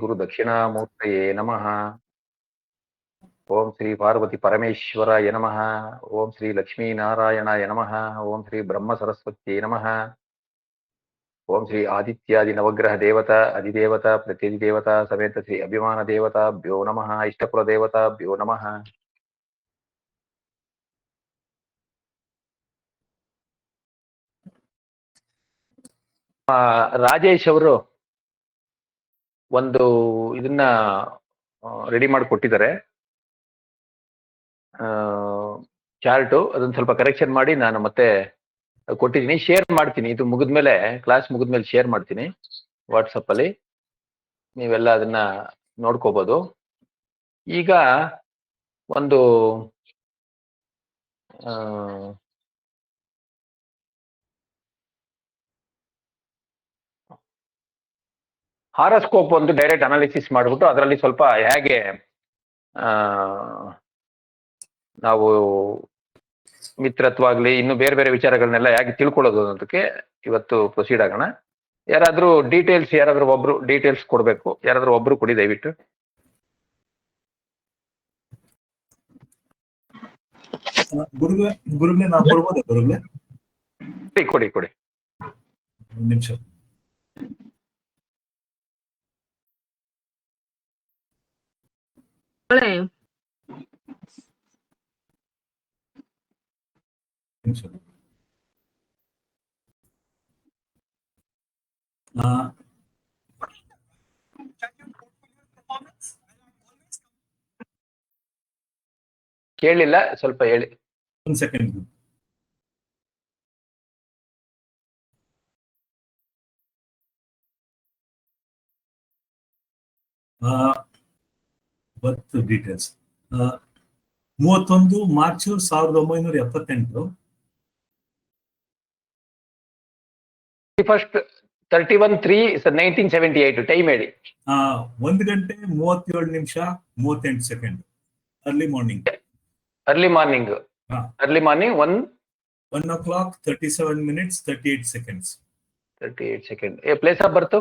ಗುರು ದಕ್ಷಿಣಾಮೂರ್ತಯೇ ನಮಃ. ಓಂ ಶ್ರೀ ಪಾರ್ವತಿ ಪರಮೇಶ್ವರಾಯ ನಮಃ. ಓಂ ಶ್ರೀ ಲಕ್ಷ್ಮೀನಾರಾಯಣಾಯ ನಮಃ. ಓಂ ಶ್ರೀ ಬ್ರಹ್ಮ ಸರಸ್ವತ್ಯೈ ನಮಃ. ಓಂ ಶ್ರೀ ಆದಿತ್ಯಾದಿ ನವಗ್ರಹ ದೇವತಾ ಅಧಿದೇವತಾ ಪ್ರತ್ಯಧಿದೇವತಾ ಸಮೇತ ಶ್ರೀ ಅಭಿಮಾನ ದೇವತಾಭ್ಯೋ ನಮಃ. ಇಷ್ಟಕುಲ ದೇವತಾಭ್ಯೋ ನಮಃ. ರಾಜೇಶ್ ಅವರು ಒಂದು ಇದನ್ನ ರೆಡಿ ಮಾಡಿ ಕೊಟ್ಟಿದ್ದಾರೆ, ಚಾರ್ಟು. ಅದನ್ನ ಸ್ವಲ್ಪ ಕರೆಕ್ಷನ್ ಮಾಡಿ ನಾನು ಮತ್ತೆ ಕೊಟ್ಟಿದ್ದೀನಿ, ಶೇರ್ ಮಾಡ್ತೀನಿ. ಇದು ಮುಗಿದ್ಮೇಲೆ, ಕ್ಲಾಸ್ ಮುಗಿದ್ಮೇಲೆ ಶೇರ್ ಮಾಡ್ತೀನಿ ವಾಟ್ಸಪ್ ಅಲ್ಲಿ, ನೀವೆಲ್ಲ ಅದನ್ನ ನೋಡ್ಕೋಬಹುದು. ಈಗ ಒಂದು ಹಾರಸ್ಕೋಪ್ ಒಂದು ಡೈರೆಕ್ಟ್ ಅನಾಲಿಸಿಸ್ ಮಾಡಿಬಿಟ್ಟು ಅದರಲ್ಲಿ ಸ್ವಲ್ಪ ಹೇಗೆ ನಾವು ಮಿತ್ರತ್ವ ಆಗ್ಲಿ ಇನ್ನು ಬೇರೆ ಬೇರೆ ವಿಚಾರಗಳನ್ನೆಲ್ಲ ಹೇಗೆ ತಿಳ್ಕೊಳ್ಳೋದು ಅನ್ನೋದಕ್ಕೆ ಇವತ್ತು ಪ್ರೊಸೀಡ್ ಆಗೋಣ. ಯಾರಾದ್ರೂ ಡೀಟೇಲ್ಸ್, ಯಾರಾದ್ರೂ ಒಬ್ರು ಡೀಟೇಲ್ಸ್ ಕೊಡ್ಬೇಕು, ಯಾರಾದ್ರೂ ಒಬ್ರು ಕೊಡಿ ದಯವಿಟ್ಟು. ಗುರುಗಳೇ ನಾವು ಕೊಡ್ಬೋದಾ ಗುರುಗಳೇ? ಕೊಡಿ ಕೊಡಿ. ಒಂದು ನಿಮಿಷ. ಕೇಳಿಲ್ಲ, ಸ್ವಲ್ಪ ಹೇಳಿ. ಒಂದು second. Birth details 31 March 1978. 31/3/1978 time ಹೇಳಿ. 1 ಗಂಟೆ 37 ನಿಮಿಷ 38 second. Early morning. Early morning 1 o'clock 37 minutes 38 seconds. 38 second. Place of birth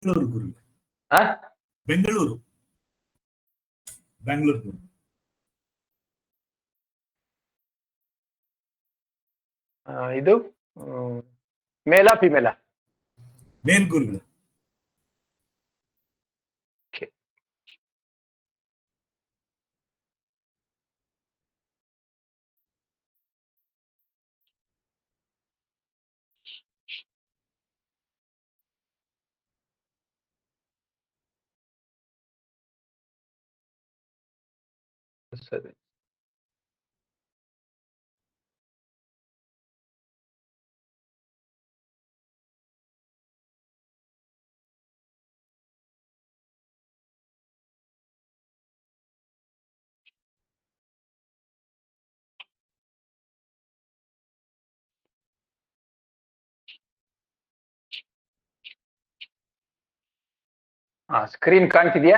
Bengaluru ಗುರು. ಬೆಂಗಳೂರು. ಇದು ಮೇಲಾ ಫಿಮೇಲಾ? ಮೇಲ್ ಗುರುಗಳು. ಸರಿ. ಸ್ಕ್ರೀನ್ ಕಾಣ್ತಿದ್ಯಾ?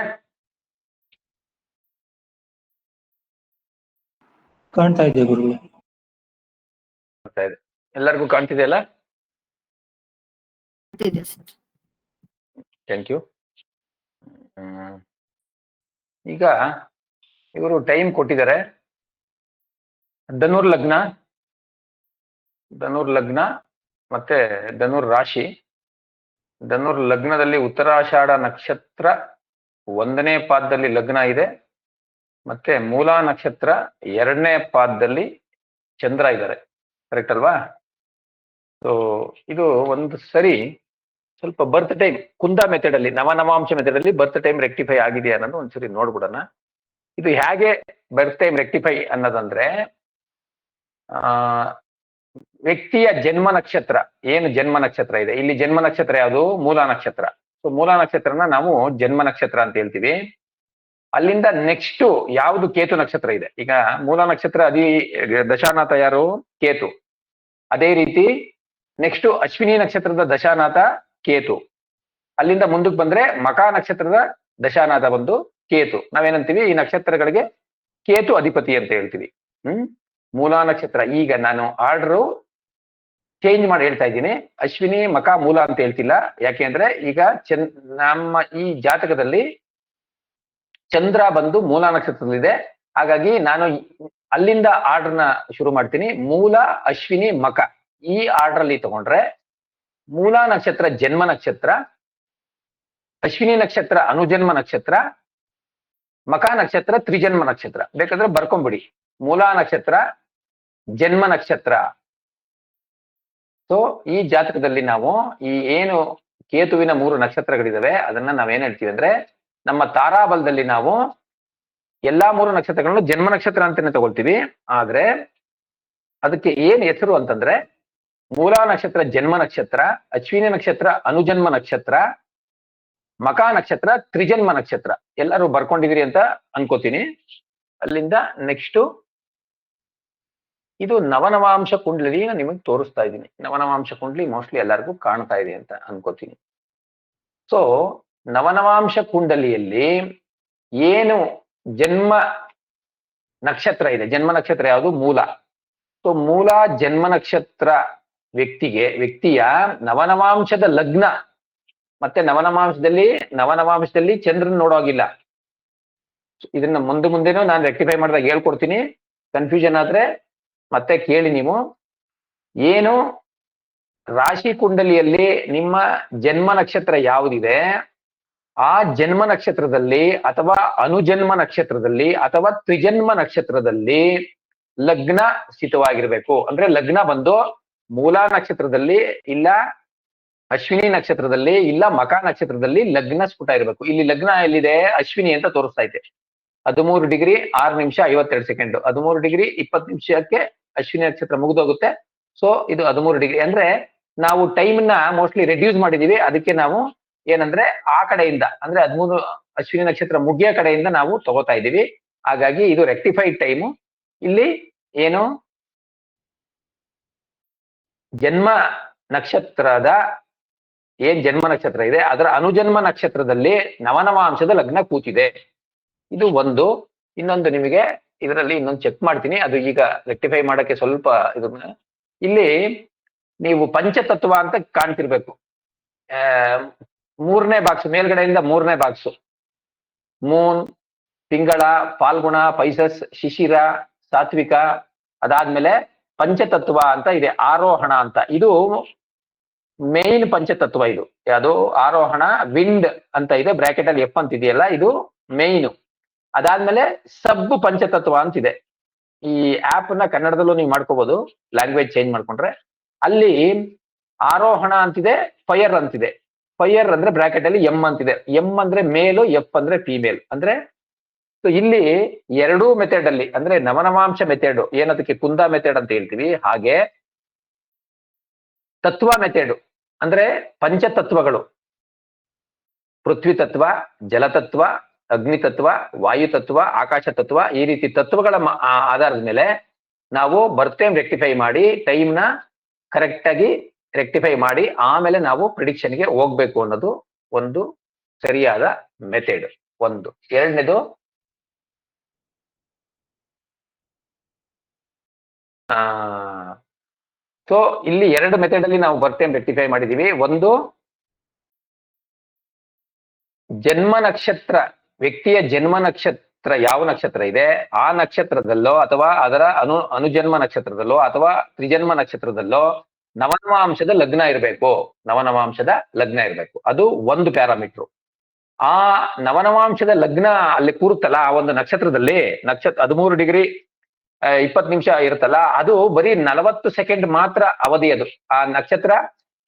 ಕಾಣ್ತಾ ಇದೆ ಗುರುಗಳೇ. ಎಲ್ಲರಿಗೂ ಕಾಣ್ತಿದೆಯಲ್ಲ? Thank you. ಈಗ ಇವರು ಟೈಮ್ ಕೊಟ್ಟಿದ್ದಾರೆ. ಧನುರ್ ಲಗ್ನ ಮತ್ತೆ ಧನುರ್ ರಾಶಿ. ಧನುರ್ ಲಗ್ನದಲ್ಲಿ ಉತ್ತರಾಷಾಢ ನಕ್ಷತ್ರ 1ನೇ ಪಾದದಲ್ಲಿ ಲಗ್ನ ಇದೆ, ಮತ್ತೆ ಮೂಲಾ ನಕ್ಷತ್ರ 2ನೇ ಪಾದದಲ್ಲಿ ಚಂದ್ರ ಇದ್ದಾರೆ. ಕರೆಕ್ಟ್ ಅಲ್ವಾ? ಸೊ ಇದು ಒಂದು ಸರಿ ಸ್ವಲ್ಪ ಬರ್ತ್ ಟೈಮ್ ಕುಂದ ಮೆಥಡ್ ಅಲ್ಲಿ, ನವನವಾಂಶ ಮೆಥಡ್ ಅಲ್ಲಿ ಬರ್ತ್ ಟೈಮ್ ರೆಕ್ಟಿಫೈ ಆಗಿದೆಯಾ ಅನ್ನೋದು ಒಂದ್ಸರಿ ನೋಡ್ಬಿಡೋಣ. ಇದು ಹೇಗೆ ಬರ್ತ್ ಟೈಮ್ ರೆಕ್ಟಿಫೈ ಅನ್ನೋದಂದ್ರೆ, ವ್ಯಕ್ತಿಯ ಜನ್ಮ ನಕ್ಷತ್ರ, ಏನು ಜನ್ಮ ನಕ್ಷತ್ರ ಇದೆ ಇಲ್ಲಿ, ಜನ್ಮ ನಕ್ಷತ್ರ ಯಾವುದು? ಮೂಲಾ ನಕ್ಷತ್ರ. ಸೊ ಮೂಲಾ ನಕ್ಷತ್ರನ ನಾವು ಜನ್ಮ ನಕ್ಷತ್ರ ಅಂತ ಹೇಳ್ತೀವಿ. ಅಲ್ಲಿಂದ ನೆಕ್ಸ್ಟ್ ಯಾವುದು? ಕೇತು ನಕ್ಷತ್ರ ಇದೆ. ಈಗ ಮೂಲಾ ನಕ್ಷತ್ರ ದಶಾನಾಥ ಯಾರು? ಕೇತು. ಅದೇ ರೀತಿ ನೆಕ್ಸ್ಟ್ ಅಶ್ವಿನಿ ನಕ್ಷತ್ರದ ದಶಾನಾಥ ಕೇತು. ಅಲ್ಲಿಂದ ಮುಂದಕ್ಕೆ ಬಂದ್ರೆ ಮಕಾ ನಕ್ಷತ್ರದ ದಶಾನಾಥ ಬಂದು ಕೇತು. ನಾವೇನಂತೀವಿ? ಈ ನಕ್ಷತ್ರಗಳಿಗೆ ಕೇತು ಅಧಿಪತಿ ಅಂತ ಹೇಳ್ತೀವಿ. ಮೂಲಾ ನಕ್ಷತ್ರ. ಈಗ ನಾನು ಆರ್ಡರು ಚೇಂಜ್ ಮಾಡಿ ಹೇಳ್ತಾ ಇದ್ದೀನಿ. ಅಶ್ವಿನಿ ಮಕ ಮೂಲ ಅಂತ ಹೇಳ್ತಿಲ್ಲ. ಯಾಕೆಂದ್ರೆ ಈಗ ನಮ್ಮ ಈ ಜಾತಕದಲ್ಲಿ ಚಂದ್ರ ಬಂದು ಮೂಲ ನಕ್ಷತ್ರದಲ್ಲಿದೆ. ಹಾಗಾಗಿ ನಾನು ಅಲ್ಲಿಂದ ಆರ್ಡರ್ನ ಶುರು ಮಾಡ್ತೀನಿ. ಮೂಲ, ಅಶ್ವಿನಿ, ಮಕ ಈ ಆರ್ಡರ್ ಅಲ್ಲಿ ತಗೊಂಡ್ರೆ ಮೂಲ ನಕ್ಷತ್ರ ಜನ್ಮ ನಕ್ಷತ್ರ, ಅಶ್ವಿನಿ ನಕ್ಷತ್ರ ಅನುಜನ್ಮ ನಕ್ಷತ್ರ, ಮಕ ನಕ್ಷತ್ರ ತ್ರಿಜನ್ಮ ನಕ್ಷತ್ರ. ಬೇಕಾದ್ರೆ ಬರ್ಕೊಂಬಿಡಿ. ಮೂಲ ನಕ್ಷತ್ರ ಜನ್ಮ ನಕ್ಷತ್ರ. ಸೊ ಈ ಜಾತಕದಲ್ಲಿ ನಾವು ಈ ಏನು ಕೇತುವಿನ 3 ನಕ್ಷತ್ರಗಳಿದಾವೆ ಅದನ್ನ ನಾವೇನ್ ಹೇಳ್ತೀವಿ ಅಂದ್ರೆ, ನಮ್ಮ ತಾರಾಬಲದಲ್ಲಿ ನಾವು ಎಲ್ಲಾ 3 ನಕ್ಷತ್ರಗಳನ್ನು ಜನ್ಮ ನಕ್ಷತ್ರ ಅಂತಾನೆ ತಗೊಳ್ತೀವಿ. ಆದ್ರೆ ಅದಕ್ಕೆ ಏನ್ ಹೆಸರು ಅಂತಂದ್ರೆ, ಮೂಲ ನಕ್ಷತ್ರ ಜನ್ಮ ನಕ್ಷತ್ರ, ಅಶ್ವಿನಿ ನಕ್ಷತ್ರ ಅನುಜನ್ಮ ನಕ್ಷತ್ರ, ಮಕ ನಕ್ಷತ್ರ ತ್ರಿಜನ್ಮ ನಕ್ಷತ್ರ. ಎಲ್ಲರೂ ಬರ್ಕೊಂಡಿದ್ದೀರಿ ಅಂತ ಅನ್ಕೋತೀನಿ. ಅಲ್ಲಿಂದ ನೆಕ್ಸ್ಟ್ ಇದು ನವನವಾಂಶ ಕುಂಡ್ಲಿ ನಿಮಗೆ ತೋರಿಸ್ತಾ ಇದ್ದೀನಿ. ನವನವಾಂಶ ಕುಂಡ್ಲಿ ಮೋಸ್ಟ್ಲಿ ಎಲ್ಲರಿಗೂ ಕಾಣ್ತಾ ಇದೆ ಅಂತ ಅನ್ಕೋತೀನಿ. ಸೊ ನವನವಾಂಶ ಕುಂಡಲಿಯಲ್ಲಿ ಏನು ಜನ್ಮ ನಕ್ಷತ್ರ ಇದೆ, ಜನ್ಮ ನಕ್ಷತ್ರ ಯಾವುದು? ಮೂಲ. ಸೊ ಮೂಲ ಜನ್ಮ ನಕ್ಷತ್ರ ವ್ಯಕ್ತಿಯ ನವನವಾಂಶದ ಲಗ್ನ ಮತ್ತೆ ನವನವಾಂಶದಲ್ಲಿ ಚಂದ್ರನ್ ನೋಡೋಗಿಲ್ಲ. ಇದನ್ನ ಮುಂದೆನೂ ನಾನು ರೆಕ್ಟಿಫೈ ಮಾಡಿದಾಗ ಹೇಳ್ಕೊಡ್ತೀನಿ. ಕನ್ಫ್ಯೂಷನ್ ಆದ್ರೆ ಮತ್ತೆ ಕೇಳಿ ನೀವು. ಏನು ರಾಶಿ ಕುಂಡಲಿಯಲ್ಲಿ ನಿಮ್ಮ ಜನ್ಮ ನಕ್ಷತ್ರ ಯಾವುದಿದೆ ಆ ಜನ್ಮ ನಕ್ಷತ್ರದಲ್ಲಿ ಅಥವಾ ಅನುಜನ್ಮ ನಕ್ಷತ್ರದಲ್ಲಿ ಅಥವಾ ತ್ರಿಜನ್ಮ ನಕ್ಷತ್ರದಲ್ಲಿ ಲಗ್ನ ಸ್ಥಿತವಾಗಿರ್ಬೇಕು. ಅಂದ್ರೆ ಲಗ್ನ ಬಂದು ಮೂಲ ನಕ್ಷತ್ರದಲ್ಲಿ ಇಲ್ಲ ಅಶ್ವಿನಿ ನಕ್ಷತ್ರದಲ್ಲಿ ಇಲ್ಲ ಮಕ ನಕ್ಷತ್ರದಲ್ಲಿ ಲಗ್ನ ಸ್ಫುಟ ಇರಬೇಕು. ಇಲ್ಲಿ ಲಗ್ನ ಎಲ್ಲಿದೆ? ಅಶ್ವಿನಿ ಅಂತ ತೋರಿಸ್ತಾ ಇದೆ. 13 ಡಿಗ್ರಿ 6 ನಿಮಿಷ 52 ಸೆಕೆಂಡ್. 13 ಡಿಗ್ರಿ 20 ನಿಮಿಷಕ್ಕೆ ಅಶ್ವಿನಿ ನಕ್ಷತ್ರ ಮುಗಿದೋಗುತ್ತೆ. ಸೊ ಇದು 13 ಡಿಗ್ರಿ. ಅಂದ್ರೆ ನಾವು ಟೈಮ್ ನ ಮೋಸ್ಟ್ಲಿ ರೆಡ್ಯೂಸ್ ಮಾಡಿದೀವಿ. ಅದಕ್ಕೆ ನಾವು ಏನಂದ್ರೆ ಆ ಕಡೆಯಿಂದ ಅಂದ್ರೆ 13 ಅಶ್ವಿನಿ ನಕ್ಷತ್ರ ಮುಗಿಯ ಕಡೆಯಿಂದ ನಾವು ತಗೋತಾ ಇದ್ದೀವಿ. ಹಾಗಾಗಿ ಇದು ರೆಕ್ಟಿಫೈಡ್ ಟೈಮು. ಇಲ್ಲಿ ಏನು ಜನ್ಮ ನಕ್ಷತ್ರದ ಜನ್ಮ ನಕ್ಷತ್ರ ಇದೆ ಅದರ ಅನುಜನ್ಮ ನಕ್ಷತ್ರದಲ್ಲಿ ನವನವಾಂಶದ ಲಗ್ನ ಕೂತಿದೆ. ಇದು ಒಂದು. ಇನ್ನೊಂದು ನಿಮಗೆ ಇದರಲ್ಲಿ ಇನ್ನೊಂದು ಚೆಕ್ ಮಾಡ್ತೀನಿ. ಅದು ಈಗ ರೆಕ್ಟಿಫೈ ಮಾಡಕ್ಕೆ ಸ್ವಲ್ಪ ಇದನ್ನ ಇಲ್ಲಿ ನೀವು ಪಂಚತತ್ವ ಅಂತ ಕಾಣ್ತಿರ್ಬೇಕು. 3ನೇ ಬಾಕ್ಸ್ ಮೇಲ್ಗಡೆಯಿಂದ 3ನೇ ಬಾಕ್ಸ್ ಮೂನ್, ತಿಂಗಳ, ಫಾಲ್ಗುಣ, ಪೈಸಸ್, ಶಿಶಿರ, ಸಾತ್ವಿಕ. ಅದಾದ್ಮೇಲೆ ಪಂಚತತ್ವ ಅಂತ ಇದೆ, ಆರೋಹಣ ಅಂತ. ಇದು ಮೇನ್ ಪಂಚತತ್ವ. ಇದು ಯಾವುದು? ಆರೋಹಣ. ವಿಂಡ್ ಅಂತ ಇದೆ ಬ್ರಾಕೆಟ್ ಅಲ್ಲಿ, ಎಫ್ ಅಂತ ಇದೆಯಲ್ಲ, ಇದು ಮೇಯ್ನು. ಅದಾದ್ಮೇಲೆ ಸಬ್ ಪಂಚತತ್ವ ಅಂತಿದೆ. ಈ ಆಪ್ ನ ಕನ್ನಡದಲ್ಲೂ ನೀವು ಮಾಡ್ಕೋಬಹುದು, ಲ್ಯಾಂಗ್ವೇಜ್ ಚೇಂಜ್ ಮಾಡ್ಕೊಂಡ್ರೆ. ಅಲ್ಲಿ ಆರೋಹಣ ಅಂತಿದೆ, ಫೈರ್ ಅಂತಿದೆ. ಫೈರ್ ಅಂದ್ರೆ ಬ್ರಾಕೆಟ್ ಅಲ್ಲಿ ಎಂ ಅಂತಿದೆ. ಎಂ ಅಂದ್ರೆ ಮೇಲು, ಎಫ್ ಅಂದ್ರೆ ಫಿಮೇಲ್. ಅಂದ್ರೆ ಇಲ್ಲಿ ಎರಡೂ ಮೆಥಡ್ ಅಲ್ಲಿ ಅಂದ್ರೆ ನವನವಾಂಶ ಮೆಥಡ್ ಏನದಕ್ಕೆ ಕುಂದ ಮೆಥಡ್ ಅಂತ ಹೇಳ್ತೀವಿ, ಹಾಗೆ ತತ್ವ ಮೆಥಡ್ ಅಂದ್ರೆ ಪಂಚತತ್ವಗಳು, ಪೃಥ್ವಿ ತತ್ವ, ಜಲತತ್ವ, ಅಗ್ನಿತತ್ವ, ವಾಯುತತ್ವ, ಆಕಾಶ ತತ್ವ, ಈ ರೀತಿ ತತ್ವಗಳ ಆಧಾರದ ಮೇಲೆ ನಾವು ಬರ್ತ್ ರೆಕ್ಟಿಫೈ ಮಾಡಿ ಟೈಮ್ ನ ಕರೆಕ್ಟ್ ಆಗಿ ರೆಕ್ಟಿಫೈ ಮಾಡಿ ಆಮೇಲೆ ನಾವು ಪ್ರಿಡಿಕ್ಷನ್ಗೆ ಹೋಗ್ಬೇಕು ಅನ್ನೋದು ಒಂದು ಸರಿಯಾದ ಮೆಥಡ್. ಒಂದು. ಎರಡನೇದು ಸೊ ಇಲ್ಲಿ 2 ಮೆಥಡ್ ಅಲ್ಲಿ ನಾವು ಬರ್ತ್ ರೆಕ್ಟಿಫೈ ಮಾಡಿದೀವಿ. ಒಂದು ಜನ್ಮ ನಕ್ಷತ್ರ, ವ್ಯಕ್ತಿಯ ಜನ್ಮ ನಕ್ಷತ್ರ ಯಾವ ನಕ್ಷತ್ರ ಇದೆ ಆ ನಕ್ಷತ್ರದಲ್ಲೋ ಅಥವಾ ಅದರ ಅನುಜನ್ಮ ನಕ್ಷತ್ರದಲ್ಲೋ ಅಥವಾ ತ್ರಿಜನ್ಮ ನಕ್ಷತ್ರದಲ್ಲೋ ನವನವಾಂಶದ ಲಗ್ನ ಇರಬೇಕು. ನವನವಾಂಶದ ಲಗ್ನ ಇರಬೇಕು. ಅದು ಒಂದು ಪ್ಯಾರಾಮೀಟ್ರು. ಆ ನವನವಾಂಶದ ಲಗ್ನ ಅಲ್ಲಿ ಕೂರುತ್ತಲ್ಲ ಆ ಒಂದು ನಕ್ಷತ್ರದಲ್ಲಿ, 13 ಡಿಗ್ರಿ 20 ನಿಮಿಷ ಇರುತ್ತಲ್ಲ, ಅದು ಬರೀ 40 ಸೆಕೆಂಡ್ ಮಾತ್ರ ಅವಧಿ. ಅದು ಆ ನಕ್ಷತ್ರ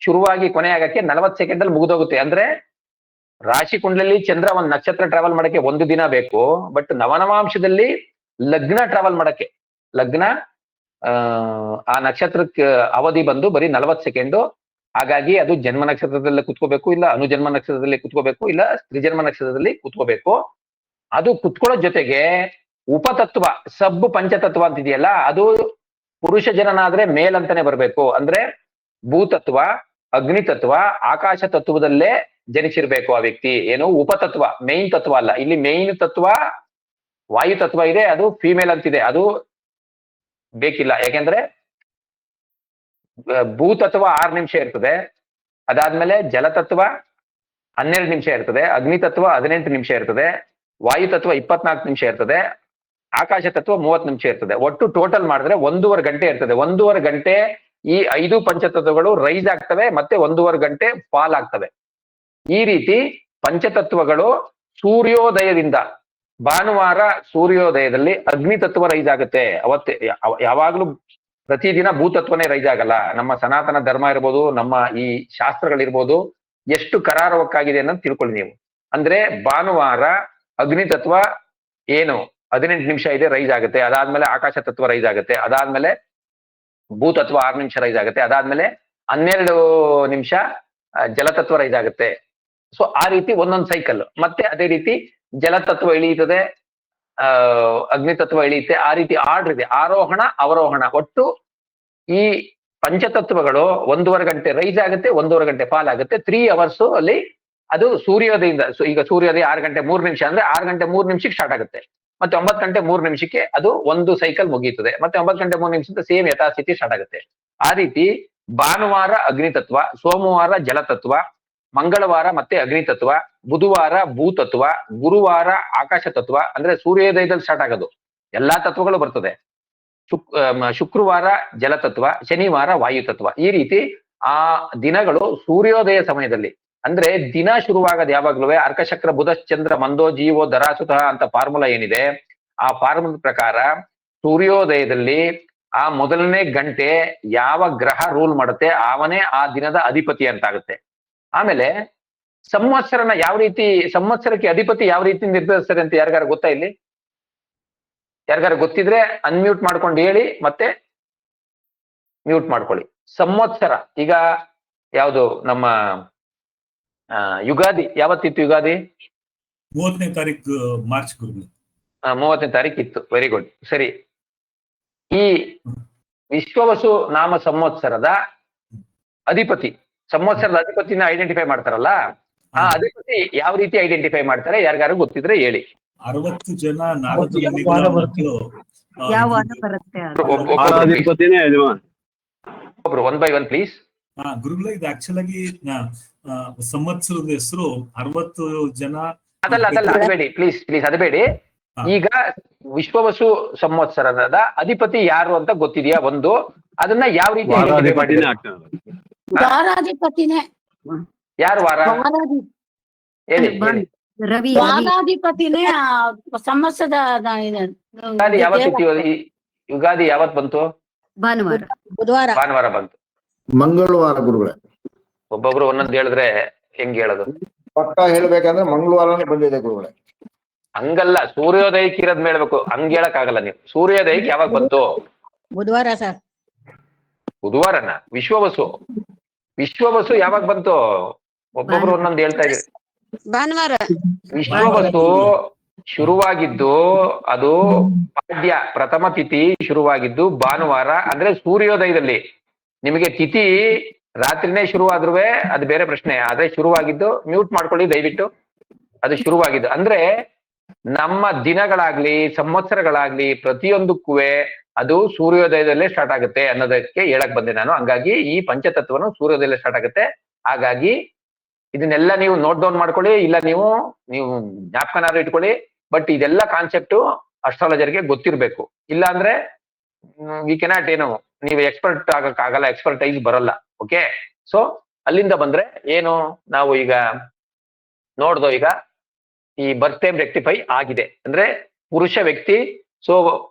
ಶುರುವಾಗಿ ಕೊನೆಯಾಗಕ್ಕೆ 40 ಸೆಕೆಂಡ್ ಅಲ್ಲಿ ಮುಗಿದೋಗುತ್ತೆ. ಅಂದ್ರೆ ರಾಶಿ ಕುಂಡಲಲ್ಲಿ ಚಂದ್ರ ಒಂದು ನಕ್ಷತ್ರ ಟ್ರಾವೆಲ್ ಮಾಡಕ್ಕೆ 1 ದಿನ ಬೇಕು. ಬಟ್ ನವನವಾಂಶದಲ್ಲಿ ಲಗ್ನ ಟ್ರಾವೆಲ್ ಮಾಡಕ್ಕೆ, ಲಗ್ನ ಆ ನಕ್ಷತ್ರಕ್ಕೆ ಅವಧಿ ಬಂದು ಬರೀ 40 ಸೆಕೆಂಡು. ಹಾಗಾಗಿ ಅದು ಜನ್ಮ ನಕ್ಷತ್ರದಲ್ಲಿ ಕುತ್ಕೋಬೇಕು, ಇಲ್ಲ ಅನುಜನ್ಮ ನಕ್ಷತ್ರದಲ್ಲಿ ಕುತ್ಕೋಬೇಕು, ಇಲ್ಲ ತ್ರಿಜನ್ಮ ನಕ್ಷತ್ರದಲ್ಲಿ ಕುತ್ಕೋಬೇಕು. ಅದು ಕುತ್ಕೊಳ್ಳೋ ಜೊತೆಗೆ ಉಪತತ್ವ, ಸಬ್ ಪಂಚತತ್ವ ಅಂತಿದೆಯಲ್ಲ, ಅದು ಪುರುಷ ಜನನಾದ್ರೆ ಮೇಲ್ ಅಂತಾನೆ ಬರ್ಬೇಕು. ಅಂದ್ರೆ ಭೂತತ್ವ, ಅಗ್ನಿತತ್ವ, ಆಕಾಶ ತತ್ವದಲ್ಲೇ ಜನಿಸಿರ್ಬೇಕು ಆ ವ್ಯಕ್ತಿ. ಏನು ಉಪತತ್ವ, ಮೇನ್ ತತ್ವ ಅಲ್ಲ. ಇಲ್ಲಿ ಮೇನ್ ತತ್ವ ವಾಯು ತತ್ವ ಇದೆ, ಅದು ಫಿಮೇಲ್ ಅಂತಿದೆ, ಅದು ಬೇಕಿಲ್ಲ. ಯಾಕೆಂದ್ರೆ ಭೂತತ್ವ 6 ನಿಮಿಷ ಇರ್ತದೆ. ಅದಾದ್ಮೇಲೆ ಜಲತತ್ವ 12 ನಿಮಿಷ ಇರ್ತದೆ. ಅಗ್ನಿ ತತ್ವ 18 ನಿಮಿಷ ಇರ್ತದೆ. ವಾಯು ತತ್ವ 24 ನಿಮಿಷ ಇರ್ತದೆ. ಆಕಾಶ ತತ್ವ 30 ನಿಮಿಷ ಇರ್ತದೆ. ಒಟ್ಟು ಟೋಟಲ್ ಮಾಡಿದ್ರೆ 1.5 ಗಂಟೆ ಇರ್ತದೆ. 1.5 ಗಂಟೆ ಈ 5 ಪಂಚತತ್ವಗಳು ರೈಸ್ ಆಗ್ತವೆ, ಮತ್ತೆ 1.5 ಗಂಟೆ ಫಾಲ್ ಆಗ್ತವೆ. ಈ ರೀತಿ ಪಂಚತತ್ವಗಳು ಸೂರ್ಯೋದಯದಿಂದ, ಭಾನುವಾರ ಸೂರ್ಯೋದಯದಲ್ಲಿ ಅಗ್ನಿ ತತ್ವ ರೈಸ್ ಆಗುತ್ತೆ. ಅವತ್ತೇ ಯಾವಾಗ್ಲೂ ಪ್ರತಿದಿನ ಭೂತತ್ವನೇ ರೈಸ್ ಆಗಲ್ಲ. ನಮ್ಮ ಸನಾತನ ಧರ್ಮ ಇರ್ಬೋದು, ನಮ್ಮ ಈ ಶಾಸ್ತ್ರಗಳಿರ್ಬೋದು, ಎಷ್ಟು ಕರಾರವಕ್ಕಾಗಿದೆ ಅನ್ನೋದು ತಿಳ್ಕೊಳ್ಳಿ ನೀವು. ಅಂದ್ರೆ ಭಾನುವಾರ ಅಗ್ನಿ ತತ್ವ ಏನು 18 ನಿಮಿಷ ಇದೆ, ರೈಸ್ ಆಗುತ್ತೆ. ಅದಾದ್ಮೇಲೆ ಆಕಾಶ ತತ್ವ ರೈಸ್ ಆಗುತ್ತೆ. ಅದಾದ್ಮೇಲೆ ಭೂತತ್ವ 6 ನಿಮಿಷ ರೈಸ್ ಆಗುತ್ತೆ. ಅದಾದ್ಮೇಲೆ 12 ನಿಮಿಷ ಜಲತತ್ವ ರೈಸ್ ಆಗುತ್ತೆ. ಸೊ ಆ ರೀತಿ ಒಂದೊಂದು ಸೈಕಲ್. ಮತ್ತೆ ಅದೇ ರೀತಿ ಜಲತತ್ವ ಇಳಿಯುತ್ತದೆ, ಅಗ್ನಿ ತತ್ವ ಇಳಿಯುತ್ತೆ. ಆ ರೀತಿ ಆರ್ಡರ್ ಇದೆ, ಆರೋಹಣ ಅವರೋಹಣ. ಒಟ್ಟು ಈ ಪಂಚತತ್ವಗಳು 1.5 ಗಂಟೆ ರೈಸ್ ಆಗುತ್ತೆ, 1.5 ಗಂಟೆ ಫಾಲ್ ಆಗುತ್ತೆ. 3 ಅವರ್ಸ್ ಅಲ್ಲಿ ಅದು ಸೂರ್ಯೋದಯದಿಂದ, ಈಗ ಸೂರ್ಯೋದಯ 6 ಗಂಟೆ 3 ನಿಮಿಷ ಅಂದ್ರೆ 6 ಗಂಟೆ 3 ನಿಮಿಷಕ್ಕೆ ಸ್ಟಾರ್ಟ್ ಆಗುತ್ತೆ. ಮತ್ತೆ 9 ಗಂಟೆ 3 ನಿಮಿಷಕ್ಕೆ ಅದು ಒಂದು ಸೈಕಲ್ ಮುಗಿಯುತ್ತದೆ. ಮತ್ತೆ 9 ಗಂಟೆ 3 ನಿಮಿಷದಿಂದ ಸೇಮ್ ಯಥಾಸ್ಥಿತಿ ಸ್ಟಾರ್ಟ್ ಆಗುತ್ತೆ. ಆ ರೀತಿ ಭಾನುವಾರ ಅಗ್ನಿತತ್ವ, ಸೋಮವಾರ ಜಲತತ್ವ, ಮಂಗಳವಾರ ಮತ್ತೆ ಅಗ್ನಿತತ್ವ, ಬುಧವಾರ ಭೂತತ್ವ, ಗುರುವಾರ ಆಕಾಶ ತತ್ವ, ಅಂದ್ರೆ ಸೂರ್ಯೋದಯದಲ್ಲಿ ಸ್ಟಾರ್ಟ್ ಆಗೋದು, ಎಲ್ಲಾ ತತ್ವಗಳು ಬರ್ತದೆ. ಶುಕ್ರವಾರ ಜಲತತ್ವ, ಶನಿವಾರ ವಾಯು ತತ್ವ. ಈ ರೀತಿ ಆ ದಿನಗಳು ಸೂರ್ಯೋದಯ ಸಮಯದಲ್ಲಿ, ಅಂದ್ರೆ ದಿನ ಶುರುವಾಗದು ಯಾವಾಗ್ಲೂ ಅರ್ಕಚಕ್ರ ಬುಧಶ್ಚಂದ್ರ ಮಂದೋ ಜೀವೋ ಧರಾಸುತಃ ಅಂತ ಫಾರ್ಮುಲಾ ಏನಿದೆ, ಆ ಫಾರ್ಮುಲಾ ಪ್ರಕಾರ ಸೂರ್ಯೋದಯದಲ್ಲಿ ಆ ಮೊದಲನೇ ಗಂಟೆ ಯಾವ ಗ್ರಹ ರೂಲ್ ಮಾಡುತ್ತೆ ಅವನೇ ಆ ದಿನದ ಅಧಿಪತಿ ಅಂತ ಆಗುತ್ತೆ. ಆಮೇಲೆ ಸಂವತ್ಸರನ ಯಾವ ರೀತಿ, ಸಂವತ್ಸರಕ್ಕೆ ಅಧಿಪತಿ ಯಾವ ರೀತಿ ನಿರ್ಧರಿಸ್ತಾರೆ ಅಂತ ಯಾರಿಗಾರು ಗೊತ್ತಾ? ಇಲ್ಲಿ ಯಾರಿಗಾರು ಗೊತ್ತಿದ್ರೆ ಅನ್ಮ್ಯೂಟ್ ಮಾಡ್ಕೊಂಡು ಹೇಳಿ, ಮತ್ತೆ ಮ್ಯೂಟ್ ಮಾಡ್ಕೊಳ್ಳಿ. ಸಂವತ್ಸರ ಈಗ ಯಾವುದು, ನಮ್ಮ ಯುಗಾದಿ ಯಾವತ್ತಿತ್ತು? ಯುಗಾದಿ 30ನೇ ತಾರೀಕು ಮಾರ್ಚ್ ಗುರುಗಳು. 30ನೇ ತಾರೀಕು ಇತ್ತು. ವೆರಿ ಗುಡ್, ಸರಿ. ಈ ವಿಶ್ವವಸು ನಾಮ ಸಂವತ್ಸರದ ಅಧಿಪತಿ, ಸಂವತ್ಸರದ ಅಧಿಪತಿನ ಐಡೆಂಟಿಫೈ ಮಾಡ್ತಾರಲ್ಲ, ಆ ಅಧಿಪತಿ ಯಾವ ರೀತಿ ಐಡೆಂಟಿಫೈ ಮಾಡ್ತಾರೆ ಯಾರಿಗಾರು ಗೊತ್ತಿದ್ರೆ ಹೇಳಿ. 60 ಜನ ನಾರದ ಮುನಿಗಳ ಮಕ್ಕಳು. ಒಬ್ರು 1 by 1 ಪ್ಲೀಸ್. ಗುರುಗಳ ಇದು ಆಕ್ಚುಲ್ ಆಗಿ ಸಂವತ್ಸರದ ಹೆಸರು 60 ಜನ. ಅದಲ್ಲ ಅದೇಬೇಡಿ ಪ್ಲೀಸ್, ಅದೇಬೇಡಿ. ಈಗ ವಿಶ್ವವಸು ಸಂವತ್ಸರದ ಅಧಿಪತಿ ಯಾರು ಅಂತ ಗೊತ್ತಿದೆಯಾ? ಒಂದು, ಅದನ್ನ ಯಾವ ರೀತಿ ಐಡೆಂಟಿಫೈ ಮಾಡಿದ್ದಾರೆ? ಯಾರು ವಾರ ಹೇಳಿ? ವಾರಾಧಿಪತಿನೇ ಸಂವತ್ಸರದ. ಯುಗಾದಿ ಯಾವತ್ತಿತ್ತು? ಯುಗಾದಿ ಯಾವತ್ ಬಂತು? ಭಾನುವಾರ. ಭಾನುವಾರ ಬಂತು. ಮಂಗಳವಾರ ಗುರುಗಳೇ. ಒಬ್ಬೊಬ್ರು ಒಂದೊಂದು ಹೇಳಿದ್ರೆ ಹೆಂಗ್ ಹೇಳೋದು? ಪಕ್ಕ ಹೇಳ್ಬೇಕಂದ್ರೆ ಮಂಗಳವಾರನೇ ಬಂದಿದೆ ಗುರುಗಳೇ. ಹಂಗಲ್ಲ, ಸೂರ್ಯೋದಯಕ್ಕೆ ಇರೋದ್ ಹೇಳ್ಬೇಕು. ಹಂಗ್ ಹೇಳಕ್ ಆಗಲ್ಲ ನೀವು. ಸೂರ್ಯೋದಯಕ್ಕೆ ಯಾವಾಗ ಬಂತು? ಬುಧವಾರ ಸರ್. ಬುಧವಾರನ? ವಿಶ್ವವಸು ಯಾವಾಗ ಬಂತು? ಒಬ್ಬೊಬ್ರು ಒಂದೊಂದು ಹೇಳ್ತಾ ಇದ್ದೀರಿ. ಭಾನುವಾರ. ವಿಶ್ವವಸು ಶುರುವಾಗಿದ್ದು ಅದು ಪಾಡ್ಯ ಪ್ರಥಮ ತಿಥಿ ಶುರುವಾಗಿದ್ದು ಭಾನುವಾರ, ಅಂದ್ರೆ ಸೂರ್ಯೋದಯದಲ್ಲಿ. ನಿಮಗೆ ತಿಥಿ ರಾತ್ರಿನೇ ಶುರುವಾದ್ರೂ ಅದು ಬೇರೆ ಪ್ರಶ್ನೆ. ಆದ್ರೆ ಶುರುವಾಗಿದ್ದು, ಮ್ಯೂಟ್ ಮಾಡ್ಕೊಳ್ಳಿ ದಯವಿಟ್ಟು, ಅದು ಶುರುವಾಗಿದ್ದು ಅಂದ್ರೆ ನಮ್ಮ ದಿನಗಳಾಗ್ಲಿ ಸಂವತ್ಸರಗಳಾಗ್ಲಿ ಪ್ರತಿಯೊಂದಕ್ಕೂ ಅದು ಸೂರ್ಯೋದಯದಲ್ಲೇ ಸ್ಟಾರ್ಟ್ ಆಗುತ್ತೆ ಅನ್ನೋದಕ್ಕೆ ಹೇಳಕ್ ಬಂದೆ ನಾನು. ಹಂಗಾಗಿ ಈ ಪಂಚತತ್ವನು ಸೂರ್ಯೋದಯದಲ್ಲೇ ಸ್ಟಾರ್ಟ್ ಆಗುತ್ತೆ. ಹಾಗಾಗಿ ಇದನ್ನೆಲ್ಲ ನೀವು ನೋಟ್ ಡೌನ್ ಮಾಡ್ಕೊಳ್ಳಿ, ಇಲ್ಲ ನೀವು ಜ್ಞಾಪಕನಾದ್ರು ಇಟ್ಕೊಳ್ಳಿ. ಬಟ್ ಇದೆಲ್ಲ ಕಾನ್ಸೆಪ್ಟ್ ಅಸ್ಟ್ರಾಲಜರ್ಗೆ ಗೊತ್ತಿರ್ಬೇಕು. ಇಲ್ಲ ಅಂದ್ರೆ ವಿ ಕೆನಾಟ್, ಏನು ನೀವು ಎಕ್ಸ್ಪರ್ಟ್ ಆಗಕ್ಕಾಗಲ್ಲ, ಎಕ್ಸ್ಪರ್ಟೈಸ್ ಬರಲ್ಲ. ಓಕೆ, ಸೊ ಅಲ್ಲಿಂದ ಬಂದ್ರೆ ಏನು ನಾವು ಈಗ ನೋಡ್ದೋ, ಈಗ ಈ ಬರ್ತ್ ಟೈಮ್ ರೆಕ್ಟಿಫೈ ಆಗಿದೆ ಅಂದ್ರೆ ಪುರುಷ ವ್ಯಕ್ತಿ. ಸೊ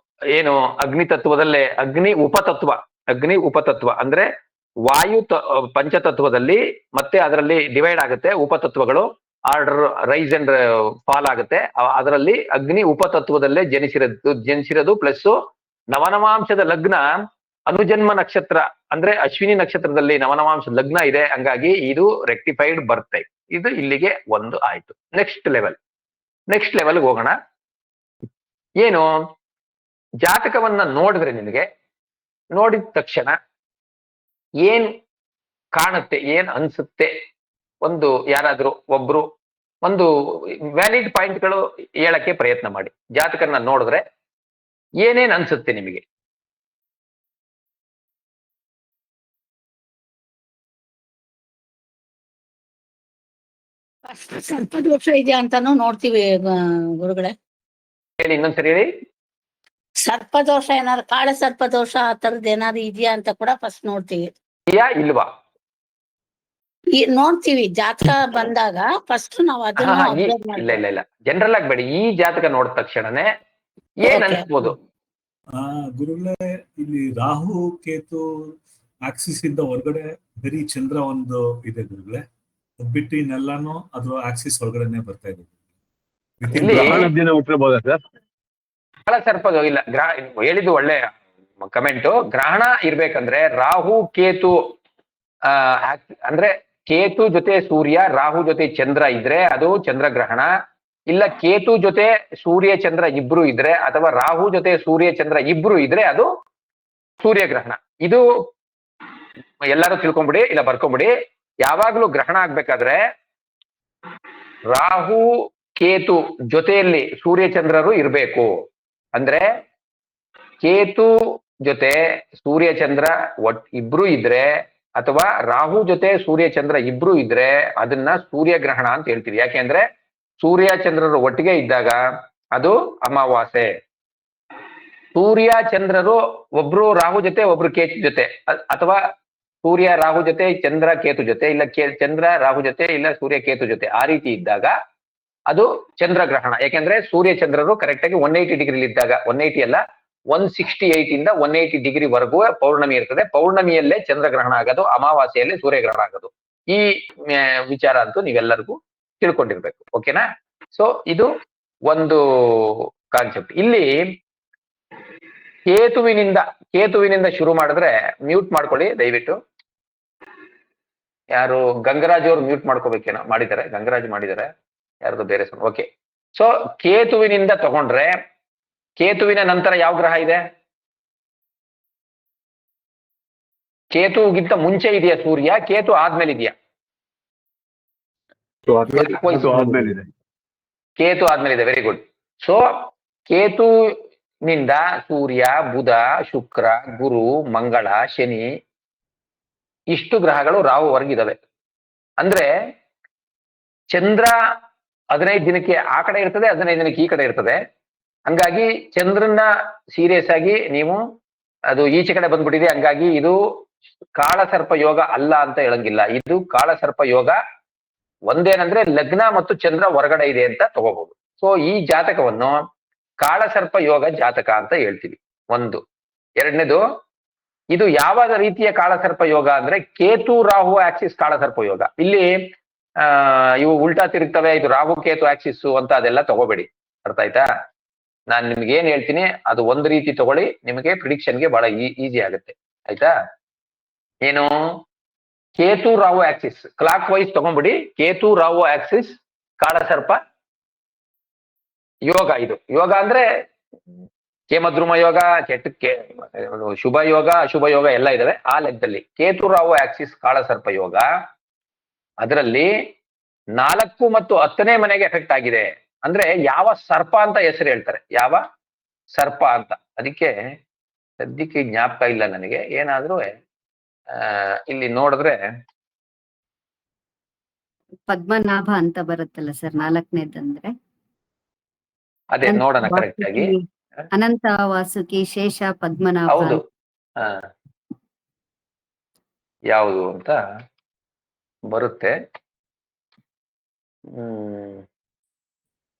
ಏನು ಅಗ್ನಿ ತತ್ವದಲ್ಲೇ ಅಗ್ನಿ ಉಪತತ್ವ ಅಂದ್ರೆ ವಾಯು ಪಂಚತತ್ವದಲ್ಲಿ ಮತ್ತೆ ಅದರಲ್ಲಿ ಡಿವೈಡ್ ಆಗುತ್ತೆ ಉಪತತ್ವಗಳು. ಆರ್ಡರ್ ರೈಸ್ ಅಂಡ್ ಫಾಲ್ ಆಗುತ್ತೆ. ಅದರಲ್ಲಿ ಅಗ್ನಿ ಉಪತತ್ವದಲ್ಲೇ ಜನಿಸಿರೋದು ಪ್ಲಸ್ ನವನವಾಂಶದ ಲಗ್ನ ಅನುಜನ್ಮ ನಕ್ಷತ್ರ ಅಂದ್ರೆ ಅಶ್ವಿನಿ ನಕ್ಷತ್ರದಲ್ಲಿ ನವನವಾಂಶದ ಲಗ್ನ ಇದೆ. ಹಂಗಾಗಿ ಇದು ರೆಕ್ಟಿಫೈಡ್ ಬರ್ತ್ ಟೈಮ್. ಇದು ಇಲ್ಲಿಗೆ ಒಂದು ಆಯ್ತು. ನೆಕ್ಸ್ಟ್ ಲೆವೆಲ್ಗೆ ಹೋಗೋಣ. ಏನು ಜಾತಕವನ್ನ ನೋಡಿದ್ರೆ ನಿಮಗೆ ನೋಡಿದ ತಕ್ಷಣ ಏನ್ ಕಾಣುತ್ತೆ, ಏನ್ ಅನ್ಸುತ್ತೆ? ಒಂದು ಯಾರಾದ್ರೂ ಒಬ್ರು ಒಂದು ವ್ಯಾಲಿಡ್ ಪಾಯಿಂಟ್ಗಳು ಹೇಳಕ್ಕೆ ಪ್ರಯತ್ನ ಮಾಡಿ. ಜಾತಕನ ನೋಡಿದ್ರೆ ಏನೇನ್ ಅನ್ಸುತ್ತೆ ನಿಮಗೆ? ಸ್ವಲ್ಪ ದೋಷ ಇದೆಯಾ ಅಂತಾನು ನೋಡ್ತೀವಿ ಗುರುಗಳೇ. ಹೇಳಿ ಇನ್ನೊಂದ್ಸರಿ ಹೇಳಿ. ಸರ್ಪದೋಷ ಏನಾದ್ರು ಕಾಳ ಸರ್ಪದೋಷ ಆ ತರದ್ ಏನಾದ್ರು ಇದೆಯಾ ಅಂತ ಕೂಡ ಫಸ್ಟ್ ನೋಡ್ತೀವಿ. ಇದೆಯಾ ಇಲ್ವಾ? ಈ ನೋಡ್ತೀವಿ ಜಾತಕ ಬಂದಾಗ ಫಸ್ಟ್ ನಾವು ಅದನ್ನು observe ಇಲ್ಲ ಮಾಡ್ತೀವಿ. ಇಲ್ಲ ಇಲ್ಲ, ಜನರಲ್ ಆಗಬೇಡಿ. ಈ ಜಾತಕ ನೋಡಿದ ತಕ್ಷಣನೇ ಏನ್ Okay. ಅನ್ಸ್ಬೋದು? ಗುರುಗಳೇ, ಇಲ್ಲಿ ರಾಹು ಕೇತು ಆಕ್ಸಿಸ್ ಇಂದ ಹೊರಗಡೆ ಬರೀ ಚಂದ್ರ ಒಂದು ಇದೆ ಗುರುಗಳೇ. ಬಿಟ್ಟು ಇನ್ನೆಲ್ಲಾನು ಅದ್ರ ಆಕ್ಸಿಸ್ ಒಳಗಡೆನೆ ಬರ್ತಾ ಇದೆ. ಇಲ್ಲಿ ಹುಟ್ಟಿರ್ಬೋದಾ ಸರ್? ಕಾಳ ಸರ್ಪದೋಷ ಇಲ್ಲ. ಹೇಳಿದ್ದು ಒಳ್ಳೆ ಕಮೆಂಟ್. ಗ್ರಹಣ ಇರ್ಬೇಕಂದ್ರೆ ರಾಹು ಕೇತು ಅಂದ್ರೆ ಕೇತು ಜೊತೆ ಸೂರ್ಯ, ರಾಹು ಜೊತೆ ಚಂದ್ರ ಇದ್ರೆ ಅದು ಚಂದ್ರಗ್ರಹಣ. ಇಲ್ಲ ಕೇತು ಜೊತೆ ಸೂರ್ಯ ಚಂದ್ರ ಇಬ್ರು ಇದ್ರೆ, ಅಥವಾ ರಾಹು ಜೊತೆ ಸೂರ್ಯ ಚಂದ್ರ ಇಬ್ರು ಇದ್ರೆ ಅದು ಸೂರ್ಯಗ್ರಹಣ. ಇದು ಎಲ್ಲರೂ ತಿಳ್ಕೊಂಬಿಡಿ, ಇಲ್ಲ ಬರ್ಕೊಂಬಿಡಿ. ಯಾವಾಗ್ಲೂ ಗ್ರಹಣ ಆಗ್ಬೇಕಾದ್ರೆ ರಾಹು ಕೇತು ಜೊತೆಯಲ್ಲಿ ಸೂರ್ಯ ಚಂದ್ರರು ಇರ್ಬೇಕು. ಅಂದ್ರೆ ಕೇತು ಜೊತೆ ಸೂರ್ಯ ಚಂದ್ರ ಇಬ್ರು ಇದ್ರೆ, ಅಥವಾ ರಾಹು ಜೊತೆ ಸೂರ್ಯ ಚಂದ್ರ ಇಬ್ರು ಇದ್ರೆ ಅದನ್ನ ಸೂರ್ಯಗ್ರಹಣ ಅಂತ ಹೇಳ್ತೀವಿ. ಯಾಕೆಂದ್ರೆ ಸೂರ್ಯ ಚಂದ್ರರು ಒಟ್ಟಿಗೆ ಇದ್ದಾಗ ಅದು ಅಮಾವಾಸ್ಯೆ. ಸೂರ್ಯ ಚಂದ್ರರು ಒಬ್ರು ರಾಹು ಜೊತೆ ಒಬ್ರು ಕೇತು ಜೊತೆ, ಅಥವಾ ಸೂರ್ಯ ರಾಹು ಜೊತೆ ಚಂದ್ರ ಕೇತು ಜೊತೆ, ಇಲ್ಲ ಚಂದ್ರ ರಾಹು ಜೊತೆ, ಇಲ್ಲ ಸೂರ್ಯ ಕೇತು ಜೊತೆ, ಆ ರೀತಿ ಇದ್ದಾಗ ಅದು ಚಂದ್ರಗ್ರಹಣ. ಯಾಕೆಂದ್ರೆ ಸೂರ್ಯ ಚಂದ್ರರು ಕರೆಕ್ಟ್ ಆಗಿ 180 ಡಿಗ್ರಿ ಇದ್ದಾಗ, 180 ಅಲ್ಲ 168 ಇಂದ 180 ಡಿಗ್ರಿ ವರೆಗೂ ಪೌರ್ಣಮಿ ಇರ್ತದೆ. ಪೌರ್ಣಮಿಯಲ್ಲೇ ಚಂದ್ರಗ್ರಹಣ ಆಗೋದು, ಅಮಾವಾಸ್ಯೆಯಲ್ಲೇ ಸೂರ್ಯಗ್ರಹಣ ಆಗೋದು. ಈ ವಿಚಾರ ಅಂತೂ ನೀವೆಲ್ಲರಿಗೂ ತಿಳ್ಕೊಂಡಿರ್ಬೇಕು. ಓಕೆನಾ? ಸೊ ಇದು ಒಂದು ಕಾನ್ಸೆಪ್ಟ್. ಇಲ್ಲಿ ಕೇತುವಿನಿಂದ ಶುರು ಮಾಡಿದ್ರೆ, ಮ್ಯೂಟ್ ಮಾಡ್ಕೊಳ್ಳಿ ದಯವಿಟ್ಟು. ಯಾರು ಗಂಗರಾಜ್ ಅವ್ರು ಮ್ಯೂಟ್ ಮಾಡ್ಕೋಬೇಕೇನೋ, ಮಾಡಿದ್ದಾರೆ. ಗಂಗರಾಜ್ ಮಾಡಿದ್ದಾರೆ, ಯಾರ್ದು ಬೇರೆ. ಓಕೆ. ಸೊ ಕೇತುವಿನಿಂದ ತಗೊಂಡ್ರೆ, ಕೇತುವಿನ ನಂತರ ಯಾವ ಗ್ರಹ ಇದೆ? ಕೇತುಗಿಂತ ಮುಂಚೆ ಇದೆಯಾ ಸೂರ್ಯ? ಕೇತು ಆದ್ಮೇಲೆ ಇದೆಯಾ? ಕೇತು ಆದ್ಮೇಲೆ ಇದೆ. Very good. ಸೊ ಕೇತುನಿಂದ ಸೂರ್ಯ, ಬುಧ, ಶುಕ್ರ, ಗುರು, ಮಂಗಳ, ಶನಿ, ಇಷ್ಟು ಗ್ರಹಗಳು ರಾಹುವರೆಗಿದಾವೆ. ಅಂದ್ರೆ ಚಂದ್ರ 15 ದಿನಕ್ಕೆ ಆ ಕಡೆ ಇರ್ತದೆ, 15 ದಿನಕ್ಕೆ ಈ ಕಡೆ ಇರ್ತದೆ. ಹಂಗಾಗಿ ಚಂದ್ರನ ಸೀರಿಯಸ್ ಆಗಿ ನೀವು ಅದು ಈಚೆ ಕಡೆ ಬಂದ್ಬಿಟ್ಟಿದೆ, ಹಂಗಾಗಿ ಇದು ಕಾಳಸರ್ಪ ಯೋಗ ಅಲ್ಲ ಅಂತ ಹೇಳಂಗಿಲ್ಲ. ಇದು ಕಾಳಸರ್ಪ ಯೋಗ ಒಂದೇನಂದ್ರೆ ಲಗ್ನ ಮತ್ತು ಚಂದ್ರ ಹೊರಗಡೆ ಇದೆ ಅಂತ ತಗೋಬಹುದು. ಸೊ ಈ ಜಾತಕವನ್ನು ಕಾಳಸರ್ಪ ಯೋಗ ಜಾತಕ ಅಂತ ಹೇಳ್ತೀವಿ. ಒಂದು. ಎರಡನೇದು, ಇದು ಯಾವ ರೀತಿಯ ಕಾಳಸರ್ಪ ಯೋಗ ಅಂದ್ರೆ ಕೇತು ರಾಹು ಆಕ್ಸಿಸ್ ಕಾಳಸರ್ಪ ಯೋಗ. ಇಲ್ಲಿ ಇವು ಉಲ್ಟಾ ತಿರುಗ್ತವೆ, ಇದು ರಾಹು ಕೇತು ಆಕ್ಸಿಸ್ ಅಂತ ಅದೆಲ್ಲ ತಗೋಬೇಡಿ. ಅರ್ಥ ಆಯ್ತಾ? ನಾನ್ ನಿಮ್ಗೆ ಏನ್ ಹೇಳ್ತೀನಿ ಅದು ಒಂದು ರೀತಿ ತಗೊಳ್ಳಿ, ನಿಮಗೆ ಪ್ರಿಡಿಕ್ಷನ್ಗೆ ಬಹಳ ಈಸಿ ಆಗುತ್ತೆ. ಆಯ್ತಾ? ಏನು Ketu Rahu axis clockwise ತಗೊಂಡ್ಬಿಡಿ. ಕೇತು ರಾಹು ಆಕ್ಸಿಸ್ ಕಾಳಸರ್ಪ ಯೋಗ. ಇದು ಯೋಗ ಅಂದ್ರೆ ಕೇಮದ್ರುಮ ಯೋಗ, ಕೆಟ್ಟಕ್ಕೆ ಶುಭ ಯೋಗ, ಅಶುಭ ಯೋಗ ಎಲ್ಲ ಇದಾವೆ. ಆ ಲೆಕ್ಕದಲ್ಲಿ ಕೇತು ರಾಹು ಆಕ್ಸಿಸ್ ಕಾಳಸರ್ಪ ಯೋಗ, ಅದರಲ್ಲಿ 4 ಮತ್ತು 10ನೇ ಮನೆಗೆ ಎಫೆಕ್ಟ್ ಆಗಿದೆ. ಅಂದ್ರೆ ಯಾವ ಸರ್ಪ ಅಂತ ಹೆಸರು ಹೇಳ್ತಾರೆ, ಯಾವ ಸರ್ಪ ಅಂತ. ಅದಕ್ಕೆ ಸದ್ಯಕ್ಕೆ ಜ್ಞಾಪಕ ಇಲ್ಲ ನನಗೆ. ಏನಾದ್ರೂ ಇಲ್ಲಿ ನೋಡಿದ್ರೆ ಪದ್ಮನಾಭ ಅಂತ ಬರುತ್ತಲ್ಲ ಸರ್, 4ನೇದಂದ್ರೆ ಅದೇ ನೋಡೋಣ ಕರೆಕ್ಟ್ ಆಗಿ. ಅನಂತ ವಾಸುಕಿ ಶೇಷ ಪದ್ಮನಾಭ. ಹೌದು. ಯಾವುದು ಅಂತ ಬರುತ್ತೆ.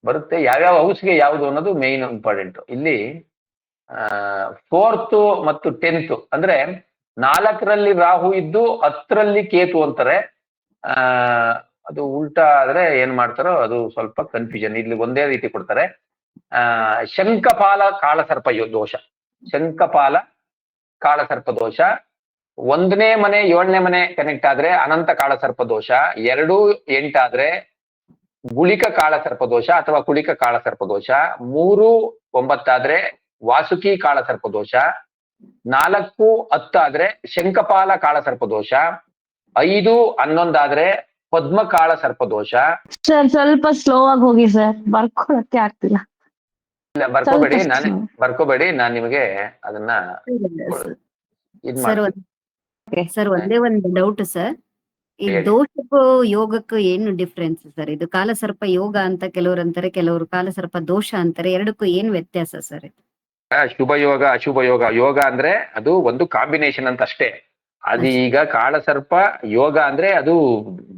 ಬರುತ್ತೆ. ಯಾವ್ಯಾವ ಹೌಸ್ಗೆ ಯಾವುದು ಅನ್ನೋದು ಮೇನ್ ಇಂಪಾರ್ಟೆಂಟ್. ಇಲ್ಲಿ 4th ಮತ್ತು 10th ಅಂದ್ರೆ 4ರಲ್ಲಿ ರಾಹು ಇದ್ದು 10ರಲ್ಲಿ ಕೇತು ಅಂತಾರೆ. ಅದು ಉಲ್ಟಾ ಆದ್ರೆ ಏನ್ ಮಾಡ್ತಾರೋ ಅದು ಸ್ವಲ್ಪ ಕನ್ಫ್ಯೂಷನ್. ಇಲ್ಲಿ ಒಂದೇ ರೀತಿ ಕೊಡ್ತಾರೆ. ಶಂಖಪಾಲ ಕಾಳಸರ್ಪ ದೋಷ, ಶಂಖಪಾಲ ಕಾಳಸರ್ಪ ದೋಷ. 1ನೇ ಮನೆ 7ನೇ ಮನೆ ಕನೆಕ್ಟ್ ಆದ್ರೆ ಅನಂತ ಕಾಳಸರ್ಪ ದೋಷ. 2 8 ಆದ್ರೆ ಗುಳಿಕ ಕಾಳಸರ್ಪ ದೋಷ ಅಥವಾ ಕುಳಿಕ ಕಾಳಸರ್ಪ ದೋಷ. 3 9 ಆದ್ರೆ ವಾಸುಕಿ ಕಾಳಸರ್ಪ ದೋಷ. 4 10 ಆದ್ರೆ ಶಂಖಪಾಲ ಕಾಳಸರ್ಪ ದೋಷ. 5 11 ಆದ್ರೆ ಪದ್ಮ ಕಾಳಸರ್ಪ ದೋಷ. ಸರ್ ಸ್ವಲ್ಪ ಸ್ಲೋ ಆಗಿ ಹೋಗಿ ಸರ್, ಬರ್ಕೊಳಕ್ಕೆ ಆಗ್ತಿಲ್ಲ. ಇಲ್ಲ ಬರ್ಕೋಬೇಡಿ, ನಾನ್ ನಿಮಗೆ ಅದನ್ನ ಇದ್ ಸರ್ ಮಾಡ್ತೀನಿ. ಸರ್ ಒಂದೇ ಒಂದು ಡೌಟ್ ಸರ್. ಈ ಹೇಳಿ. ದೋಷಕ್ಕೂ ಯೋಗಕ್ಕೂ ಏನು ಡಿಫ್ರೆನ್ಸ್ ಸರ್? ಇದು ಕಾಲಸರ್ಪ ಯೋಗ ಅಂತ ಕೆಲವರು ಅಂತಾರೆ, ಕೆಲವರು ಕಾಲಸರ್ಪ ದೋಷ ಅಂತಾರೆ. ಎರಡಕ್ಕೂ ಏನ್ ವ್ಯತ್ಯಾಸ ಸರ್? ಶುಭ ಯೋಗ ಅಶುಭ ಯೋಗ, ಯೋಗ ಅಂದ್ರೆ ಅದು ಒಂದು ಕಾಂಬಿನೇಷನ್ ಅಂತ ಅಷ್ಟೇ. ಅದು ಈಗ ಕಾಳಸರ್ಪ ಯೋಗ ಅಂದ್ರೆ ಅದು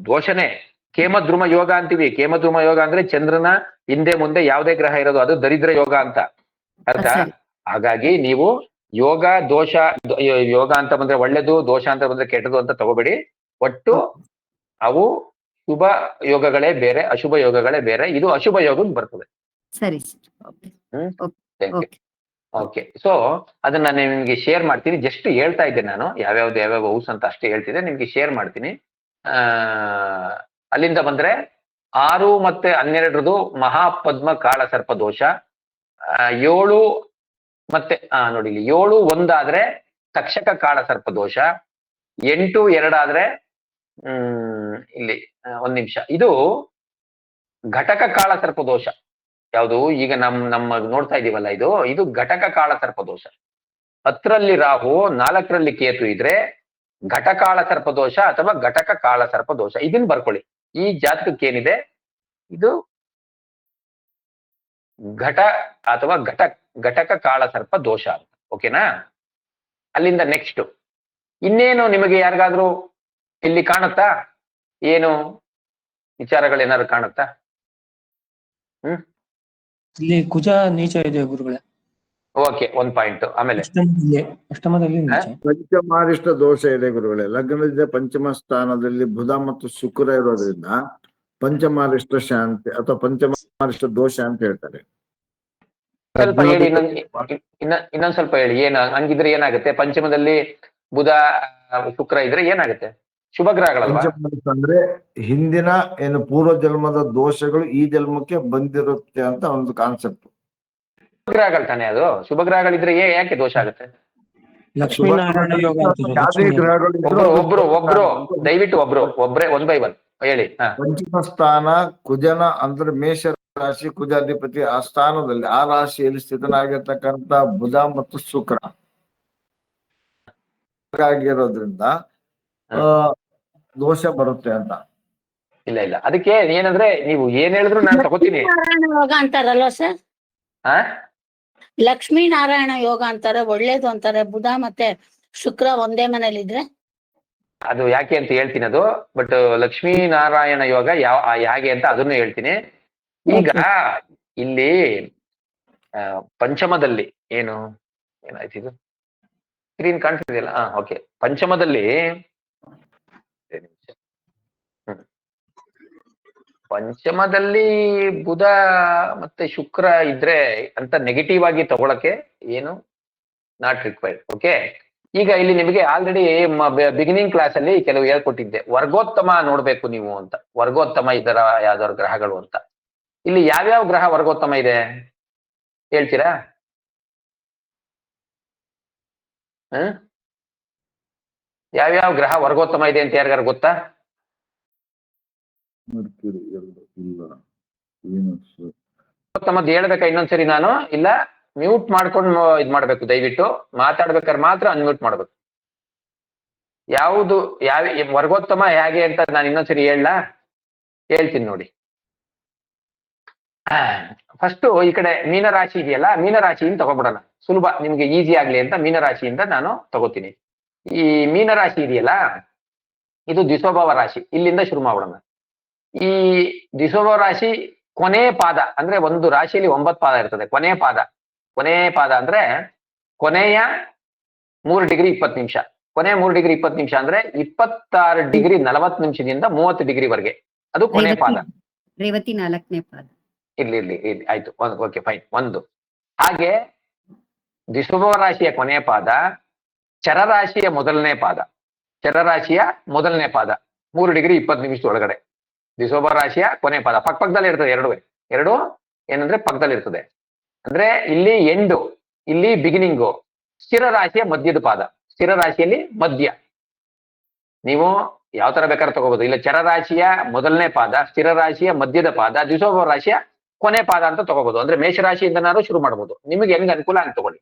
ದೋಷನೇ. ಕೇಮದ್ರುಮ ಯೋಗ ಅಂತೀವಿ. ಕೇಮದ್ರುಮ ಯೋಗ ಅಂದ್ರೆ ಚಂದ್ರನ ಹಿಂದೆ ಮುಂದೆ ಯಾವುದೇ ಗ್ರಹ ಇರೋದು, ಅದು ದರಿದ್ರ ಯೋಗ ಅಂತ ಅರ್ಥ. ಸರಿ. ಹಾಗಾಗಿ ನೀವು ಯೋಗ ದೋಷ ಯೋಗ ಅಂತ ಬಂದ್ರೆ ಒಳ್ಳೇದು, ದೋಷ ಅಂತ ಬಂದ್ರೆ ಕೆಟ್ಟದು ಅಂತ ತಗೋಬೇಡಿ. ಒಟ್ಟು ಅವು ಶುಭ ಯೋಗಗಳೇ ಬೇರೆ, ಅಶುಭ ಯೋಗಗಳೇ ಬೇರೆ. ಇದು ಅಶುಭ ಯೋಗ ಬರ್ತದೆ. ಸರಿ sir. Okay okay. Okay. So ಅದನ್ನ ನಾನು ನಿಮ್ಗೆ ಶೇರ್ ಮಾಡ್ತೀನಿ. ಜಸ್ಟ್ ಹೇಳ್ತಾ ಇದ್ದೆ ನಾನು ಯಾವ್ಯಾವ ಹೌಸ್ ಅಂತ ಅಷ್ಟೇ ಹೇಳ್ತಿದ್ದೆ, ನಿಮ್ಗೆ ಶೇರ್ ಮಾಡ್ತೀನಿ. ಅಲ್ಲಿಂದ ಬಂದ್ರೆ 6 ಮತ್ತೆ 12 ಮಹಾಪದ್ಮ ಕಾಳಸರ್ಪ ದೋಷ. 7 ಮತ್ತೆ ನೋಡಿ ಇಲ್ಲಿ 7 1 ಆದ್ರೆ ತಕ್ಷಕ ಕಾಳಸರ್ಪ ದೋಷ. 8 2 ಆದ್ರೆ ಇಲ್ಲಿ ಒಂದ್ ನಿಮಿಷ, ಇದು ಘಟಕ ಕಾಳಸರ್ಪ ದೋಷ. ಯಾವುದು ಈಗ ನಮ್ಮ ನೋಡ್ತಾ ಇದೀವಲ್ಲ, ಇದು ಘಟಕ ಕಾಳಸರ್ಪ ದೋಷ. 10ರಲ್ಲಿ ರಾಹು 4ರಲ್ಲಿ ಕೇತು ಇದ್ರೆ ಘಟಕಾಳ ಸರ್ಪ ದೋಷ ಅಥವಾ ಘಟಕ ಕಾಳ ಸರ್ಪ ದೋಷ. ಇದನ್ನ ಬರ್ಕೊಳ್ಳಿ. ಈ ಜಾತಕಕ್ಕೆ ಏನಿದೆ, ಇದು ಘಟ ಅಥವಾ ಘಟಕ ಕಾಳ ಸರ್ಪ ದೋಷ ಅಂತ. ಓಕೆನಾ? ಅಲ್ಲಿಂದ ನೆಕ್ಸ್ಟ್ ಇನ್ನೇನು ನಿಮಗೆ ಯಾರಿಗಾದ್ರೂ ಇಲ್ಲಿ ಕಾಣುತ್ತಾ? ಏನು ವಿಚಾರಗಳೇನಾದ್ರು ಕಾಣುತ್ತಾ? ಇಲ್ಲಿ ಕುಜ ನೀಚ ಇದೆ ಗುರುಗಳೇ. Okay, 1 point. ಆಮೇಲೆ ಅಷ್ಟಮದಲ್ಲಿ ನೀಚ. ಪಂಚಮಾರಿಷ್ಟ ದೋಷ ಇದೆ ಗುರುಗಳೇ. ಲಗ್ನದಿಂದ ಪಂಚಮ ಸ್ಥಾನದಲ್ಲಿ ಬುಧ ಮತ್ತು ಶುಕ್ರ ಇರೋದ್ರಿಂದ ಪಂಚಮಾರಿಷ್ಟ ಶಾಂತಿ ಅಥವಾ ಪಂಚಮಾರಿಷ್ಟ ದೋಷ ಅಂತ ಹೇಳ್ತಾರೆ. ಸ್ವಲ್ಪ ಹೇಳಿ, ಇನ್ನೊಂದ್ ಸ್ವಲ್ಪ ಹೇಳಿ. ಹಂಗಿದ್ರೆ ಏನಾಗುತ್ತೆ? ಪಂಚಮದಲ್ಲಿ ಬುಧ ಶುಕ್ರ ಇದ್ರೆ ಏನಾಗುತ್ತೆ? ಶುಭ ಗ್ರಹಗಳಲ್ವಾ? ಪಂಚಮಾರಿಷ್ಟ ಅಂದ್ರೆ ಹಿಂದಿನ ಏನು ಪೂರ್ವ ಜನ್ಮದ ದೋಷಗಳು ಈ ಜನ್ಮಕ್ಕೆ ಬಂದಿರುತ್ತೆ ಅಂತ ಒಂದು ಕಾನ್ಸೆಪ್ಟ್. ಗ್ರಹಗಳು ತಾನೇ ಅದು. ಶುಭ ಗ್ರಹಗಳಿದ್ರೆ ಯಾಕೆ ದೋಷ ಆಗುತ್ತೆ? ಲಕ್ಷ್ಮೀನಾರಾಯಣ ಯೋಗ ಅಂತಾರೆ. ಯಾವುದೇ ಗ್ರಹಗಳು ಒಬ್ರು ದಯವಿಟ್ಟು ಒಬ್ರೇ 1 by 1 ಹೇಳಿ. ಪಂಚಮ ಸ್ಥಾನ ಕುಜನ ಅಂದ್ರೆ ಮೇಷ ರಾಶಿ, ಕುಜಾಧಿಪತಿ ಆ ಸ್ಥಾನದಲ್ಲಿ ಆ ರಾಶಿಯಲ್ಲಿ ಸ್ಥಿತನಾಗಿರ್ತಕ್ಕಂಥ ಬುಧ ಮತ್ತು ಶುಕ್ರ ಆಗಿರೋದ್ರಿಂದ ದೋಷ ಬರುತ್ತೆ ಅಂತ. ಇಲ್ಲ ಅದಕ್ಕೆ ಏನಂದ್ರೆ ನೀವು ಏನ್ ಹೇಳಿದ್ರು ನಾನು ತಗೋತೀನಿ. ನಾರಾಯಣ ಯೋಗ ಅಂತಾರಲ್ವ ಸರ್? ಲಕ್ಷ್ಮೀ ನಾರಾಯಣ ಯೋಗ ಅಂತಾರೆ, ಒಳ್ಳೇದು ಅಂತಾರೆ. ಬುಧ ಮತ್ತೆ ಶುಕ್ರ ಒಂದೇ ಮನೇಲಿದ್ರೆ ಅದು ಯಾಕೆ ಅಂತ ಹೇಳ್ತೀನಿ ಅದು. ಬಟ್ ಲಕ್ಷ್ಮೀ ನಾರಾಯಣ ಯೋಗ ಹೇಗೆ ಅಂತ ಅದನ್ನು ಹೇಳ್ತೀನಿ. ಈಗ ಇಲ್ಲಿ ಪಂಚಮದಲ್ಲಿ ಏನಾಯ್ತು, ಇದು ಸ್ಕ್ರೀನ್ ಕಾಣಿಸ್ತಿದೆಯಲ್ಲ? ಓಕೆ. ಪಂಚಮದಲ್ಲಿ ಬುಧ ಮತ್ತೆ ಶುಕ್ರ ಇದ್ರೆ ಅಂತ ನೆಗೆಟಿವ್ ಆಗಿ ತಗೊಳಕ್ಕೆ ಏನು ನಾಟ್ ರಿಕ್ವೈರ್ಡ್. ಓಕೆ. ಈಗ ಇಲ್ಲಿ ನಿಮಗೆ ಆಲ್ರೆಡಿ ಬಿಗಿನಿಂಗ್ ಕ್ಲಾಸ್ ಅಲ್ಲಿ ಕೆಲವು ಹೇಳ್ಕೊಟ್ಟಿದ್ದೆ, ವರ್ಗೋತ್ತಮ ನೋಡ್ಬೇಕು ನೀವು ಅಂತ. ವರ್ಗೋತ್ತಮ ಇದರ ಯಾವ್ದಾದ್ರು ಗ್ರಹಗಳು ಅಂತ. ಇಲ್ಲಿ ಯಾವ್ಯಾವ ಗ್ರಹ ವರ್ಗೋತ್ತಮ ಇದೆ ಹೇಳ್ತೀರಾ? ಯಾವ್ಯಾವ ಗ್ರಹ ವರ್ಗೋತ್ತಮ ಇದೆ ಅಂತ ಯಾರಿಗಾರು ಗೊತ್ತಾ? ವರ್ಗೋತ್ತಮದ್ ಹೇಳ್ಬೇಕಾ ಇನ್ನೊಂದ್ಸರಿ ನಾನು? ಇಲ್ಲ ಮ್ಯೂಟ್ ಮಾಡ್ಕೊಂಡು ಇದ್ ಮಾಡ್ಬೇಕು. ದಯವಿಟ್ಟು ಮಾತಾಡ್ಬೇಕಾದ್ರೆ ಮಾತ್ರ ಅನ್ಮ್ಯೂಟ್ ಮಾಡ್ಬೇಕು. ಯಾವುದು ವರ್ಗೋತ್ತಮ ಹೇಗೆ ಅಂತ ನಾನು ಇನ್ನೊಂದ್ಸರಿ ಹೇಳ್ತೀನಿ ನೋಡಿ. ಫಸ್ಟ್ ಈ ಕಡೆ ಮೀನರಾಶಿ ಇದೆಯಲ್ಲ, ಮೀನರಾಶಿಯಿಂದ ತಗೊಬಿಡೋಣ. ಸುಲಭ, ನಿಮ್ಗೆ ಈಸಿ ಆಗ್ಲಿ ಅಂತ ಮೀನರಾಶಿಯಿಂದ ನಾನು ತಗೋತೀನಿ. ಈ ಮೀನರಾಶಿ ಇದೆಯಲ್ಲ, ಇದು ದ್ವಿಸೋಭವ ರಾಶಿ. ಇಲ್ಲಿಂದ ಶುರು ಮಾಡೋಣ. ಈ ದ್ವಿಸೋಭವ ರಾಶಿ ಕೊನೆ ಪಾದ ಅಂದ್ರೆ ಒಂದು ರಾಶಿಯಲ್ಲಿ 9 ಪಾದ ಇರ್ತದೆ. ಕೊನೆ ಪಾದ ಅಂದ್ರೆ ಕೊನೆಯ 3 ಡಿಗ್ರಿ 20 ನಿಮಿಷ. ಕೊನೆ 3 ಡಿಗ್ರಿ 20 ನಿಮಿಷ ಅಂದ್ರೆ 26 ಡಿಗ್ರಿ 40 ನಿಮಿಷದಿಂದ 30 ಡಿಗ್ರಿವರೆಗೆ ಅದು ಕೊನೆ ಪಾದ. ರೇವತಿ 4ನೇ ಪಾದ. ಇರ್ಲಿ ಆಯ್ತು. Okay fine. ಒಂದು ಹಾಗೆ ದ್ವಿಸೋಭವ ರಾಶಿಯ ಕೊನೆಯ ಪಾದ, ಚರರಾಶಿಯ ಮೊದಲನೇ ಪಾದ. 3 ಡಿಗ್ರಿ 20 ನಿಮಿಷದೊಳಗಡೆ ದ್ವಿಸೋಭವ ರಾಶಿಯ ಕೊನೆ ಪಾದ. ಪಕ್ಕದಲ್ಲಿ ಇರ್ತದೆ. ಎರಡು ಏನಂದ್ರೆ ಪಕ್ಕದಲ್ಲಿ ಇರ್ತದೆ. ಅಂದ್ರೆ ಇಲ್ಲಿ ಎಂಡು, ಇಲ್ಲಿ ಬಿಗಿನಿಂಗು. ಸ್ಥಿರ ರಾಶಿಯ ಮಧ್ಯದ ಪಾದ. ಸ್ಥಿರ ರಾಶಿಯಲ್ಲಿ ಮಧ್ಯ. ನೀವು ಯಾವ ತರ ಬೇಕಾದ್ರೆ ತಗೋಬಹುದು. ಇಲ್ಲ ಚರರಾಶಿಯ ಮೊದಲನೇ ಪಾದ, ಸ್ಥಿರ ರಾಶಿಯ ಮಧ್ಯದ ಪಾದ, ದ್ವಿಸೋಭವ ರಾಶಿಯ ಕೊನೆ ಪಾದ ಅಂತ ತಗೋಬಹುದು. ಅಂದ್ರೆ ಮೇಷರಾಶಿಯಿಂದನಾದ್ರೂ ಶುರು ಮಾಡಬಹುದು. ನಿಮಗೆ ಹೆಂಗ್ ಅನುಕೂಲ ಅಂತ ತಗೊಳ್ಳಿ.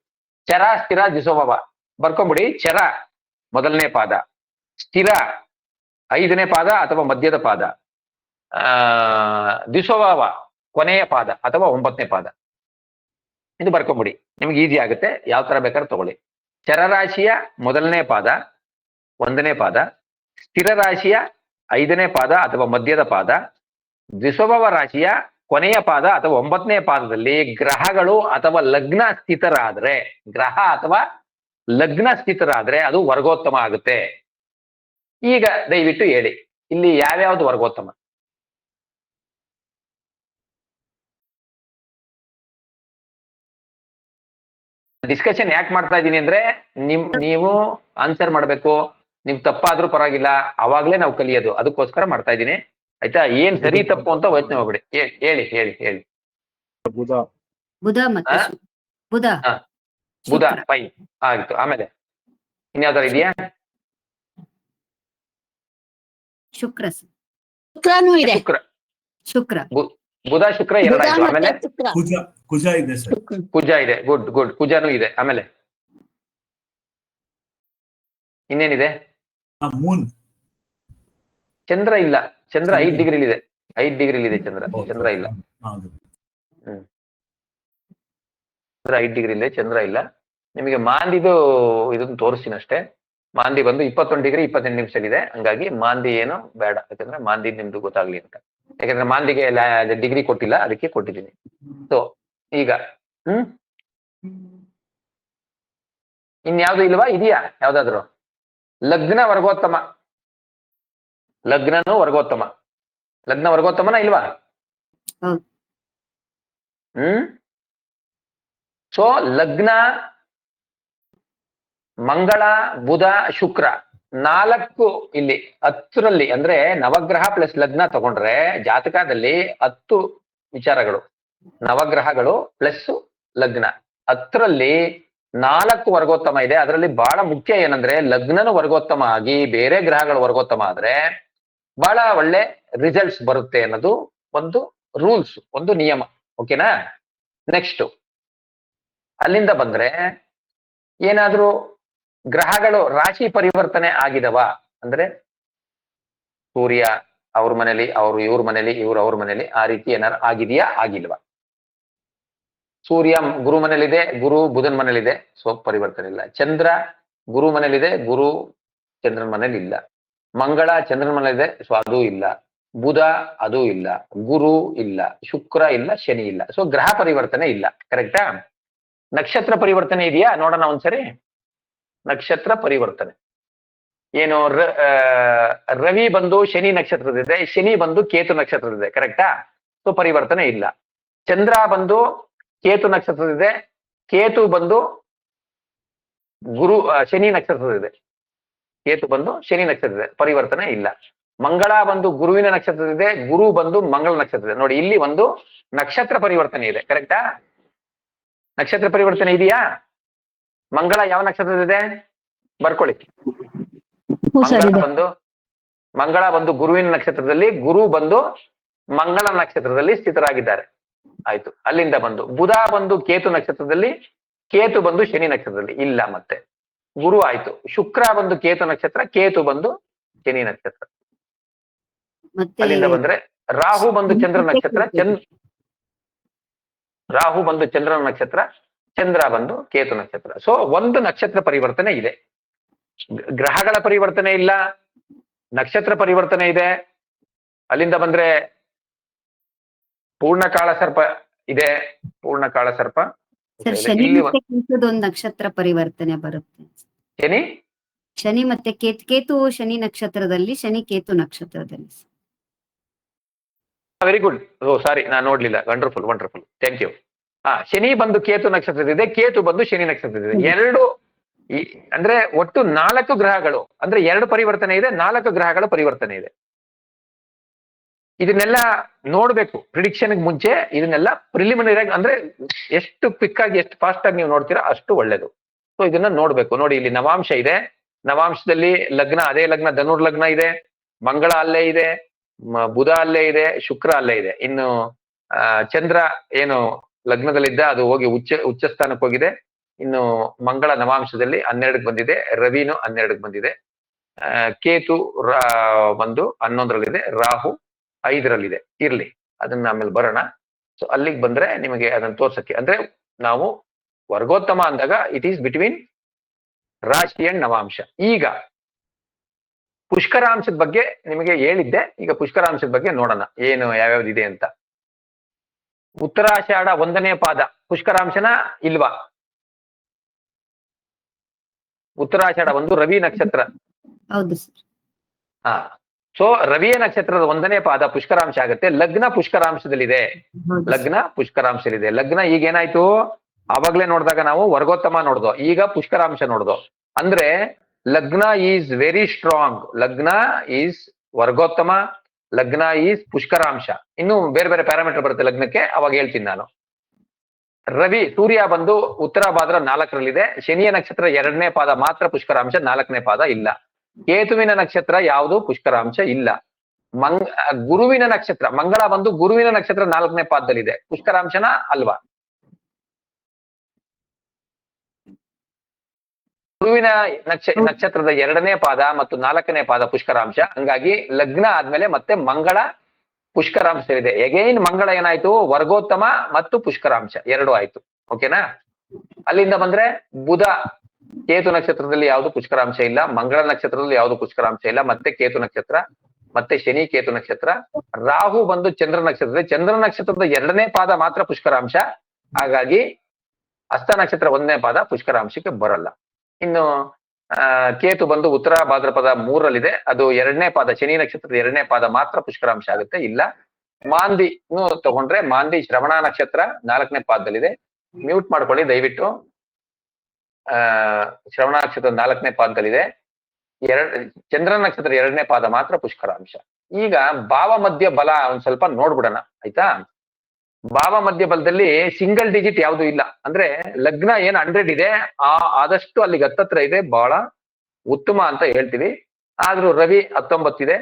ಚರ, ಸ್ಥಿರ, ದ್ವಿಸೋಭವ ಬರ್ಕೊಂಬಿಡಿ. ಚರ ಮೊದಲನೇ ಪಾದ, ಸ್ಥಿರ 5ನೇ ಪಾದ ಅಥವಾ ಮಧ್ಯದ ಪಾದ, ದ್ವಿಸ್ವಭಾವ ಕೊನೆಯ ಪಾದ ಅಥವಾ 9ನೇ ಪಾದ. ಇದು ಬರ್ಕೊಂಬಿಡಿ, ನಿಮ್ಗೆ ಈಸಿ ಆಗುತ್ತೆ. ಯಾವ ತರ ಬೇಕಾದ್ರೆ ತಗೊಳ್ಳಿ. ಚರರಾಶಿಯ ಮೊದಲನೇ ಪಾದ 1ನೇ ಪಾದ, ಸ್ಥಿರ ರಾಶಿಯ 5ನೇ ಪಾದ ಅಥವಾ ಮಧ್ಯದ ಪಾದ, ದ್ವಿಸ್ವಭಾವ ರಾಶಿಯ ಕೊನೆಯ ಪಾದ ಅಥವಾ 9ನೇ ಪಾದದಲ್ಲಿ ಗ್ರಹಗಳು ಅಥವಾ ಲಗ್ನ ಸ್ಥಿತರಾದ್ರೆ, ಗ್ರಹ ಅಥವಾ ಲಗ್ನ ಸ್ಥಿತರಾದ್ರೆ ಅದು ವರ್ಗೋತ್ತಮ ಆಗುತ್ತೆ. ಈಗ ದಯವಿಟ್ಟು ಹೇಳಿ, ಇಲ್ಲಿ ಯಾವ್ಯಾವ್ದು ವರ್ಗೋತ್ತಮ? ಡಿಸ್ಕಷನ್ ಯಾಕೆ ಮಾಡ್ತಾ ಇದ್ದೀನಿ ಅಂದ್ರೆ ನೀವು ಆನ್ಸರ್ ಮಾಡ್ಬೇಕು. ನಿಮ್ ತಪ್ಪಾದ್ರೂ ಪರವಾಗಿಲ್ಲ, ಅವಾಗ್ಲೇ ನಾವು ಕಲಿಯೋದು, ಅದಕ್ಕೋಸ್ಕರ ಮಾಡ್ತಾ ಇದ್ದೀನಿ. ಆಯ್ತಾ? ಏನ್ ಸರಿ ತಪ್ಪು ಅಂತ ಯೋಚನೆ ಹೋಗ್ಬಿಡಿ. ಹೇಳಿ ಹೇಳಿ ಹೇಳಿ. ಬುಧ. ಬುಧ ಮತ್ತೆ ಬುಧ. ಹಾ. ಬುಧ ಫೈನ್ ಆಯ್ತು. ಆಮೇಲೆ ಇನ್ಯಾವ್ದಾರು ಇದೆಯಾ? ಶುಕ್ರ ಶುಕ್ರನೂ ಇದೆ. ಶುಕ್ರ ಬುಧ ಶುಕ್ರ ಬುಧ ಎರಡಾಯ್ತು. ಮತ್ತೆ ಆಮೇಲೆ ಶುಕ್ರ. ಕುಜ ಇದೆ ಸರ್. ಕುಜ ಇದೆ. Good good. ಕುಜನೂ ಇದೆ. ಆಮೇಲೆ ಇನ್ನೇನಿದೆ? ಮೂನ್. ಚಂದ್ರ ಇಲ್ಲ. ಚಂದ್ರ 5 ಡಿಗ್ರಿಲಿ ಇದೆ. 5 ಡಿಗ್ರಿಲಿ ಇದೆ ಚಂದ್ರ. ಚಂದ್ರ ಇಲ್ಲ. ಹೌದು. ಚಂದ್ರ 5 ಡಿಗ್ರಿ ಇದೆ, ಚಂದ್ರ ಇಲ್ಲ. ನಿಮಗೆ ಮಾಂದಿದು ಇದನ್ನ ತೋರಿಸ್ತೀನಿ ಅಷ್ಟೇ. ಮಾಂದಿ ಬಂದು 21 ಡಿಗ್ರಿ 28 ನಿಮಿಷದಲ್ಲಿದೆ. ಹಂಗಾಗಿ ಮಾಂದಿ ಏನು ಬೇಡ, ಯಾಕಂದ್ರೆ ಮಾಂದಿ ನಿಮ್ದು ಗೊತ್ತಾಗ್ಲಿ ಅಂತ. ಯಾಕಂದ್ರೆ ಮಾಂದಿಗೆ ಡಿಗ್ರಿ ಕೊಟ್ಟಿಲ್ಲ, ಅದಕ್ಕೆ ಕೊಟ್ಟಿದ್ದೀನಿ. ಸೊ ಈಗ ಇನ್ಯಾವ್ದು ಇಲ್ವಾ? ಇದೆಯಾ ಯಾವ್ದಾದ್ರು? ಲಗ್ನ ವರ್ಗೋತ್ತಮ. ಲಗ್ನನೂ ವರ್ಗೋತ್ತಮ. ಲಗ್ನ ವರ್ಗೋತ್ತಮನ ಇಲ್ವಾ? ಸೊ ಲಗ್ನ, ಮಂಗಳ, ಬುಧ, ಶುಕ್ರ 4 ಇಲ್ಲಿ 10ರಲ್ಲಿ, ಅಂದ್ರೆ ನವಗ್ರಹ ಪ್ಲಸ್ ಲಗ್ನ ತಗೊಂಡ್ರೆ ಜಾತಕದಲ್ಲಿ 10 ವಿಚಾರಗಳು. ನವಗ್ರಹಗಳು ಪ್ಲಸ್ ಲಗ್ನ 10ರಲ್ಲಿ 4 ವರ್ಗೋತ್ತಮ ಇದೆ. ಅದರಲ್ಲಿ ಬಹಳ ಮುಖ್ಯ ಏನಂದ್ರೆ ಲಗ್ನನು ವರ್ಗೋತ್ತಮ ಆಗಿ ಬೇರೆ ಗ್ರಹಗಳು ವರ್ಗೋತ್ತಮ ಆದ್ರೆ ಬಹಳ ಒಳ್ಳೆ ರಿಸಲ್ಟ್ಸ್ ಬರುತ್ತೆ ಅನ್ನೋದು ಒಂದು ರೂಲ್ಸ್, ಒಂದು ನಿಯಮ. ಓಕೆನಾ? ನೆಕ್ಸ್ಟ್ ಅಲ್ಲಿಂದ ಬಂದ್ರೆ ಏನಾದ್ರೂ ಗ್ರಹಗಳು ರಾಶಿ ಪರಿವರ್ತನೆ ಆಗಿದವ ಅಂದ್ರೆ ಸೂರ್ಯ ಅವ್ರ ಮನೇಲಿ, ಅವ್ರು ಇವ್ರ ಮನೇಲಿ, ಇವ್ರು ಅವ್ರ ಮನೇಲಿ, ಆ ರೀತಿ ಏನಾದ್ರು ಆಗಿದೆಯಾ ಆಗಿಲ್ವಾ? ಸೂರ್ಯ ಗುರು ಮನೇಲಿದೆ, ಗುರು ಬುಧನ್ ಮನೇಲಿದೆ, ಸೊ ಪರಿವರ್ತನೆ ಇಲ್ಲ. ಚಂದ್ರ ಗುರು ಮನೇಲಿದೆ, ಗುರು ಚಂದ್ರನ್ ಮನೇಲಿ ಇಲ್ಲ. ಮಂಗಳ ಚಂದ್ರನ್ ಮನೇಲಿದೆ, ಸೊ ಅದು ಇಲ್ಲ. ಬುಧ ಅದು ಇಲ್ಲ, ಗುರು ಇಲ್ಲ, ಶುಕ್ರ ಇಲ್ಲ, ಶನಿ ಇಲ್ಲ. ಸೊ ಗ್ರಹ ಪರಿವರ್ತನೆ ಇಲ್ಲ. ಕರೆಕ್ಟಾ? ನಕ್ಷತ್ರ ಪರಿವರ್ತನೆ ಇದೆಯಾ ನೋಡೋಣ ಒಂದ್ಸರಿ. ನಕ್ಷತ್ರ ಪರಿವರ್ತನೆ ಏನು? ರವಿ ಬಂದು ಶನಿ ನಕ್ಷತ್ರದಿದೆ, ಶನಿ ಬಂದು ಕೇತು ನಕ್ಷತ್ರದಿದೆ. ಕರೆಕ್ಟಾ? ಸೊ ಪರಿವರ್ತನೆ ಇಲ್ಲ. ಚಂದ್ರ ಬಂದು ಕೇತು ನಕ್ಷತ್ರದಿದೆ, ಕೇತು ಬಂದು ಶನಿ ನಕ್ಷತ್ರದಿದೆ. ಕೇತು ಬಂದು ಶನಿ ನಕ್ಷತ್ರದಿದೆ, ಪರಿವರ್ತನೆ ಇಲ್ಲ. ಮಂಗಳ ಬಂದು ಗುರುವಿನ ನಕ್ಷತ್ರದಿದೆ, ಗುರು ಬಂದು ಮಂಗಳ ನಕ್ಷತ್ರದಿದೆ. ನೋಡಿ, ಇಲ್ಲಿ ಒಂದು ನಕ್ಷತ್ರ ಪರಿವರ್ತನೆ ಇದೆ. ಕರೆಕ್ಟಾ? ನಕ್ಷತ್ರ ಪರಿವರ್ತನೆ ಇದೆಯಾ? ಮಂಗಳ ಯಾವ ನಕ್ಷತ್ರದಿದೆ ಬರ್ಕೊಳ್ಳಿ. ಮಂಗಳ ಬಂದು ಗುರುವಿನ ನಕ್ಷತ್ರದಲ್ಲಿ, ಗುರು ಬಂದು ಮಂಗಳ ನಕ್ಷತ್ರದಲ್ಲಿ ಸ್ಥಿತರಾಗಿದ್ದಾರೆ. ಆಯ್ತು. ಅಲ್ಲಿಂದ ಬಂದು ಬುಧ ಬಂದು ಕೇತು ನಕ್ಷತ್ರದಲ್ಲಿ, ಕೇತು ಬಂದು ಶನಿ ನಕ್ಷತ್ರದಲ್ಲಿ ಇಲ್ಲ. ಮತ್ತೆ ಗುರು ಆಯ್ತು. ಶುಕ್ರ ಬಂದು ಕೇತು ನಕ್ಷತ್ರ, ಕೇತು ಬಂದು ಶನಿ ನಕ್ಷತ್ರ. ಅಲ್ಲಿಂದ ಬಂದ್ರೆ ರಾಹು ಬಂದು ಚಂದ್ರ ನಕ್ಷತ್ರ, ರಾಹು ಬಂದು ಚಂದ್ರನ ನಕ್ಷತ್ರ, ಚಂದ್ರ ಬಂದು ಕೇತು ನಕ್ಷತ್ರ. ಸೊ ಒಂದು ನಕ್ಷತ್ರ ಪರಿವರ್ತನೆ ಇದೆ. ಗ್ರಹಗಳ ಪರಿವರ್ತನೆ ಇಲ್ಲ, ನಕ್ಷತ್ರ ಪರಿವರ್ತನೆ ಇದೆ. ಅಲ್ಲಿಂದ ಬಂದ್ರೆ ಪೂರ್ಣಕಾಳ ಸರ್ಪ ಇದೆ. ಪೂರ್ಣಕಾಳ ಸರ್ಪ ಶನಿ ಮತ್ತೆ ಕೇತುದೊಂದು ನಕ್ಷತ್ರ ಪರಿವರ್ತನೆ ಬರುತ್ತೆ. ಶನಿ ಮತ್ತೆ ಕೇತು ಶನಿ ನಕ್ಷತ್ರದಲ್ಲಿ, ಶನಿ ಕೇತು ನಕ್ಷತ್ರದಲ್ಲಿ. Very good. ಓ ಸಾರಿ, ನಾನು ನೋಡ್ಲಿಲ್ಲ. Wonderful wonderful, thank you. Shani ಬಂದು ಕೇತು ನಕ್ಷತ್ರದಿದೆ, ಕೇತು ಬಂದು ಶನಿ ನಕ್ಷತ್ರದಿದೆ. ಎರಡು ಅಂದ್ರೆ ಒಟ್ಟು 4 ಗ್ರಹಗಳು, ಅಂದ್ರೆ 2 ಪರಿವರ್ತನೆ ಇದೆ, 4 ಗ್ರಹಗಳ ಪರಿವರ್ತನೆ ಇದೆ. ಇದನ್ನೆಲ್ಲ ನೋಡ್ಬೇಕು ಪ್ರಿಡಿಕ್ಷನ್ ಮುಂಚೆ. ಇದನ್ನೆಲ್ಲ ಪ್ರಿಲಿಮಿನರಿ ಆಗಿ, ಅಂದ್ರೆ ಎಷ್ಟು ಕ್ವಿಕ್ ಆಗಿ, ಎಷ್ಟು ಫಾಸ್ಟ್ ಆಗಿ ನೀವು ನೋಡ್ತೀರಾ ಅಷ್ಟು ಒಳ್ಳೇದು. ಸೊ ಇದನ್ನ ನೋಡ್ಬೇಕು. ನೋಡಿ, ಇಲ್ಲಿ ನವಾಂಶ ಇದೆ. ನವಾಂಶದಲ್ಲಿ ಲಗ್ನ, ಅದೇ ಲಗ್ನ ಧನುರ್ ಲಗ್ನ ಇದೆ. ಮಂಗಳ ಅಲ್ಲೇ ಇದೆ, ಬುಧ ಅಲ್ಲೇ ಇದೆ, ಶುಕ್ರ ಅಲ್ಲೇ ಇದೆ. ಇನ್ನು ಚಂದ್ರ ಏನು ಲಗ್ನದಲ್ಲಿದ್ದ ಅದು ಹೋಗಿ ಉಚ್ಚ ಸ್ಥಾನಕ್ಕೆ ಹೋಗಿದೆ. ಇನ್ನು ಮಂಗಳ ನವಾಂಶದಲ್ಲಿ 12ಕ್ಕೆ ಬಂದಿದೆ, ರವಿನೂ 12ಕ್ಕೆ ಬಂದಿದೆ. ಕೇತು ಬಂದು 11ರಲ್ಲಿದೆ, ರಾಹು 5ರಲ್ಲಿದೆ. ಇರ್ಲಿ, ಅದನ್ನ ಆಮೇಲೆ ಬರೋಣ. ಸೊ ಅಲ್ಲಿಗೆ ಬಂದ್ರೆ ನಿಮಗೆ ಅದನ್ನ ತೋರ್ಸಕ್ಕೆ, ಅಂದ್ರೆ ನಾವು ವರ್ಗೋತ್ತಮ ಅಂದಾಗ ಇಟ್ ಈಸ್ ಬಿಟ್ವೀನ್ ರಾಶಿ ಅಂಡ್ ನವಾಂಶ. ಈಗ ಪುಷ್ಕರಾಂಶದ ಬಗ್ಗೆ ನಿಮಗೆ ಹೇಳಿದ್ದೆ, ಈಗ ಪುಷ್ಕರಾಂಶದ ಬಗ್ಗೆ ನೋಡೋಣ ಏನು ಯಾವ್ಯಾವ್ದಿದೆ ಅಂತ. ಉತ್ತರಾಷಾಢ 1ನೇ ಪಾದ ಪುಷ್ಕರಾಂಶನ ಇಲ್ವಾ? ಉತ್ತರಾಷಾಢ 1 ರವಿ ನಕ್ಷತ್ರ. ಹೌದು ಸರ್. ಹಾ, ಸೊ ರವಿಯ ನಕ್ಷತ್ರದ 1ನೇ ಪಾದ ಪುಷ್ಕರಾಂಶ ಆಗುತ್ತೆ. ಲಗ್ನ ಪುಷ್ಕರಾಂಶದಲ್ಲಿದೆ. ಹೌದು ಸರ್. ಲಗ್ನ ಪುಷ್ಕರಾಂಶದಲ್ಲಿದೆ. ಲಗ್ನ ಈಗ ಏನಾಯ್ತು? ಆವಾಗ್ಲೇ ನೋಡಿದಾಗ ನಾವು ವರ್ಗೋತ್ತಮ ನೋಡ್ದೋ, ಈಗ ಪುಷ್ಕರಾಂಶ ನೋಡ್ದೋ. ಅಂದ್ರೆ ಲಗ್ನ ಈಸ್ ವೆರಿ ಸ್ಟ್ರಾಂಗ್. ಲಗ್ನ ಈಸ್ ವರ್ಗೋತ್ತಮ, ಲಗ್ನ ಈಸ್ ಪುಷ್ಕರಾಂಶ. ಇನ್ನು ಬೇರೆ ಬೇರೆ ಪ್ಯಾರಾಮೀಟರ್ ಬರುತ್ತೆ ಲಗ್ನಕ್ಕೆ, ಅವಾಗ ಹೇಳ್ತೀನಿ ನಾನು. ರವಿ ಸೂರ್ಯ ಬಂದು ಉತ್ತರ ಭಾದ್ರ 4ರಲ್ಲಿದೆ. ಶನಿಯ ನಕ್ಷತ್ರ 2ನೇ ಪಾದ ಮಾತ್ರ ಪುಷ್ಕರಾಂಶ, 4ನೇ ಪಾದ ಇಲ್ಲ. ಕೇತುವಿನ ನಕ್ಷತ್ರ ಯಾವುದು ಪುಷ್ಕರಾಂಶ ಇಲ್ಲ. ಗುರುವಿನ ನಕ್ಷತ್ರ ಮಂಗಳ ಬಂದು ಗುರುವಿನ ನಕ್ಷತ್ರ 4ನೇ ಪಾದದಲ್ಲಿದೆ. ಪುಷ್ಕರಾಂಶನ ಅಲ್ವಾ? ಗುರುವಿನ ನಕ್ಷತ್ರದ 2ನೇ ಪಾದ ಮತ್ತು 4ನೇ ಪಾದ ಪುಷ್ಕರಾಂಶ. ಹಂಗಾಗಿ ಲಗ್ನ ಆದ್ಮೇಲೆ ಮತ್ತೆ ಮಂಗಳ ಪುಷ್ಕರಾಂಶದಲ್ಲಿದೆ. ಎಗೈನ್ ಮಂಗಳ ಏನಾಯ್ತು? ವರ್ಗೋತ್ತಮ ಮತ್ತು ಪುಷ್ಕರಾಂಶ 2 ಆಯ್ತು. ಓಕೆನಾ? ಅಲ್ಲಿಂದ ಬಂದ್ರೆ ಬುಧ ಕೇತು ನಕ್ಷತ್ರದಲ್ಲಿ ಯಾವುದು ಪುಷ್ಕರಾಂಶ ಇಲ್ಲ, ಮಂಗಳ ನಕ್ಷತ್ರದಲ್ಲಿ ಯಾವುದು ಪುಷ್ಕರಾಂಶ ಇಲ್ಲ, ಮತ್ತೆ ಕೇತು ನಕ್ಷತ್ರ, ಮತ್ತೆ ಶನಿ ಕೇತು ನಕ್ಷತ್ರ. ರಾಹು ಬಂದು ಚಂದ್ರ ನಕ್ಷತ್ರದಲ್ಲಿ, ಚಂದ್ರ ನಕ್ಷತ್ರದ 2ನೇ ಪಾದ ಮಾತ್ರ ಪುಷ್ಕರಾಂಶ. ಹಾಗಾಗಿ ಹಸ್ತ ನಕ್ಷತ್ರ 1ನೇ ಪಾದ ಪುಷ್ಕರಾಂಶಕ್ಕೆ ಬರಲ್ಲ. ಇನ್ನು ಕೇತು ಬಂದು ಉತ್ತರ ಭಾದ್ರಪದ 3ರಲ್ಲಿದೆ. ಅದು 2ನೇ ಪಾದ, ಶನಿ ನಕ್ಷತ್ರದ 2ನೇ ಪಾದ ಮಾತ್ರ ಪುಷ್ಕರಾಂಶ ಆಗುತ್ತೆ. ಇಲ್ಲ. ಮಾಂದಿ ತಗೊಂಡ್ರೆ ಮಾಂದಿ ಶ್ರವಣ ನಕ್ಷತ್ರ 4ನೇ ಪಾದದಲ್ಲಿದೆ. ಮ್ಯೂಟ್ ಮಾಡ್ಕೊಳ್ಳಿ ದಯವಿಟ್ಟು. ಶ್ರವಣ ನಕ್ಷತ್ರ 4ನೇ ಪಾದದಲ್ಲಿದೆ. ಚಂದ್ರ ನಕ್ಷತ್ರ 2ನೇ ಪಾದ ಮಾತ್ರ ಪುಷ್ಕರಾಂಶ. ಈಗ ಭಾವ ಮಧ್ಯ ಬಲ ಒಂದ್ ಸ್ವಲ್ಪ ನೋಡ್ಬಿಡೋಣ, ಆಯ್ತಾ? ಭಾವ ಮಧ್ಯ ಬಲದಲ್ಲಿ ಸಿಂಗಲ್ ಡಿಜಿಟ್ ಯಾವುದು ಇಲ್ಲ. ಅಂದ್ರೆ ಲಗ್ನ ಏನ್ 100 ಇದೆ, ಆದಷ್ಟು ಅಲ್ಲಿಗೆ ಹತ್ತತ್ರ ಇದೆ, ಬಹಳ ಉತ್ತಮ ಅಂತ ಹೇಳ್ತೀವಿ. ಆದ್ರೂ ರವಿ 19 ಇದೆ,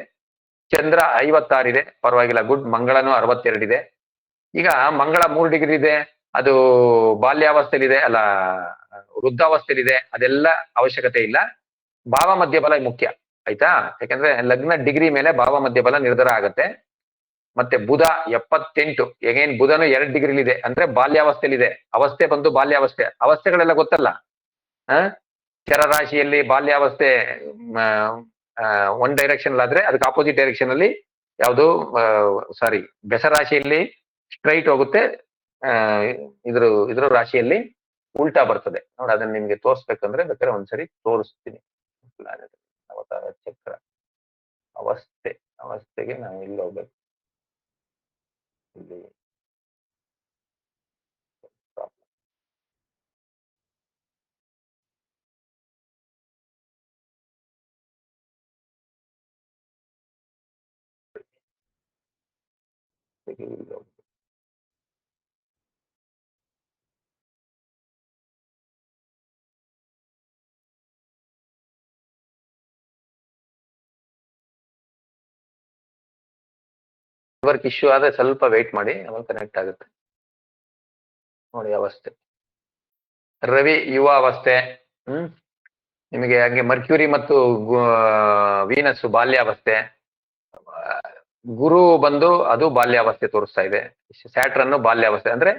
ಚಂದ್ರ 56 ಇದೆ, ಪರವಾಗಿಲ್ಲ, ಗುಡ್. ಮಂಗಳನು 62 ಇದೆ. ಈಗ ಮಂಗಳ 3 ಡಿಗ್ರಿ ಇದೆ, ಅದು ಬಾಲ್ಯಾವಸ್ಥೆಲಿದೆ, ಅಲ್ಲ ವೃದ್ಧಾವಸ್ಥೆಲಿದೆ. ಅದೆಲ್ಲ ಅವಶ್ಯಕತೆ ಇಲ್ಲ. ಭಾವ ಮಧ್ಯ ಬಲ ಮುಖ್ಯ, ಆಯ್ತಾ? ಯಾಕಂದ್ರೆ ಲಗ್ನ ಡಿಗ್ರಿ ಮೇಲೆ ಭಾವ ಮಧ್ಯ ಬಲ ನಿರ್ಧಾರ ಆಗತ್ತೆ. ಮತ್ತೆ ಬುಧ 78, ಎಗೇನ್ ಬುಧನು 2 ಡಿಗ್ರಿಲಿದೆ, ಅಂದ್ರೆ ಬಾಲ್ಯಾವಸ್ಥೆಲಿದೆ. ಅವಸ್ಥೆ ಬಂದು ಬಾಲ್ಯಾವಸ್ಥೆ. ಅವಸ್ಥೆಗಳೆಲ್ಲ ಗೊತ್ತಲ್ಲ. ಚರರಾಶಿಯಲ್ಲಿ ಬಾಲ್ಯಾವಸ್ಥೆ ಒನ್ ಡೈರೆಕ್ಷನ್ ಆದ್ರೆ ಅದಕ್ಕೆ ಆಪೋಸಿಟ್ ಡೈರೆಕ್ಷನ್ ಅಲ್ಲಿ ಯಾವುದು ಬೆಸರಾಶಿಯಲ್ಲಿ ಸ್ಟ್ರೈಟ್ ಹೋಗುತ್ತೆ, ಇದ್ರ ರಾಶಿಯಲ್ಲಿ ಉಲ್ಟಾ ಬರ್ತದೆ. ನೋಡಿ, ಅದನ್ನ ನಿಮ್ಗೆ ತೋರ್ಸ್ಬೇಕಂದ್ರೆ ಬೇಕಾದ್ರೆ ಒಂದ್ಸರಿ ತೋರಿಸ್ತೀನಿ. ಅವತಾರ ಚಕ್ರ ಅವಸ್ಥೆಗೆ ನಾವು ಇಲ್ಲಿ ಹೋಗ್ಬೇಕು. ಇಲ್ಲಿ ನೆಟ್ವರ್ಕ್ ಇಶ್ಯೂ ಆದ್ರೆ ಸ್ವಲ್ಪ ವೇಟ್ ಮಾಡಿ, ಆಮೇಲೆ ಕನೆಕ್ಟ್ ಆಗುತ್ತೆ. ನೋಡಿ, ಅವಸ್ಥೆ ರವಿ ಯುವ ಅವಸ್ಥೆ. ನಿಮಗೆ ಹಾಗೆ ಮರ್ಕ್ಯೂರಿ ಮತ್ತು ವೀನಸ್ ಬಾಲ್ಯಾವಸ್ಥೆ. ಗುರು ಬಂದು ಅದು ಬಾಲ್ಯಾವಸ್ಥೆ ತೋರಿಸ್ತಾ ಇದೆ. ಸ್ಯಾಟ್ರನ್ ಬಾಲ್ಯಾವಸ್ಥೆ. ಅಂದ್ರೆ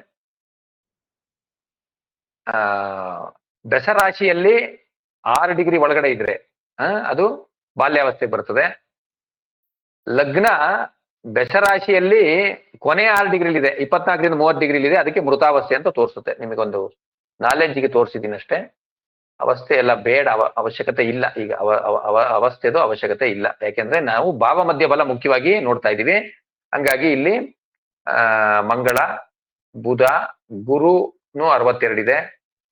ಬೆಸರಾಶಿಯಲ್ಲಿ 6 ಡಿಗ್ರಿ ಒಳಗಡೆ ಇದ್ರೆ ಅದು ಬಾಲ್ಯಾವಸ್ಥೆಗೆ ಬರ್ತದೆ. ಲಗ್ನ ಬೆಸರಾಶಿಯಲ್ಲಿ ಕೊನೆ 6 ಡಿಗ್ರಿಲಿದೆ, 24ರಿಂದ 30 ಡಿಗ್ರಿಲಿದೆ, ಅದಕ್ಕೆ ಮೃತಾವಸ್ಥೆ ಅಂತ ತೋರಿಸುತ್ತೆ. ನಿಮಗೊಂದು ನಾಲೆಡ್ಜ್ಗೆ ತೋರಿಸಿದ್ದೀನಿ ಅಷ್ಟೇ. ಅವಸ್ಥೆ ಎಲ್ಲ ಬೇಡ, ಅವಶ್ಯಕತೆ ಇಲ್ಲ. ಈಗ ಅವಸ್ಥೆದು ಅವಶ್ಯಕತೆ ಇಲ್ಲ, ಯಾಕೆಂದ್ರೆ ನಾವು ಭಾವ ಮಧ್ಯ ಬಲ ಮುಖ್ಯವಾಗಿ ನೋಡ್ತಾ ಇದ್ದೀವಿ. ಹಂಗಾಗಿ ಇಲ್ಲಿ ಮಂಗಳ, ಬುಧ, ಗುರುನು 62 ಇದೆ,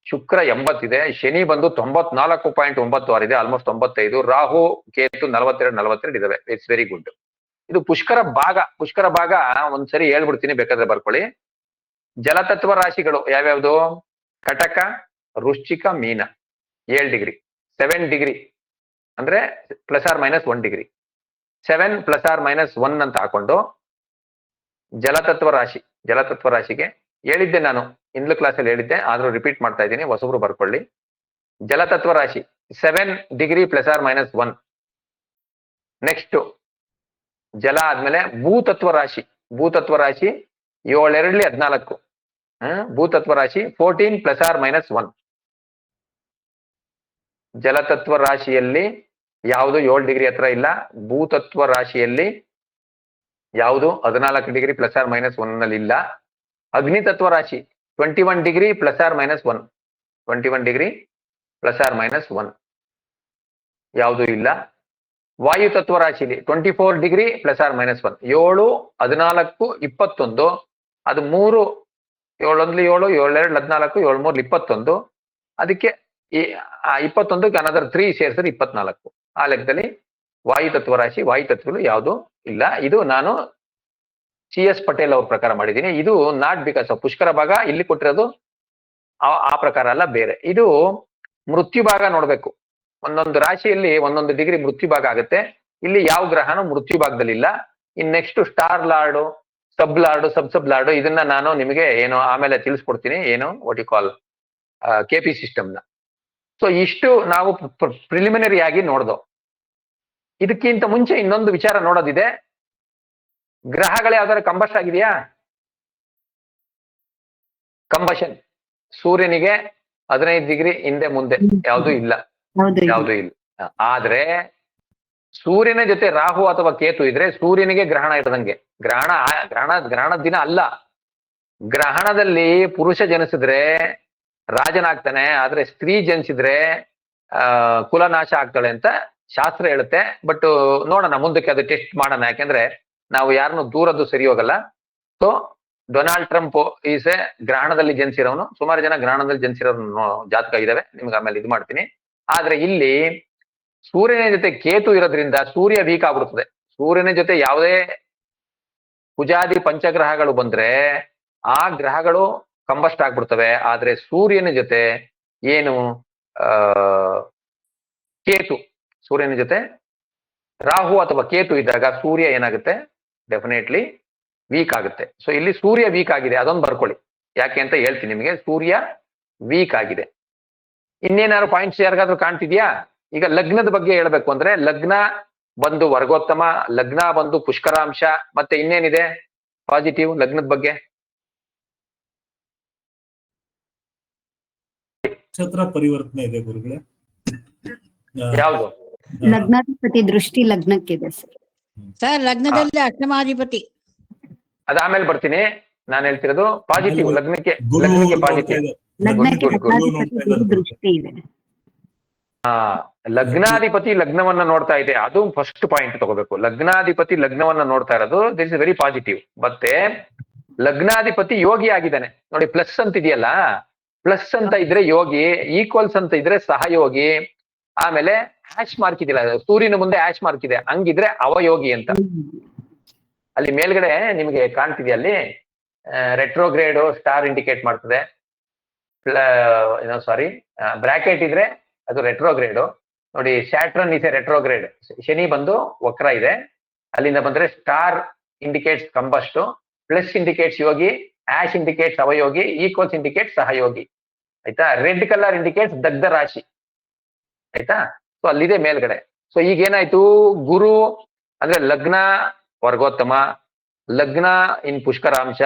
ಶುಕ್ರ 80 ಇದೆ, ಶನಿ ಬಂದು 94.96 ಇದೆ, ಆಲ್ಮೋಸ್ಟ್ 95. ರಾಹು ಕೇತು 42 ಇದಾವೆ. It's very good. ಇದು ಪುಷ್ಕರ ಭಾಗ. ಪುಷ್ಕರ ಭಾಗ ಒಂದ್ಸರಿ ಹೇಳ್ಬಿಡ್ತೀನಿ, ಬೇಕಾದ್ರೆ ಬರ್ಕೊಳ್ಳಿ. ಜಲತತ್ವ ರಾಶಿಗಳು ಯಾವ್ಯಾವ್ದು? ಕಟಕ, ವೃಶ್ಚಿಕ, ಮೀನ 7 ಡಿಗ್ರಿ, 7 ಡಿಗ್ರಿ ಅಂದ್ರೆ ±1 ಡಿಗ್ರಿ. 7 ±1 ಅಂತ ಹಾಕೊಂಡು ಜಲತತ್ವ ರಾಶಿ. ಜಲತತ್ವ ರಾಶಿಗೆ ಹೇಳಿದ್ದೆ ನಾನು, ಇಂದ್ಲು ಕ್ಲಾಸಲ್ಲಿ ಹೇಳಿದ್ದೆ, ಆದ್ರೂ ರಿಪೀಟ್ ಮಾಡ್ತಾ ಇದ್ದೀನಿ, ಹೊಸಬ್ರು ಬರ್ಕೊಳ್ಳಿ. ಜಲತತ್ವ ರಾಶಿ 7 ಡಿಗ್ರಿ ±1 ನೆಕ್ಸ್ಟ್ ಜಲ ಆದ್ಮೇಲೆ ಭೂತತ್ವ ರಾಶಿ. ಭೂತತ್ವ ರಾಶಿ 7 2 14. ಭೂತತ್ವ ರಾಶಿ 14 ± 1. ಜಲತತ್ವ ರಾಶಿಯಲ್ಲಿ ಯಾವುದು 7 ಡಿಗ್ರಿ ಹತ್ರ ಇಲ್ಲ. ಭೂತತ್ವ ರಾಶಿಯಲ್ಲಿ ಯಾವುದು 14 ಡಿಗ್ರಿ ± 1 ನಲ್ಲಿ ಇಲ್ಲ. ಅಗ್ನಿ ತತ್ವ ರಾಶಿ 21 ಡಿಗ್ರಿ ± 1. 21 ಡಿಗ್ರಿ ± 1 ಯಾವುದು ಇಲ್ಲ. ವಾಯು ತತ್ವ ರಾಶಿಲಿ 24 ಡಿಗ್ರಿ ± 1. 7 14 21. ಅದು 3 7 1 7 7 2 14 7 3 21. ಅದಕ್ಕೆ 21ಕ್ಕೆ ಅನದರ್ 3 ಸೇರಿಸಿದ್ರೆ 24. ಆ ಲೆಕ್ಕದಲ್ಲಿ ವಾಯು ತತ್ವ ರಾಶಿ ವಾಯು ತತ್ವಗಳು ಯಾವುದು ಇಲ್ಲ. ಇದು ನಾನು CS ಪಟೇಲ್ ಅವ್ರ ಪ್ರಕಾರ ಮಾಡಿದ್ದೀನಿ. ಇದು ನಾಟ್ ಬಿಕಾಸ್ ಆಫ್ ಪುಷ್ಕರ ಭಾಗ ಇಲ್ಲಿ ಕೊಟ್ಟಿರೋದು ಆ ಪ್ರಕಾರ ಅಲ್ಲ, ಬೇರೆ. ಇದು ಮೃತ್ಯು ಭಾಗ ನೋಡ್ಬೇಕು. ಒಂದೊಂದು ರಾಶಿಯಲ್ಲಿ ಒಂದೊಂದು ಡಿಗ್ರಿ ಮೃತ್ಯು ಭಾಗ ಆಗುತ್ತೆ. ಇಲ್ಲಿ ಯಾವ ಗ್ರಹನೂ ಮೃತ್ಯು ಭಾಗದಲ್ಲಿ ಇಲ್ಲ. ಇನ್ ನೆಕ್ಸ್ಟ್ ಸ್ಟಾರ್ ಲಾರ್ಡು, ಸಬ್ ಲಾರ್ಡು, ಸಬ್ ಲಾರ್ಡು ಇದನ್ನ ನಾನು ನಿಮಗೆ ಏನು ಆಮೇಲೆ ತಿಳಿಸ್ಕೊಡ್ತೀನಿ, ಏನು ವಾಟ್ ಯು ಕಾಲ್ KP ಸಿಸ್ಟಮ್ನ. ಸೊ ಇಷ್ಟು ನಾವು ಪ್ರಿಲಿಮಿನರಿ ಆಗಿ ನೋಡ್ದೋ. ಇದಕ್ಕಿಂತ ಮುಂಚೆ ಇನ್ನೊಂದು ವಿಚಾರ ನೋಡೋದಿದೆ. ಗ್ರಹಗಳು ಯಾವ್ದಾದ್ರು ಕಂಬಸ್ಟ್ ಆಗಿದೆಯಾ? ಕಂಬಷನ್ ಸೂರ್ಯನಿಗೆ 15 ಡಿಗ್ರಿ ಹಿಂದೆ ಮುಂದೆ ಯಾವುದು ಇಲ್ಲ, ಯಾವುದು ಇಲ್ಲ. ಆದ್ರೆ ಸೂರ್ಯನ ಜೊತೆ ರಾಹು ಅಥವಾ ಕೇತು ಇದ್ರೆ ಸೂರ್ಯನಿಗೆ ಗ್ರಹಣ ಇರದಂಗೆ. ಗ್ರಹಣ ದಿನ ಅಲ್ಲ. ಗ್ರಹಣದಲ್ಲಿ ಪುರುಷ ಜನಿಸಿದ್ರೆ ರಾಜನಾಗ್ತಾನೆ, ಆದ್ರೆ ಸ್ತ್ರೀ ಜನಿಸಿದ್ರೆ ಕುಲನಾಶ ಆಗ್ತಾಳೆ ಅಂತ ಶಾಸ್ತ್ರ ಹೇಳುತ್ತೆ. ಬಟ್ ನೋಡೋಣ ಮುಂದಕ್ಕೆ, ಅದು ಟೆಸ್ಟ್ ಮಾಡೋಣ. ಯಾಕೆಂದ್ರೆ ನಾವು ಯಾರನ್ನು ದೂರದ್ದು ಸರಿ ಹೋಗಲ್ಲ. So Donald Trump is a ಗ್ರಹಣದಲ್ಲಿ ಜನಿಸಿರೋನು. ಸುಮಾರು ಜನ ಗ್ರಹಣದಲ್ಲಿ ಜನಿಸಿರೋನು ಜಾತಕ ಇದಾವೆ, ನಿಮ್ಗೆ ಆಮೇಲೆ ಇದು ಮಾಡ್ತೀನಿ. ಆದ್ರೆ ಇಲ್ಲಿ ಸೂರ್ಯನ ಜೊತೆ ಕೇತು ಇರೋದ್ರಿಂದ ಸೂರ್ಯ ವೀಕ್ ಆಗ್ಬಿಡ್ತದೆ. ಸೂರ್ಯನ ಜೊತೆ ಯಾವುದೇ ಕುಜಾದಿ ಪಂಚಗ್ರಹಗಳು ಬಂದ್ರೆ ಆ ಗ್ರಹಗಳು ಕಂಬಸ್ಟ್ ಆಗ್ಬಿಡ್ತವೆ. ಆದ್ರೆ ಸೂರ್ಯನ ಜೊತೆ ಏನು ಕೇತು, ಸೂರ್ಯನ ಜೊತೆ ರಾಹು ಅಥವಾ ಕೇತು ಇದ್ದಾಗ ಸೂರ್ಯ ಏನಾಗುತ್ತೆ, ಡೆಫಿನೆಟ್ಲಿ ವೀಕ್ ಆಗುತ್ತೆ. ಸೊ ಇಲ್ಲಿ ಸೂರ್ಯ ವೀಕ್ ಆಗಿದೆ, ಅದೊಂದು ಬರ್ಕೊಳ್ಳಿ. ಯಾಕೆ ಅಂತ ಹೇಳ್ತೀನಿ ನಿಮಗೆ. ಸೂರ್ಯ ವೀಕ್ ಆಗಿದೆ. ಇನ್ನೇನಾದ್ರು ಪಾಯಿಂಟ್ಸ್ ಯಾರಿಗಾದ್ರೂ ಕಾಣ್ತಿದ್ಯಾ? ಈಗ ಲಗ್ನದ ಬಗ್ಗೆ ಹೇಳ್ಬೇಕು ಅಂದ್ರೆ, ಲಗ್ನ ಬಂದು ವರ್ಗೋತ್ತಮ, ಲಗ್ನ ಬಂದು ಪುಷ್ಕರಾಂಶ, ಮತ್ತೆ ಇನ್ನೇನಿದೆ ಪಾಸಿಟಿವ್ ಲಗ್ನದ ಬಗ್ಗೆ? ನಕ್ಷತ್ರ ಪರಿವರ್ತನೆ ಇದೆ ಗುರುಗಳೇ. ಯಾವುದು? ಲಗ್ನಾಧಿಪತಿ ದೃಷ್ಟಿ ಲಗ್ನಕ್ಕಿದೆ ಸರ್. ಸರ್ ಲಗ್ನದಲ್ಲಿ ಅಷ್ಟಮಾಧಿಪತಿ. ಅದಾದ್ಮೇಲೆ ಬರ್ತೀನಿ. ನಾನು ಹೇಳ್ತಿರೋದು ಪಾಸಿಟಿವ್ ಲಗ್ನಕ್ಕೆ. ಗುರು ಲಗ್ನಕ್ಕೆ ನೋಡ್ತಾ ಪಾಸಿಟಿವ್. ಇದೆ. ಲಗ್ನಕ್ಕೆ good. ಲಗ್ನಾಧಿಪತಿ ದೃಷ್ಟಿ ಇದೆ. ಲಗ್ನಾಧಿಪತಿ ಲಗ್ನವನ್ನ ನೋಡ್ತಾ ಇದೆ, ಅದು ಫಸ್ಟ್ ಪಾಯಿಂಟ್ ತಗೋಬೇಕು. ಲಗ್ನಾಧಿಪತಿ ಲಗ್ನವನ್ನ ನೋಡ್ತಾ ಇರೋದು ದಿಸ್ ಇಸ್ ವೆರಿ ಪಾಸಿಟಿವ್. ಮತ್ತೆ ಲಗ್ನಾಧಿಪತಿ ಯೋಗಿ ಆಗಿದ್ದಾನೆ ನೋಡಿ. ಪ್ಲಸ್ ಅಂತ ಇದೆಯಲ್ಲ, ಪ್ಲಸ್ ಅಂತ ಇದ್ರೆ ಯೋಗಿ, ಈಕ್ವಲ್ಸ್ ಅಂತ ಇದ್ರೆ ಸಹಯೋಗಿ, ಆಮೇಲೆ ಆಶ್ ಮಾರ್ಕ್ ಇದೆಯಲ್ಲ, ಸೂರ್ಯನ ಮುಂದೆ ಆಶ್ ಮಾರ್ಕ್ ಇದೆ, ಹಂಗಿದ್ರೆ ಅವಯೋಗಿ ಅಂತ. ಅಲ್ಲಿ ಮೇಲ್ಗಡೆ ನಿಮಗೆ ಕಾಣ್ತಿದೆ, ಅಲ್ಲಿ ರೆಟ್ರೋಗ್ರೇಡ್ ಸ್ಟಾರ್ ಇಂಡಿಕೇಟ್ ಮಾಡ್ತದೆ. ಸಾರಿ, ಬ್ರಾಕೆಟ್ ಇದ್ರೆ ಅದು ರೆಟ್ರೋಗ್ರೇಡ್ ನೋಡಿ. Saturn is a retrograde. Shani ಬಂದು ವಕ್ರ ಇದೆ. ಅಲ್ಲಿಂದ ಬಂದ್ರೆ star indicates combust, plus indicates ಯೋಗಿ, ಆಶ್ ಇಂಡಿಕೇಟ್ಸ್ ಅವಯೋಗಿ, ಈಕ್ವಲ್ಸ್ ಇಂಡಿಕೇಟ್ಸ್ ಸಹಯೋಗಿ. ಆಯ್ತಾ? ರೆಡ್ ಕಲರ್ ಇಂಡಿಕೇಟ್ಸ್ ದಗ್ಧ ರಾಶಿ. ಆಯ್ತಾ? ಸೊ ಅಲ್ಲಿದೆ ಮೇಲ್ಗಡೆ. ಸೊ ಈಗ ಏನಾಯ್ತು, ಗುರು ಅಂದ್ರೆ ಲಗ್ನ ವರ್ಗೋತ್ತಮ, ಲಗ್ನ ಇನ್ ಪುಷ್ಕರಾಂಶ,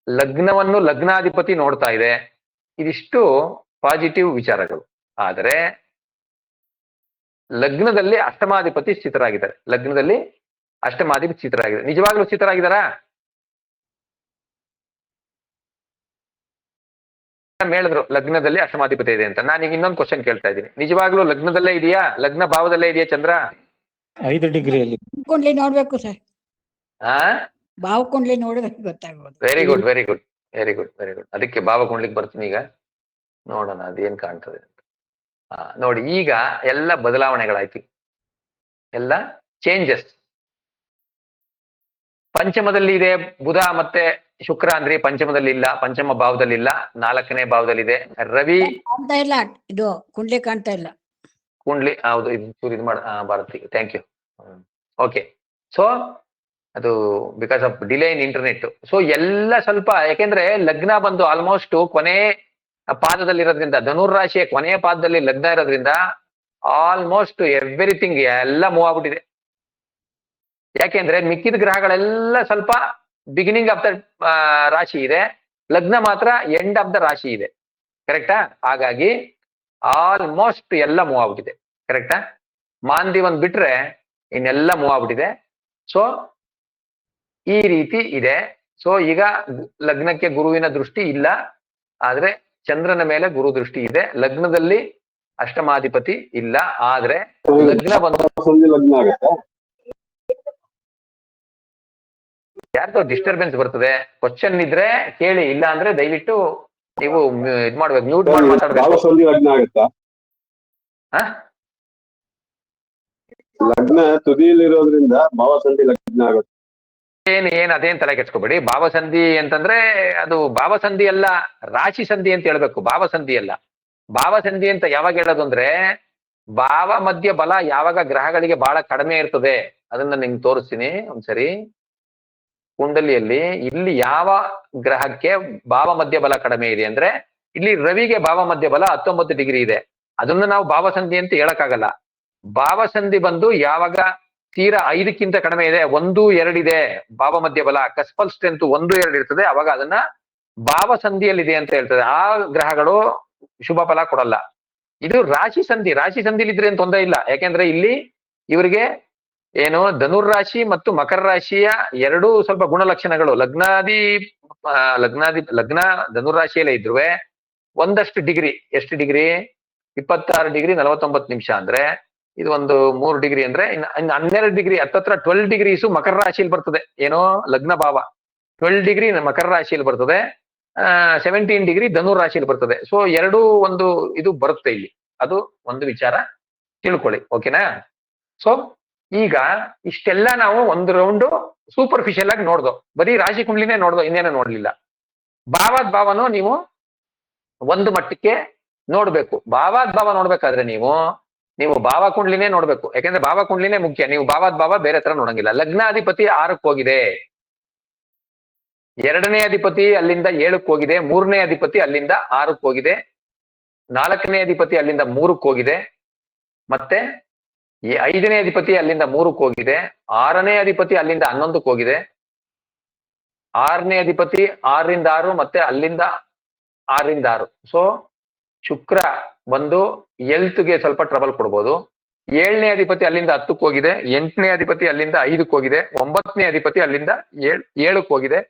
ಲಗ್ನವನ್ನು ಲಗ್ನಾಧಿಪತಿ ನೋಡ್ತಾ ಇದೆ. ಇದಿಷ್ಟು ಪಾಸಿಟಿವ್ ವಿಚಾರಗಳು. ಆದರೆ ಲಗ್ನದಲ್ಲಿ ಅಷ್ಟಮಾಧಿಪತಿ ಸ್ಥಿತರಾಗಿದ್ದಾರೆ. ಲಗ್ನದಲ್ಲಿ ಅಷ್ಟಮಾಧಿಪತಿ ಸ್ಥಿತರಾಗಿದ್ದಾರೆ. ನಿಜವಾಗ್ಲೂ ಸ್ಥಿತರಾಗಿದ್ದಾರಾ? ಹೇಳಿದ್ರು ಲಗ್ನದಲ್ಲಿ ಅಷ್ಟಮಾಧಿಪತಿ ಇದೆ ಅಂತ. ನಾನೀಗ ಇನ್ನೊಂದು ಕ್ವಶನ್ ಕೇಳ್ತಾ ಇದ್ದೀನಿ. ನಿಜವಾಗ್ಲೂ ಲಗ್ನದಲ್ಲೇ ಇದೆಯಾ? ಲಗ್ನ ಭಾವದಲ್ಲೇ ಇದೆಯಾ ಚಂದ್ರ? 5 ಡಿಗ್ರಿಯಲ್ಲಿ ಕುಂಡ್ಲಿ ನೋಡ್ಬೇಕು ಸರ್. ಆ ಬಾವು ಕುಂಡ್ಲಿ ನೋಡ್ಬೇಕು, ಗೊತ್ತಾಗ್ಬೋದು. Very good, very good, very good, very good. ಅದಕ್ಕೆ ಭಾವ ಕುಂಡ್ಲಿಕ್ಕೆ ಬರ್ತೀನಿ ಈಗ, ನೋಡೋಣ ಅದೇನ್ ಕಾಣ್ತದೆ ಅಂತ. ನೋಡಿ, ಈಗ ಎಲ್ಲ ಬದಲಾವಣೆಗಳಾಯ್ತು, ಎಲ್ಲ ಚೇಂಜಸ್. ಪಂಚಮದಲ್ಲಿ ಇದೆ ಬುಧ ಮತ್ತೆ ಶುಕ್ರ ಅಂದ್ರೆ ಪಂಚಮದಲ್ಲಿ ಇಲ್ಲ, ಪಂಚಮ ಭಾವದಲ್ಲಿ ಇಲ್ಲ, 4ನೇ ಭಾವದಲ್ಲಿದೆ. ರವಿ ಕಾಣ್ತಾ ಇಲ್ಲ, ಇದು ಕುಂಡ್ಲಿ ಕಾಣ್ತಾ ಇಲ್ಲ. ಕುಂಡ್ಲಿ ಹೌದು, ಇದು ಮಾಡ Bharati, thank you. Okay, so ಅದು because of delay in internet. So ಎಲ್ಲ ಸ್ವಲ್ಪ, ಯಾಕೆಂದ್ರೆ ಲಗ್ನ ಬಂದು ಆಲ್ಮೋಸ್ಟ್ ಕೊನೆ ಪಾದದಲ್ಲಿರೋದ್ರಿಂದ, ಧನುರ್ ರಾಶಿಯ ಕೊನೆಯ ಪಾದದಲ್ಲಿ ಲಗ್ನ ಇರೋದ್ರಿಂದ ಆಲ್ಮೋಸ್ಟ್ ಎವ್ರಿಥಿಂಗ್ ಎಲ್ಲ ಮೂವ್ ಆಗ್ಬಿಟ್ಟಿದೆ. ಯಾಕೆಂದ್ರೆ ಮಿಕ್ಕಿದ ಗ್ರಹಗಳೆಲ್ಲ ಸ್ವಲ್ಪ ಬಿಗಿನಿಂಗ್ ಆಫ್ ದ ರಾಶಿ ಇದೆ, ಲಗ್ನ ಮಾತ್ರ ಎಂಡ್ ಆಫ್ ದ ರಾಶಿ ಇದೆ. ಕರೆಕ್ಟಾ? ಹಾಗಾಗಿ ಆಲ್ಮೋಸ್ಟ್ ಎಲ್ಲ ಮೂವ್ ಆಗ್ಬಿಟ್ಟಿದೆ. ಕರೆಕ್ಟಾ? ಮಾಂದಿ ಒಂದ್ ಬಿಟ್ರೆ ಇನ್ನೆಲ್ಲ ಮೂವ್ ಆಗ್ಬಿಟ್ಟಿದೆ. ಸೊ ಈ ರೀತಿ ಇದೆ. ಸೊ ಈಗ ಲಗ್ನಕ್ಕೆ ಗುರುವಿನ ದೃಷ್ಟಿ ಇಲ್ಲ, ಆದ್ರೆ ಚಂದ್ರನ ಮೇಲೆ ಗುರು ದೃಷ್ಟಿ ಇದೆ. ಲಗ್ನದಲ್ಲಿ ಅಷ್ಟಮಾಧಿಪತಿ ಇಲ್ಲ, ಆದ್ರೆ ಲಗ್ನ ಬಂದು ಲಗ್ನ ಆಗುತ್ತೆ. ಯಾರ್ದೋ ಡಿಸ್ಟರ್ಬೆನ್ಸ್ ಬರ್ತದೆ. ಕ್ವಶನ್ ಇದ್ರೆ ಕೇಳಿ, ಇಲ್ಲ ಅಂದ್ರೆ ದಯವಿಟ್ಟು ನೀವು ಇದ್ ಮಾಡ್ಬೇಕು, ಮ್ಯೂಟ್ ಮಾಡಿ ಮಾತಾಡ್ಬೇಕು. ಭಾವಸಂಧಿ ಲಗ್ನ ಆಗುತ್ತಾ? ಹ? ಲಗ್ನ ತುದಿಯಲ್ಲಿರೋದ್ರಿಂದ ಭಾವಸಂಧಿ ಲಗ್ನ ಆಗುತ್ತೆ. ಏನ್ ಅದೇನ್ ತಲೆ ಕೆಡ್ಸ್ಕೊಬೇಡಿ. ಭಾವಸಂಧಿ ಅಂತಂದ್ರೆ ಅದು ಭಾವಸಂಧಿ ಅಲ್ಲ, ರಾಶಿ ಸಂಧಿ ಅಂತ ಹೇಳ್ಬೇಕು, ಭಾವಸಂಧಿ ಅಲ್ಲ. ಭಾವಸಂಧಿ ಅಂತ ಯಾವಾಗ ಹೇಳೋದು ಅಂದ್ರೆ, ಭಾವ ಮಧ್ಯ ಬಲ ಯಾವಾಗ ಗ್ರಹಗಳಿಗೆ ಬಹಳ ಕಡಿಮೆ ಇರ್ತದೆ, ಅದನ್ನ ನಿಮ್ಗೆ ತೋರಿಸ್ತೀನಿ ಒಂದ್ಸರಿ. ಕುಂಡಲಿಯಲ್ಲಿ ಇಲ್ಲಿ ಯಾವ ಗ್ರಹಕ್ಕೆ ಭಾವ ಮಧ್ಯ ಬಲ ಕಡಿಮೆ ಇದೆ ಅಂದ್ರೆ, ಇಲ್ಲಿ ರವಿಗೆ ಭಾವ ಮಧ್ಯ ಬಲ 19 ಡಿಗ್ರಿ ಇದೆ. ಅದನ್ನ ನಾವು ಭಾವಸಂಧಿ ಅಂತ ಹೇಳಕ್ಕಾಗಲ್ಲ. ಭಾವಸಂಧಿ ಬಂದು ಯಾವಾಗ ತೀರಾ 5ಕ್ಕಿಂತ ಕಡಿಮೆ ಇದೆ, 1, 2 ಇದೆ ಭಾವ ಮಧ್ಯ ಬಲ, ಕಸ್ಪಲ್ ಸ್ಟ್ರೆಂತ್ 1, 2 ಇರ್ತದೆ, ಅವಾಗ ಅದನ್ನ ಭಾವಸಂಧಿಯಲ್ಲಿದೆ ಅಂತ ಹೇಳ್ತದೆ. ಆ ಗ್ರಹಗಳು ಶುಭ ಫಲ ಕೊಡಲ್ಲ. ಇದು ರಾಶಿ ಸಂಧಿ. ರಾಶಿ ಸಂಧಿಲಿದ್ರೆ ಏನ್ ತೊಂದರೆ ಇಲ್ಲ, ಯಾಕೆಂದ್ರೆ ಇಲ್ಲಿ ಇವರಿಗೆ ಏನು ಧನುರ್ರಾಶಿ ಮತ್ತು ಮಕರ ರಾಶಿಯ ಎರಡೂ ಸ್ವಲ್ಪ ಗುಣಲಕ್ಷಣಗಳು, ಲಗ್ನ ಧನುರ್ರಾಶಿಯಲ್ಲೇ ಇದ್ರು ಒಂದಷ್ಟು ಡಿಗ್ರಿ, ಎಷ್ಟು ಡಿಗ್ರಿ? 26 ಡಿಗ್ರಿ 49 ನಿಮಿಷ ಅಂದ್ರೆ ಇದು ಒಂದು 3 ಡಿಗ್ರಿ ಅಂದ್ರೆ ಇನ್ನು 12 ಡಿಗ್ರಿ, ಹತ್ತತ್ರ 12 ಡಿಗ್ರೀಸು ಮಕರ ರಾಶಿಯಲ್ಲಿ ಬರ್ತದೆ. ಏನೋ ಲಗ್ನ ಭಾವ 12 ಡಿಗ್ರಿ ಮಕರ ರಾಶಿಯಲ್ಲಿ ಬರ್ತದೆ, 17 ಡಿಗ್ರಿ ಧನುರ್ ರಾಶಿಯಲ್ಲಿ ಬರ್ತದೆ. ಸೊ ಎರಡೂ ಒಂದು ಇದು ಬರುತ್ತೆ ಇಲ್ಲಿ, ಅದು ಒಂದು ವಿಚಾರ ತಿಳ್ಕೊಳ್ಳಿ. ಓಕೆನಾ? ಸೊ ಈಗ ಇಷ್ಟೆಲ್ಲ ನಾವು ಒಂದು ರೌಂಡು ಸೂಪರ್ಫಿಷಿಯಲ್ ಆಗಿ ನೋಡ್ದೋ, ಬರೀ ರಾಶಿ ಕುಂಡ್ಲಿನೇ ನೋಡ್ದೋ, ಇನ್ನೇನೋ ನೋಡ್ಲಿಲ್ಲ. ಭಾವಾದ್ ಭಾವನು ನೀವು ಒಂದು ಮಟ್ಟಕ್ಕೆ ನೋಡ್ಬೇಕು. ಭಾವಾದ್ ಭಾವ ನೋಡ್ಬೇಕಾದ್ರೆ ನೀವು ಭಾವ ಕುಂಡ್ಲಿನೇ ನೋಡ್ಬೇಕು, ಯಾಕಂದ್ರೆ ಭಾವ ಕುಂಡ್ಲಿನೇ ಮುಖ್ಯ. ನೀವು ಭಾವಾದ್ ಭಾವ ಬೇರೆ ತರ ನೋಡಂಗಿಲ್ಲ. ಲಗ್ನಾಧಿಪತಿ 6ಕ್ಕೆ ಹೋಗಿದೆ, 2ನೇ ಅಧಿಪತಿ ಅಲ್ಲಿಂದ 7ಕ್ಕೆ ಹೋಗಿದೆ, 3ನೇ ಅಧಿಪತಿ ಅಲ್ಲಿಂದ 6ಕ್ಕೆ ಹೋಗಿದೆ, 4ನೇ ಅಧಿಪತಿ ಅಲ್ಲಿಂದ 3ಕ್ಕೆ ಹೋಗಿದೆ, ಮತ್ತೆ 5ನೇ ಅಧಿಪತಿ ಅಲ್ಲಿಂದ 3ಕ್ಕೆ ಹೋಗಿದೆ, 6ನೇ ಅಧಿಪತಿ ಅಲ್ಲಿಂದ 11ಕ್ಕೆ ಹೋಗಿದೆ, 6ನೇ ಅಧಿಪತಿ 6ರಿಂದ 6 ಮತ್ತೆ ಅಲ್ಲಿಂದ 6ರಿಂದ 6. ಸೊ ಶುಕ್ರ ಬಂದು ಹೆಲ್ತ್ಗೆ ಸ್ವಲ್ಪ ಟ್ರಬಲ್ ಕೊಡ್ಬೋದು. 7ನೇ ಅಧಿಪತಿ ಅಲ್ಲಿಂದ 10ಕ್ಕೆ ಹೋಗಿದೆ, 8ನೇ ಅಧಿಪತಿ ಅಲ್ಲಿಂದ 5ಕ್ಕೆ ಹೋಗಿದೆ, 9ನೇ ಅಧಿಪತಿ ಅಲ್ಲಿಂದ 7ಕ್ಕೆ ಹೋಗಿದೆ,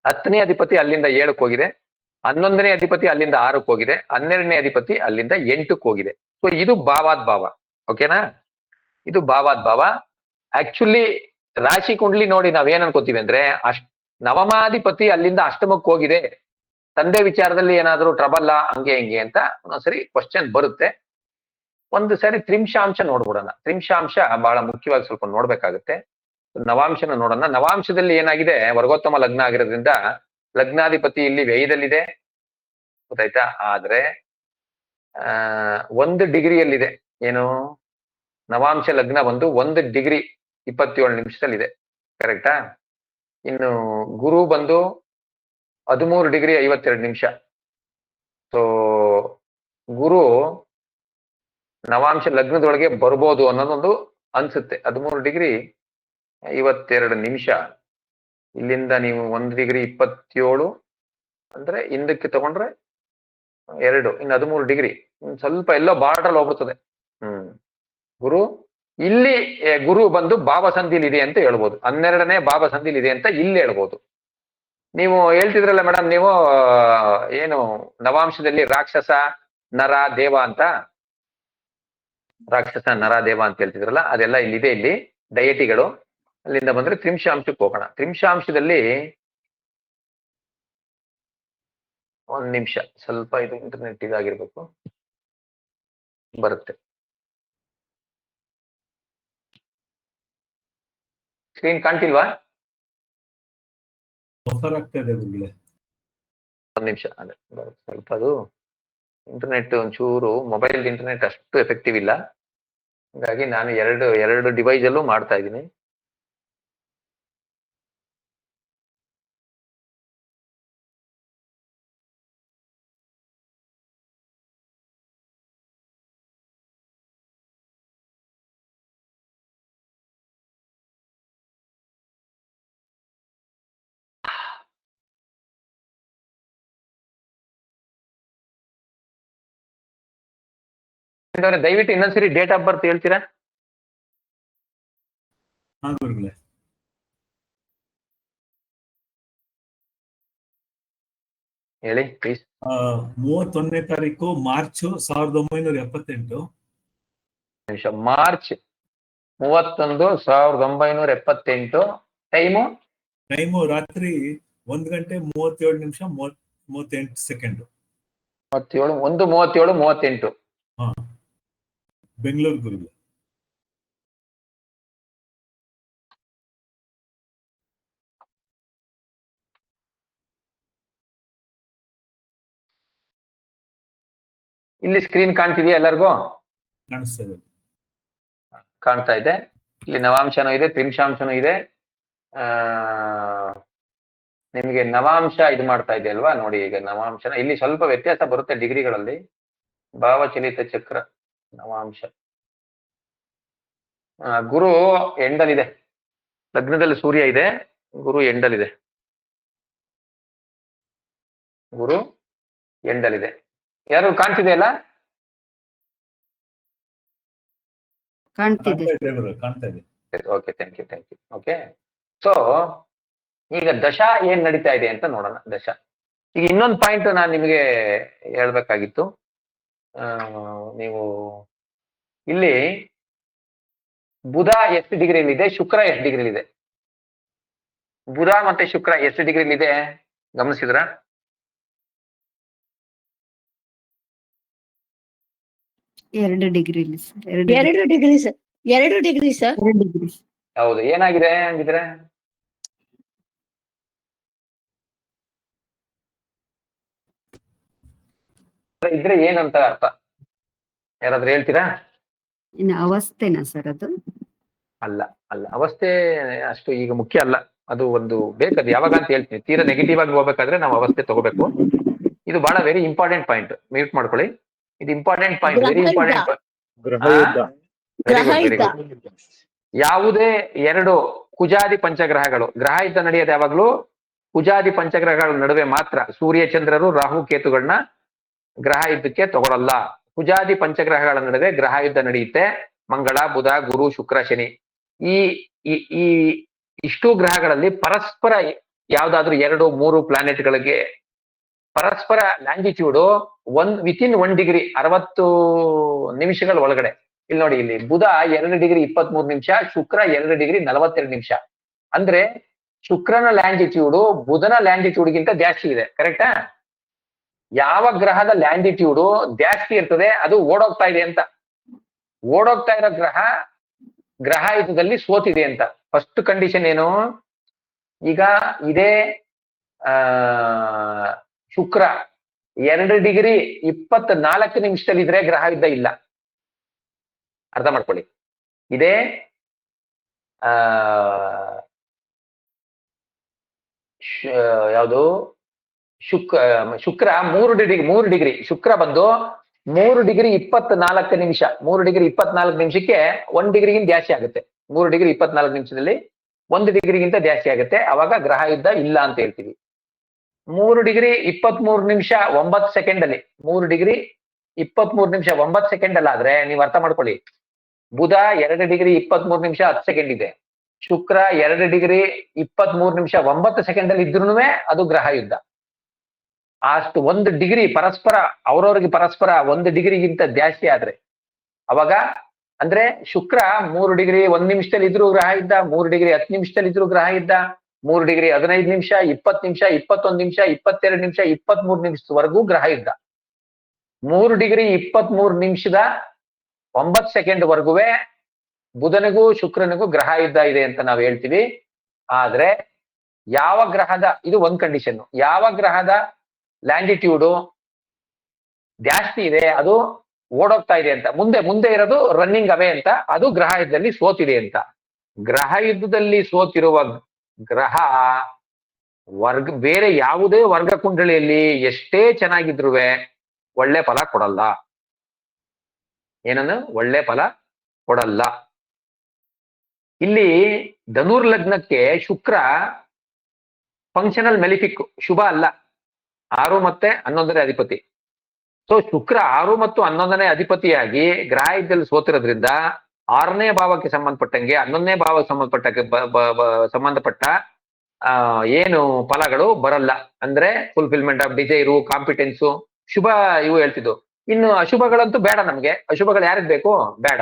10ನೇ ಅಧಿಪತಿ ಅಲ್ಲಿಂದ 7ಕ್ಕೆ ಹೋಗಿದೆ, 11ನೇ ಅಧಿಪತಿ ಅಲ್ಲಿಂದ 6ಕ್ಕೆ ಹೋಗಿದೆ, 12ನೇ ಅಧಿಪತಿ ಅಲ್ಲಿಂದ 8ಕ್ಕೆ ಹೋಗಿದೆ. ಸೊ ಇದು ಭಾವಾದ್ ಭಾವ. ಓಕೆನಾ? ಇದು ಭಾವಾದ್ ಭಾವ. ಆಕ್ಚುಲಿ ರಾಶಿ ಕುಂಡ್ಲಿ ನೋಡಿ ನಾವೇನ್ ಅನ್ಕೋತೀವಿ ಅಂದ್ರೆ, ನವಮಾಧಿಪತಿ ಅಲ್ಲಿಂದ ಅಷ್ಟಮಕ್ಕೆ ಹೋಗಿದೆ, ತಂದೆ ವಿಚಾರದಲ್ಲಿ ಏನಾದ್ರು ಟ್ರಬಲ್ ಹಂಗೆ ಹಿಂಗೆ ಅಂತ ಒಂದೊಂದ್ಸರಿ ಕ್ವಶನ್ ಬರುತ್ತೆ. ಒಂದು ಸರಿ ತ್ರಿಂಶಾಂಶ ನೋಡ್ಬಿಡೋಣ. ತ್ರಿಂಶಾಂಶ ಬಹಳ ಮುಖ್ಯವಾಗಿ ಸ್ವಲ್ಪ ನೋಡ್ಬೇಕಾಗುತ್ತೆ. ನವಾಂಶನ ನೋಡೋಣ. ನವಾಂಶದಲ್ಲಿ ಏನಾಗಿದೆ, ವರ್ಗೋತ್ತಮ ಲಗ್ನ ಆಗಿರೋದ್ರಿಂದ ಲಗ್ನಾಧಿಪತಿ ಇಲ್ಲಿ ವ್ಯಯದಲ್ಲಿದೆ, ಗೊತ್ತಾಯ್ತಾ? ಆದ್ರೆ 1 ಡಿಗ್ರಿಯಲ್ಲಿದೆ. ಏನು? ನವಾಂಶ ಲಗ್ನ ಬಂದು 1 ಡಿಗ್ರಿ 27 ನಿಮಿಷದಲ್ಲಿದೆ. ಕರೆಕ್ಟಾ? ಇನ್ನು ಗುರು ಬಂದು 13 ಡಿಗ್ರಿ 52 ನಿಮಿಷ. ಸೊ ಗುರು ನವಾಂಶ ಲಗ್ನದೊಳಗೆ ಬರ್ಬೋದು ಅನ್ನೋದೊಂದು ಅನ್ಸುತ್ತೆ. 13 ಡಿಗ್ರಿ 52 ನಿಮಿಷ. ಇಲ್ಲಿಂದ ನೀವು 1 ಡಿಗ್ರಿ 27 ಅಂದ್ರೆ ಹಿಂದಕ್ಕೆ ತಗೊಂಡ್ರೆ 2, ಇನ್ನು 13 ಡಿಗ್ರಿ ಸ್ವಲ್ಪ ಎಲ್ಲೋ ಬಾರ್ಡರ್ ಹೋಗ್ಬಿಡ್ತದೆ. ಗುರು ಇಲ್ಲಿ ಗುರು ಬಂದು ಭಾವಸಂಧಿಲಿ ಇದೆ ಅಂತ ಹೇಳ್ಬೋದು. 12ನೇ ಭಾವಸಂಧಿಲಿ ಇದೆ ಅಂತ ಇಲ್ಲಿ ಹೇಳ್ಬೋದು. ನೀವು ಹೇಳ್ತಿದ್ರಲ್ಲ ಮೇಡಮ್, ನೀವು ಏನು ನವಾಂಶದಲ್ಲಿ ರಾಕ್ಷಸ ನರ ದೇವ ಅಂತ, ರಾಕ್ಷಸ ನರ ದೇವ ಅಂತ ಹೇಳ್ತಿದ್ರಲ್ಲ, ಅದೆಲ್ಲ ಇಲ್ಲಿದೆ. ಇಲ್ಲಿ ಡಯಟಿಗಳು ಅಲ್ಲಿಂದ ಬಂದ್ರೆ ತ್ರಿಂಶಾಂಶಕ್ಕೆ ಹೋಗೋಣ. ತ್ರಿಂಶಾಂಶದಲ್ಲಿ 1 ನಿಮಿಷ, ಸ್ವಲ್ಪ ಇದು ಇಂಟರ್ನೆಟ್ ಇದಾಗಿರ್ಬೇಕು, ಬರುತ್ತೆ. ಸ್ಕ್ರೀನ್ ಕಾಣ್ತಿಲ್ವಾ? ಬಫರ್ ಆಗ್ತಾ ಇದೆ ಗುರುಗಳೇ. 1 ನಿಮಿಷ. ಅದೇ ಸ್ವಲ್ಪ ಅದು ಇಂಟರ್ನೆಟ್ ಒಂಚೂರು, ಮೊಬೈಲ್ ಇಂಟರ್ನೆಟ್ ಅಷ್ಟು ಎಫೆಕ್ಟಿವ್ ಇಲ್ಲ, ಹಾಗಾಗಿ ನಾನು ಎರಡು ಡಿವೈಸ್ ಅಲ್ಲೂ ಮಾಡ್ತಾ ಇದ್ದೀನಿ. ದಯವಿಟ್ಟು ಇನ್ನೊಂದ್ಸರಿ ಡೇಟ್ ಆಫ್ ಬರ್ತ್ ಹೇಳ್ತೀರಾ? ಹಾ ಗುರುಗಳೇ, ಹೇಳಿ ಪ್ಲೀಸ್. 31ನೇ ತಾರೀಕು ಮಾರ್ಚ್ 1978. ನಿಮಿಷ. ಮಾರ್ಚ್ 31, 1978. ಟೈಮು ರಾತ್ರಿ 1:37 38 ಸೆಕೆಂಡ್. 1:37:38. ಹಾ, ಬೆಂಗಳೂರು ಗುರುಗಳೇ. ಇಲ್ಲಿ ಸ್ಕ್ರೀನ್ ಕಾಣ್ತಿದೆಯಾ ಎಲ್ಲರಿಗೂ? ಕಾಣಿಸ್ತಾ ಇದೆ. ಕಾಣ್ತಾ ಇದೆ. ಇಲ್ಲಿ ನವಾಂಶನೂ ಇದೆ, ತ್ರಿಂಶಾಂಶನೂ ಇದೆ. ನಿಮಗೆ ನವಾಂಶ ಇದು ಮಾಡ್ತಾ ಇದೆ ಅಲ್ವಾ? ನೋಡಿ ಈಗ ನವಾಂಶನ ಇಲ್ಲಿ ಸ್ವಲ್ಪ ವ್ಯತ್ಯಾಸ ಬರುತ್ತೆ ಡಿಗ್ರಿಗಳಲ್ಲಿ. ಭಾವಚಲಿತ ಚಕ್ರ ನವಾಂಶ. ಗುರು ಎಂಡಲಿದೆ, ಲಗ್ನದಲ್ಲಿ ಸೂರ್ಯ ಇದೆ, ಗುರು ಎಂಡಲಿದೆ. ಗುರು ಎಂಡಲಿದೆ. ಯಾರು ಕಾಣ್ತಿದೆಯಲ್ಲ? ಕಾಣ್ತಿದೆ. ಕಾಣ್ತಾ ಇದೆ. Okay, thank you. Okay, so ಈಗ ದಶಾ ಏನ್ ನಡೀತಾ ಇದೆ ಅಂತ ನೋಡೋಣ. ದಶಾ ಈಗ ಇನ್ನೊಂದು ಪಾಯಿಂಟ್ ನಾನು ನಿಮಗೆ ಹೇಳ್ಬೇಕಾಗಿತ್ತು. ನೀವು ಇಲ್ಲಿ ಬುಧ ಎಷ್ಟು ಡಿಗ್ರಿಯಲ್ಲಿದೆ, ಶುಕ್ರ ಎಷ್ಟು ಡಿಗ್ರಿಯಲ್ಲಿದೆ? ಬುಧ ಮತ್ತೆ ಶುಕ್ರ ಎಷ್ಟು ಡಿಗ್ರಿಯಲ್ಲಿದೆ ಗಮನಿಸಿದ್ರ? 2 degree sir. 2 degree sir. 2 degree sir. 2 degree. ಹೌದು. ಏನಾಗಿದೆ ಹಂಗಿದ್ರೆ? ಇದ್ರೆ ಏನಂತ ಅರ್ಥ ಯಾರಾದ್ರೂ ಹೇಳ್ತೀರಾ? ಇನ್ನು ಅವಸ್ಥೆನಾ ಸರ್ ಅದು? ಅಲ್ಲ, ಅವಸ್ಥೆ ಅಷ್ಟು ಈಗ ಮುಖ್ಯ ಅಲ್ಲ. ಅದು ಒಂದು ಬೇಕದು ಯಾವಾಗ ಅಂತ ಹೇಳ್ತೀನಿ. ತೀರಾ ನೆಗೆಟಿವ್ ಆಗಿ ಹೋಗ್ಬೇಕಾದ್ರೆ ನಾವು ಅವಸ್ಥೆ ತಗೋಬೇಕು. ಇದು ಬಹಳ ವೆರಿ ಇಂಪಾರ್ಟೆಂಟ್ ಪಾಯಿಂಟ್. ಮ್ಯೂಟ್ ಮಾಡ್ಕೊಳ್ಳಿ. ಇದು ಇಂಪಾರ್ಟೆಂಟ್ ಪಾಯಿಂಟ್, ವೆರಿ ಇಂಪಾರ್ಟೆಂಟ್. ಯಾವುದೇ 2 ಕುಜಾದಿ ಪಂಚಗ್ರಹಗಳು ಗ್ರಹ ಯುದ್ಧ ನಡೆಯೋದು ಯಾವಾಗ್ಲೂ ಕುಜಾದಿ ಪಂಚಗ್ರಹಗಳ ನಡುವೆ ಮಾತ್ರ. ಸೂರ್ಯ ಚಂದ್ರರು ರಾಹು ಕೇತುಗಳನ್ನ ಗ್ರಹ ಯುದ್ಧಕ್ಕೆ ತಗೊಳಲ್ಲ. ಕುಜಾದಿ ಪಂಚಗ್ರಹಗಳ ನಡುವೆ ಗ್ರಹ ಯುದ್ಧ ನಡೆಯುತ್ತೆ. ಮಂಗಳ, ಬುಧ, ಗುರು, ಶುಕ್ರ, ಶನಿ. ಈ ಇಷ್ಟು ಗ್ರಹಗಳಲ್ಲಿ ಪರಸ್ಪರ ಯಾವ್ದಾದ್ರು 2-3 ಪ್ಲಾನೆಟ್ಗಳಿಗೆ ಪರಸ್ಪರ ಲ್ಯಾಂಗಿಟ್ಯೂಡ್ ವಿತಿನ್ 1 ಡಿಗ್ರಿ 60 ನಿಮಿಷಗಳ ಒಳಗಡೆ. ಇಲ್ಲಿ ನೋಡಿ, ಇಲ್ಲಿ ಬುಧ 2 ಡಿಗ್ರಿ 23 ನಿಮಿಷ, ಶುಕ್ರ 2 ಡಿಗ್ರಿ 42 ನಿಮಿಷ. ಅಂದ್ರೆ ಶುಕ್ರನ ಲ್ಯಾಂಗಿಟ್ಯೂಡ್ ಬುಧನ ಲ್ಯಾಂಗಿಟ್ಯೂಡ್ ಗಿಂತ ಜಾಸ್ತಿ ಇದೆ. ಕರೆಕ್ಟಾ? ಯಾವ ಗ್ರಹದ ಲ್ಯಾಂಗಿಟ್ಯೂಡ್ ಜಾಸ್ತಿ ಇರ್ತದೆ ಅದು ಓಡೋಗ್ತಾ ಇದೆ ಅಂತ. ಓಡೋಗ್ತಾ ಇರೋ ಗ್ರಹ ಯುದ್ಧದಲ್ಲಿ ಸೋತಿದೆ ಅಂತ. ಫಸ್ಟ್ ಕಂಡೀಷನ್ ಏನು? ಈಗ ಇದೇ ಶುಕ್ರ 2 ಡಿಗ್ರಿ 24 ನಿಮಿಷದಲ್ಲಿ ಇದ್ರೆ ಗ್ರಹ ಯುದ್ಧ ಇಲ್ಲ. ಅರ್ಥ ಮಾಡ್ಕೊಳ್ಳಿ. ಇದೇ ಯಾವುದು ಶುಕ್ರ 3 ಡಿಗ್ರಿ ಶುಕ್ರ ಬಂದು 3 ಡಿಗ್ರಿ 24 ನಿಮಿಷ. 3 ಡಿಗ್ರಿ 24 ನಿಮಿಷಕ್ಕೆ 1 ಡಿಗ್ರಿಗಿಂತ ಜಾಸ್ತಿ ಆಗುತ್ತೆ. 3 ಡಿಗ್ರಿ 24 ನಿಮಿಷದಲ್ಲಿ 1 ಡಿಗ್ರಿಗಿಂತ ಜಾಸ್ತಿ ಆಗುತ್ತೆ. ಅವಾಗ ಗ್ರಹ ಯುದ್ಧ ಇಲ್ಲ ಅಂತ ಹೇಳ್ತೀವಿ. 3 ಡಿಗ್ರಿ 23 ನಿಮಿಷ 9 ಸೆಕೆಂಡ್ ಅಲ್ಲಿ 3 ಡಿಗ್ರಿ 23 ನಿಮಿಷ 9 ಸೆಕೆಂಡ್ ಅಲ್ಲ ಆದ್ರೆ ನೀವು ಅರ್ಥ ಮಾಡ್ಕೊಳ್ಳಿ. ಬುಧ 2 ಡಿಗ್ರಿ 23 ನಿಮಿಷ 10 ಸೆಕೆಂಡ್ ಇದೆ. ಶುಕ್ರ 2 ಡಿಗ್ರಿ 23 ನಿಮಿಷ 9 ಸೆಕೆಂಡ್ ಅಲ್ಲಿ ಇದ್ರೂ ಅದು ಗ್ರಹ ಯುದ್ಧ. ಅಷ್ಟು 1 ಡಿಗ್ರಿ ಪರಸ್ಪರ ಅವ್ರವ್ರಿಗೆ ಪರಸ್ಪರ 1 ಡಿಗ್ರಿಗಿಂತ ಜಾಸ್ತಿ ಆದ್ರೆ ಅವಾಗ ಅಂದ್ರೆ ಶುಕ್ರ 3 ಡಿಗ್ರಿ 1 ನಿಮಿಷದಲ್ಲಿ ಇದ್ರು ಗ್ರಹ ಯುದ್ಧ, 3 ಡಿಗ್ರಿ 10 ನಿಮಿಷದಲ್ಲಿ ಇದ್ರು ಗ್ರಹ ಯುದ್ಧ, 3 ಡಿಗ್ರಿ 15 ನಿಮಿಷ 20 ನಿಮಿಷ 21 ನಿಮಿಷ 22 ನಿಮಿಷ 23 ನಿಮಿಷದವರೆಗೂ ಗ್ರಹ ಯುದ್ಧ. 3 ಡಿಗ್ರಿ 23 ನಿಮಿಷದ 9 ಸೆಕೆಂಡ್ ವರ್ಗುವೆ ಬುಧನಿಗೂ ಶುಕ್ರನಿಗೂ ಗ್ರಹ ಯುದ್ಧ ಇದೆ ಅಂತ ನಾವು ಹೇಳ್ತೀವಿ. ಆದ್ರೆ ಯಾವ ಗ್ರಹದ ಇದು ಒಂದ್ ಕಂಡೀಷನ್, ಯಾವ ಗ್ರಹದ ಲ್ಯಾಂಗಿಟ್ಯೂಡು ಜಾಸ್ತಿ ಇದೆ ಅದು ಓಡೋಗ್ತಾ ಇದೆ ಅಂತ. ಮುಂದೆ ಇರೋದು ರನ್ನಿಂಗ್ ಅವೇ ಅಂತ. ಅದು ಗ್ರಹ ಯುದ್ಧದಲ್ಲಿ ಸೋತಿದೆ ಅಂತ. ಗ್ರಹ ಯುದ್ಧದಲ್ಲಿ ಸೋತಿರುವ ಗ್ರಹ ಬೇರೆ ಯಾವುದೇ ವರ್ಗ ಕುಂಡಳಿಯಲ್ಲಿ ಎಷ್ಟೇ ಚೆನ್ನಾಗಿದ್ರು ಒಳ್ಳೆ ಫಲ ಕೊಡಲ್ಲ. ಏನನ್ನು ಒಳ್ಳೆ ಫಲ ಕೊಡಲ್ಲ. ಇಲ್ಲಿ ಧನುರ್ ಲಗ್ನಕ್ಕೆ ಶುಕ್ರ ಫಂಕ್ಷನಲ್ ಮೆಲಿಫಿಕ್, ಶುಭ ಅಲ್ಲ. 6 ಮತ್ತೆ 11ರ ಅಧಿಪತಿ. ಸೊ ಶುಕ್ರ 6 ಮತ್ತು 11ನೇ ಅಧಿಪತಿಯಾಗಿ ಗ್ರಹ ಯುದ್ಧದಲ್ಲಿ ಸೋತಿರೋದ್ರಿಂದ 6ನೇ ಭಾವಕ್ಕೆ ಸಂಬಂಧಪಟ್ಟಂಗೆ 11ನೇ ಭಾವಕ್ಕೆ ಸಂಬಂಧಪಟ್ಟ ಏನು ಫಲಗಳು ಬರಲ್ಲ. ಅಂದ್ರೆ ಫುಲ್ಫಿಲ್ಮೆಂಟ್ ಆಫ್ ಡಿಸೈರು, ಕಾಂಪಿಟೆನ್ಸು, ಶುಭ ಇವು ಹೇಳ್ತಿದ್ದು. ಇನ್ನು ಅಶುಭಗಳಂತೂ ಬೇಡ ನಮ್ಗೆ. ಅಶುಭಗಳು ಯಾರಿಗ್ ಬೇಕು? ಬೇಡ.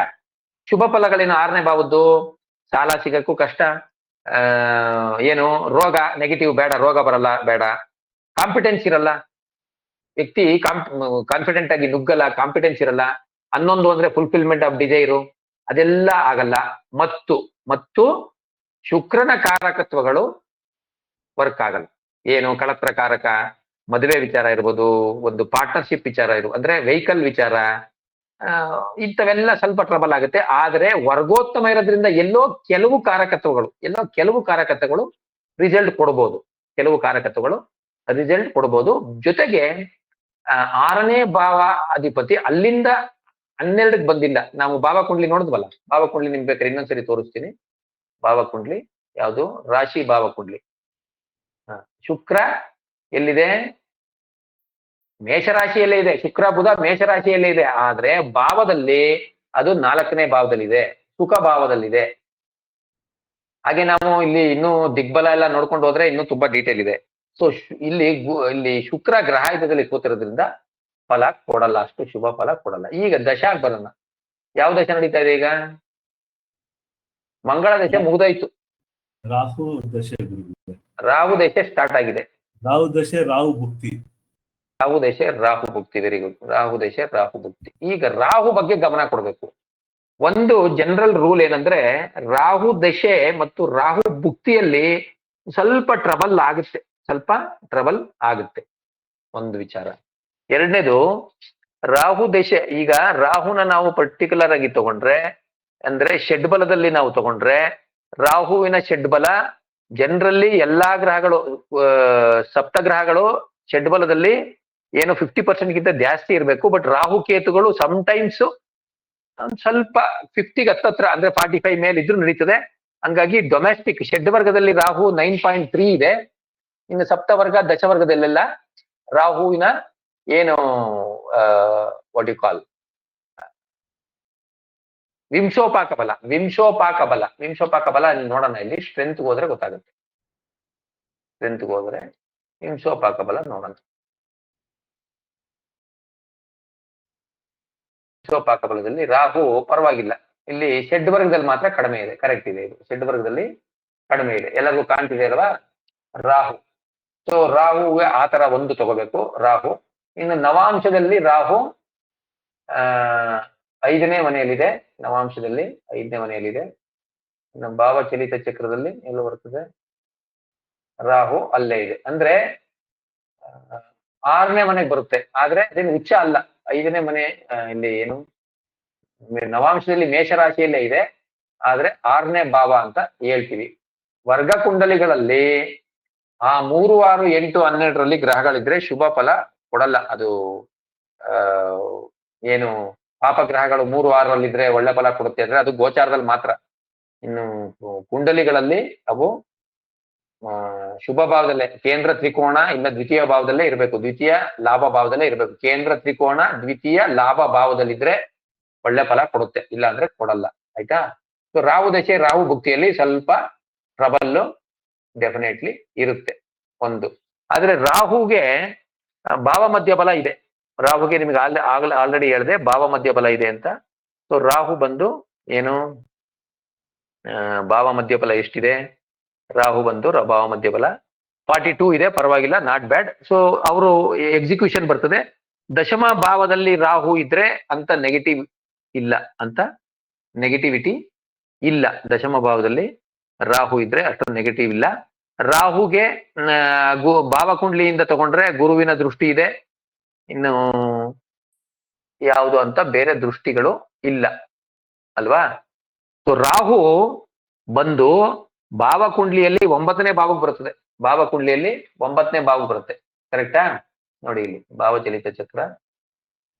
ಶುಭ ಫಲಗಳೇನು? 6ನೇ ಭಾವದ್ದು ಸಾಲ ಸಿಗಕ್ಕೂ ಕಷ್ಟ, ಏನು ರೋಗ ನೆಗೆಟಿವ್ ಬೇಡ, ರೋಗ ಬರಲ್ಲ ಬೇಡ. ಕಾಂಪಿಟೆನ್ಸ್ ಇರಲ್ಲ, ವ್ಯಕ್ತಿ ಕಾನ್ಫಿಡೆಂಟ್ ಆಗಿ ನುಗ್ಗಲ್ಲ, ಕಾಂಪಿಟೆನ್ಸ್ ಇರಲ್ಲ. 11 ಅಂದ್ರೆ ಫುಲ್ಫಿಲ್ಮೆಂಟ್ ಆಫ್ ಡಿಸೈರು, ಅದೆಲ್ಲ ಆಗಲ್ಲ. ಮತ್ತು ಶುಕ್ರನ ಕಾರಕತ್ವಗಳು ವರ್ಕ್ ಆಗಲ್ಲ. ಏನು ಕಳತ್ರ ಕಾರಕ, ಮದುವೆ ವಿಚಾರ ಇರ್ಬೋದು, ಒಂದು ಪಾರ್ಟ್ನರ್ಶಿಪ್ ವಿಚಾರ ಇರ್ಬೋದು, ಅಂದ್ರೆ ವೆಹಿಕಲ್ ವಿಚಾರ, ಇಂಥವೆಲ್ಲ ಸ್ವಲ್ಪ ಟ್ರಬಲ್ ಆಗುತ್ತೆ. ಆದ್ರೆ ವರ್ಗೋತ್ತಮ ಇರೋದ್ರಿಂದ ಎಲ್ಲೋ ಕೆಲವು ಕಾರಕತ್ವಗಳು ರಿಸಲ್ಟ್ ಕೊಡ್ಬೋದು. ಜೊತೆಗೆ 6ನೇ ಭಾವ ಅಧಿಪತಿ ಅಲ್ಲಿಂದ 12ಕ್ಕೆ ಬಂದಿಲ್ಲ. ನಾವು ಭಾವ ಕುಂಡ್ಲಿ ನೋಡಿದ್ವಲ್ಲ, ಭಾವ ಕುಂಡ್ಲಿ ನಿಮ್ಗೆ ಬೇಕಾದ್ರೆ ಇನ್ನೊಂದ್ಸರಿ ತೋರಿಸ್ತೀನಿ. ಭಾವ ಕುಂಡ್ಲಿ ಯಾವುದು? ರಾಶಿ ಭಾವ ಕುಂಡ್ಲಿ. ಶುಕ್ರ ಎಲ್ಲಿದೆ? ಮೇಷರಾಶಿಯಲ್ಲೇ ಇದೆ. ಶುಕ್ರ ಬುಧ ಮೇಷರಾಶಿಯಲ್ಲೇ ಇದೆ. ಆದ್ರೆ ಭಾವದಲ್ಲಿ ಅದು 4ನೇ ಭಾವದಲ್ಲಿದೆ, ಸುಖ ಭಾವದಲ್ಲಿದೆ. ಹಾಗೆ ನಾವು ಇಲ್ಲಿ ಇನ್ನೂ ದಿಗ್ಬಲ ಎಲ್ಲ ನೋಡ್ಕೊಂಡು ಹೋದ್ರೆ ಇನ್ನೂ ತುಂಬಾ ಡೀಟೇಲ್ ಇದೆ. ಸೊ ಇಲ್ಲಿ ಶುಕ್ರ ಗ್ರಹಾಯುಧದಲ್ಲಿ ಕೂತಿರೋದ್ರಿಂದ ಫಲ ಕೊಡಲ್ಲ, ಅಷ್ಟು ಶುಭ ಫಲ ಕೊಡಲ್ಲ. ಈಗ ದಶಾಗ್ ಬರೋಣ. ಯಾವ ದಶ ನಡೀತಾ ಇದೆ ಈಗ? ಮಂಗಳ ದಶೆ ಮುಗಿದೋಯ್ತು. ರಾಹು ದಶೆ ಗುರುಗಳೇ. ರಾಹು ದಶೆ ಸ್ಟಾರ್ಟ್ ಆಗಿದೆ. ರಾಹು ದಶೆ ರಾಹು ಭುಕ್ತಿ. ರಾಹು ದಶೆ ರಾಹು ಭುಕ್ತಿ. Very good. ರಾಹು ದಶೆ ರಾಹು ಭುಕ್ತಿ. ಈಗ ರಾಹು ಬಗ್ಗೆ ಗಮನ ಕೊಡ್ಬೇಕು. ಒಂದು ಜನರಲ್ ರೂಲ್ ಏನಂದ್ರೆ, ರಾಹು ದಶೆ ಮತ್ತು ರಾಹು ಭುಕ್ತಿಯಲ್ಲಿ ಸ್ವಲ್ಪ ಟ್ರಬಲ್ ಆಗುತ್ತೆ. ಒಂದು ವಿಚಾರ. ಎರಡನೇದು, ರಾಹು ದಶೆ, ಈಗ ರಾಹುನ ನಾವು ಪರ್ಟಿಕ್ಯುಲರ್ ಆಗಿ ತಗೊಂಡ್ರೆ, ಅಂದ್ರೆ ಷಡ್ಬಲದಲ್ಲಿ ನಾವು ತಗೊಂಡ್ರೆ, ರಾಹುವಿನ ಷಡ್ಬಲ ಜನರಲ್ಲಿ ಎಲ್ಲಾ ಗ್ರಹಗಳು, ಸಪ್ತಗ್ರಹಗಳು ಷಡ್ಬಲದಲ್ಲಿ ಏನು 50% ಜಾಸ್ತಿ ಇರಬೇಕು. ಬಟ್ ರಾಹು ಕೇತುಗಳು ಸಮಟೈಮ್ಸ್ ಸ್ವಲ್ಪ 50ಗೆ ಹತ್ತತ್ರ, ಅಂದ್ರೆ 45 ಮೇಲೆ ಇದ್ರೂ ನಡೀತದೆ. ಹಂಗಾಗಿ ಡೊಮೆಸ್ಟಿಕ್ ಷಡ್ವರ್ಗದಲ್ಲಿ ರಾಹು 9.3 ಇದೆ. ಇನ್ನು ಸಪ್ತವರ್ಗ ದಶವರ್ಗದಲ್ಲೆಲ್ಲ ರಾಹುವಿನ ಏನು ವಾಟ್ ಯು ಕಾಲ್ ವಿಂಶೋಪಾಕ ಬಲ ನೋಡೋಣ. ಇಲ್ಲಿ ಸ್ಟ್ರೆಂತ್ ಹೋದ್ರೆ ಗೊತ್ತಾಗುತ್ತೆ. ವಿಂಶೋಪಾಕ ಬಲ ನೋಡೋಣ. ವಿಂಶೋಪಾಕ ಬಲದಲ್ಲಿ ರಾಹು ಪರವಾಗಿಲ್ಲ. ಇಲ್ಲಿ ಷಡ್ವರ್ಗದಲ್ಲಿ ಮಾತ್ರ ಕಡಿಮೆ ಇದೆ. ಕರೆಕ್ಟ್ ಇದೆ, ಇದು ಷಡ್ವರ್ಗದಲ್ಲಿ ಕಡಿಮೆ ಇದೆ. ಎಲ್ಲರಿಗೂ ಕಾಣ್ತಿದೆ ಅಲ್ವಾ ರಾಹು? ಸೊ ರಾಹುಗೆ ಆತರ ಒಂದು ತಗೋಬೇಕು ರಾಹು. ಇನ್ನು ನವಾಂಶದಲ್ಲಿ ರಾಹು 5ನೇ ಮನೆಯಲ್ಲಿದೆ. ನವಾಂಶದಲ್ಲಿ 5ನೇ ಮನೆಯಲ್ಲಿದೆ. ಇನ್ನು ಭಾವಚಲಿತ ಚಕ್ರದಲ್ಲಿ ಎಲ್ಲೋ ಬರ್ತದೆ, ರಾಹು ಅಲ್ಲೇ ಇದೆ. ಅಂದ್ರೆ 6ನೇ ಮನೆಗೆ ಬರುತ್ತೆ. ಆದ್ರೆ ಅದೇನು ಉಚ್ಚ ಅಲ್ಲ. 5ನೇ ಮನೆ ಇಲ್ಲಿ ಏನು ನವಾಂಶದಲ್ಲಿ ಮೇಷರಾಶಿಯಲ್ಲೇ ಇದೆ. ಆದ್ರೆ 6ನೇ ಭಾವ ಅಂತ ಹೇಳ್ತೀವಿ. ವರ್ಗ ಕುಂಡಲಿಗಳಲ್ಲಿ 3, 6, 8, 12ರಲ್ಲಿ ಗ್ರಹಗಳಿದ್ರೆ ಶುಭ ಫಲ ಕೊಡಲ್ಲ. ಅದು ಏನು ಪಾಪಗ್ರಹಗಳು 3, 6ರಲ್ಲಿದ್ರೆ ಒಳ್ಳೆ ಫಲ ಕೊಡುತ್ತೆ ಅಂದ್ರೆ ಅದು ಗೋಚಾರದಲ್ಲಿ ಮಾತ್ರ. ಇನ್ನು ಕುಂಡಲಿಗಳಲ್ಲಿ ಅವು ಶುಭ ಭಾವದಲ್ಲೇ, ಕೇಂದ್ರ ತ್ರಿಕೋಣ ಇಲ್ಲ ದ್ವಿತೀಯ ಭಾವದಲ್ಲೇ ಇರಬೇಕು. ದ್ವಿತೀಯ ಲಾಭ ಭಾವದಲ್ಲೇ ಇರಬೇಕು. ಕೇಂದ್ರ ತ್ರಿಕೋಣ ದ್ವಿತೀಯ ಲಾಭ ಭಾವದಲ್ಲಿದ್ರೆ ಒಳ್ಳೆ ಫಲ ಕೊಡುತ್ತೆ, ಇಲ್ಲ ಅಂದ್ರೆ ಕೊಡಲ್ಲ. ಆಯ್ತಾ? ಸೊ ರಾಹು ದಶೆ ರಾಹು ಭುಕ್ತಿಯಲ್ಲಿ ಸ್ವಲ್ಪ ಟ್ರಬಲ್ ಡೆಫಿನೆಟ್ಲಿ ಇರುತ್ತೆ ಒಂದು. ಆದ್ರೆ ರಾಹುಗೆ ಭಾವ ಮಧ್ಯ ಬಲ ಇದೆ. ರಾಹುಗೆ ನಿಮ್ಗೆ ಆಲ್ರೆಡಿ ಹೇಳಿದೆ ಭಾವ ಮಧ್ಯ ಬಲ ಇದೆ ಅಂತ. ಸೊ ರಾಹು ಬಂದು ಏನು ಭಾವ ಮಧ್ಯ ಬಲ ಎಷ್ಟಿದೆ? ರಾಹು ಬಂದು ಭಾವ ಮಧ್ಯ ಬಲ 42 ಇದೆ. ಪರವಾಗಿಲ್ಲ, ನಾಟ್ ಬ್ಯಾಡ್. ಸೊ ಅವರು ಎಕ್ಸಿಕ್ಯೂಷನ್ ಬರ್ತದೆ. ದಶಮ ಭಾವದಲ್ಲಿ ರಾಹು ಇದ್ರೆ ಅಂತ ನೆಗೆಟಿವಿಟಿ ಇಲ್ಲ. ದಶಮ ಭಾವದಲ್ಲಿ ರಾಹು ಇದ್ರೆ ಅಷ್ಟೊಂದು ನೆಗೆಟಿವ್ ಇಲ್ಲ. ರಾಹುಗೆ ಭಾವಕುಂಡ್ಲಿಯಿಂದ ತಗೊಂಡ್ರೆ ಗುರುವಿನ ದೃಷ್ಟಿ ಇದೆ. ಇನ್ನು ಯಾವುದು ಅಂತ ಬೇರೆ ದೃಷ್ಟಿಗಳು ಇಲ್ಲ ಅಲ್ವಾ? ಸೊ ರಾಹು ಬಂದು ಭಾವಕುಂಡ್ಲಿಯಲ್ಲಿ 9ನೇ ಭಾವಕ್ಕೆ ಬರುತ್ತದೆ. ಭಾವಕುಂಡ್ಲಿಯಲ್ಲಿ 9ನೇ ಭಾವಕ್ಕೆ ಬರುತ್ತೆ. ಕರೆಕ್ಟಾ? ನೋಡಿ ಇಲ್ಲಿ ಭಾವಚಲಿತ ಚಕ್ರ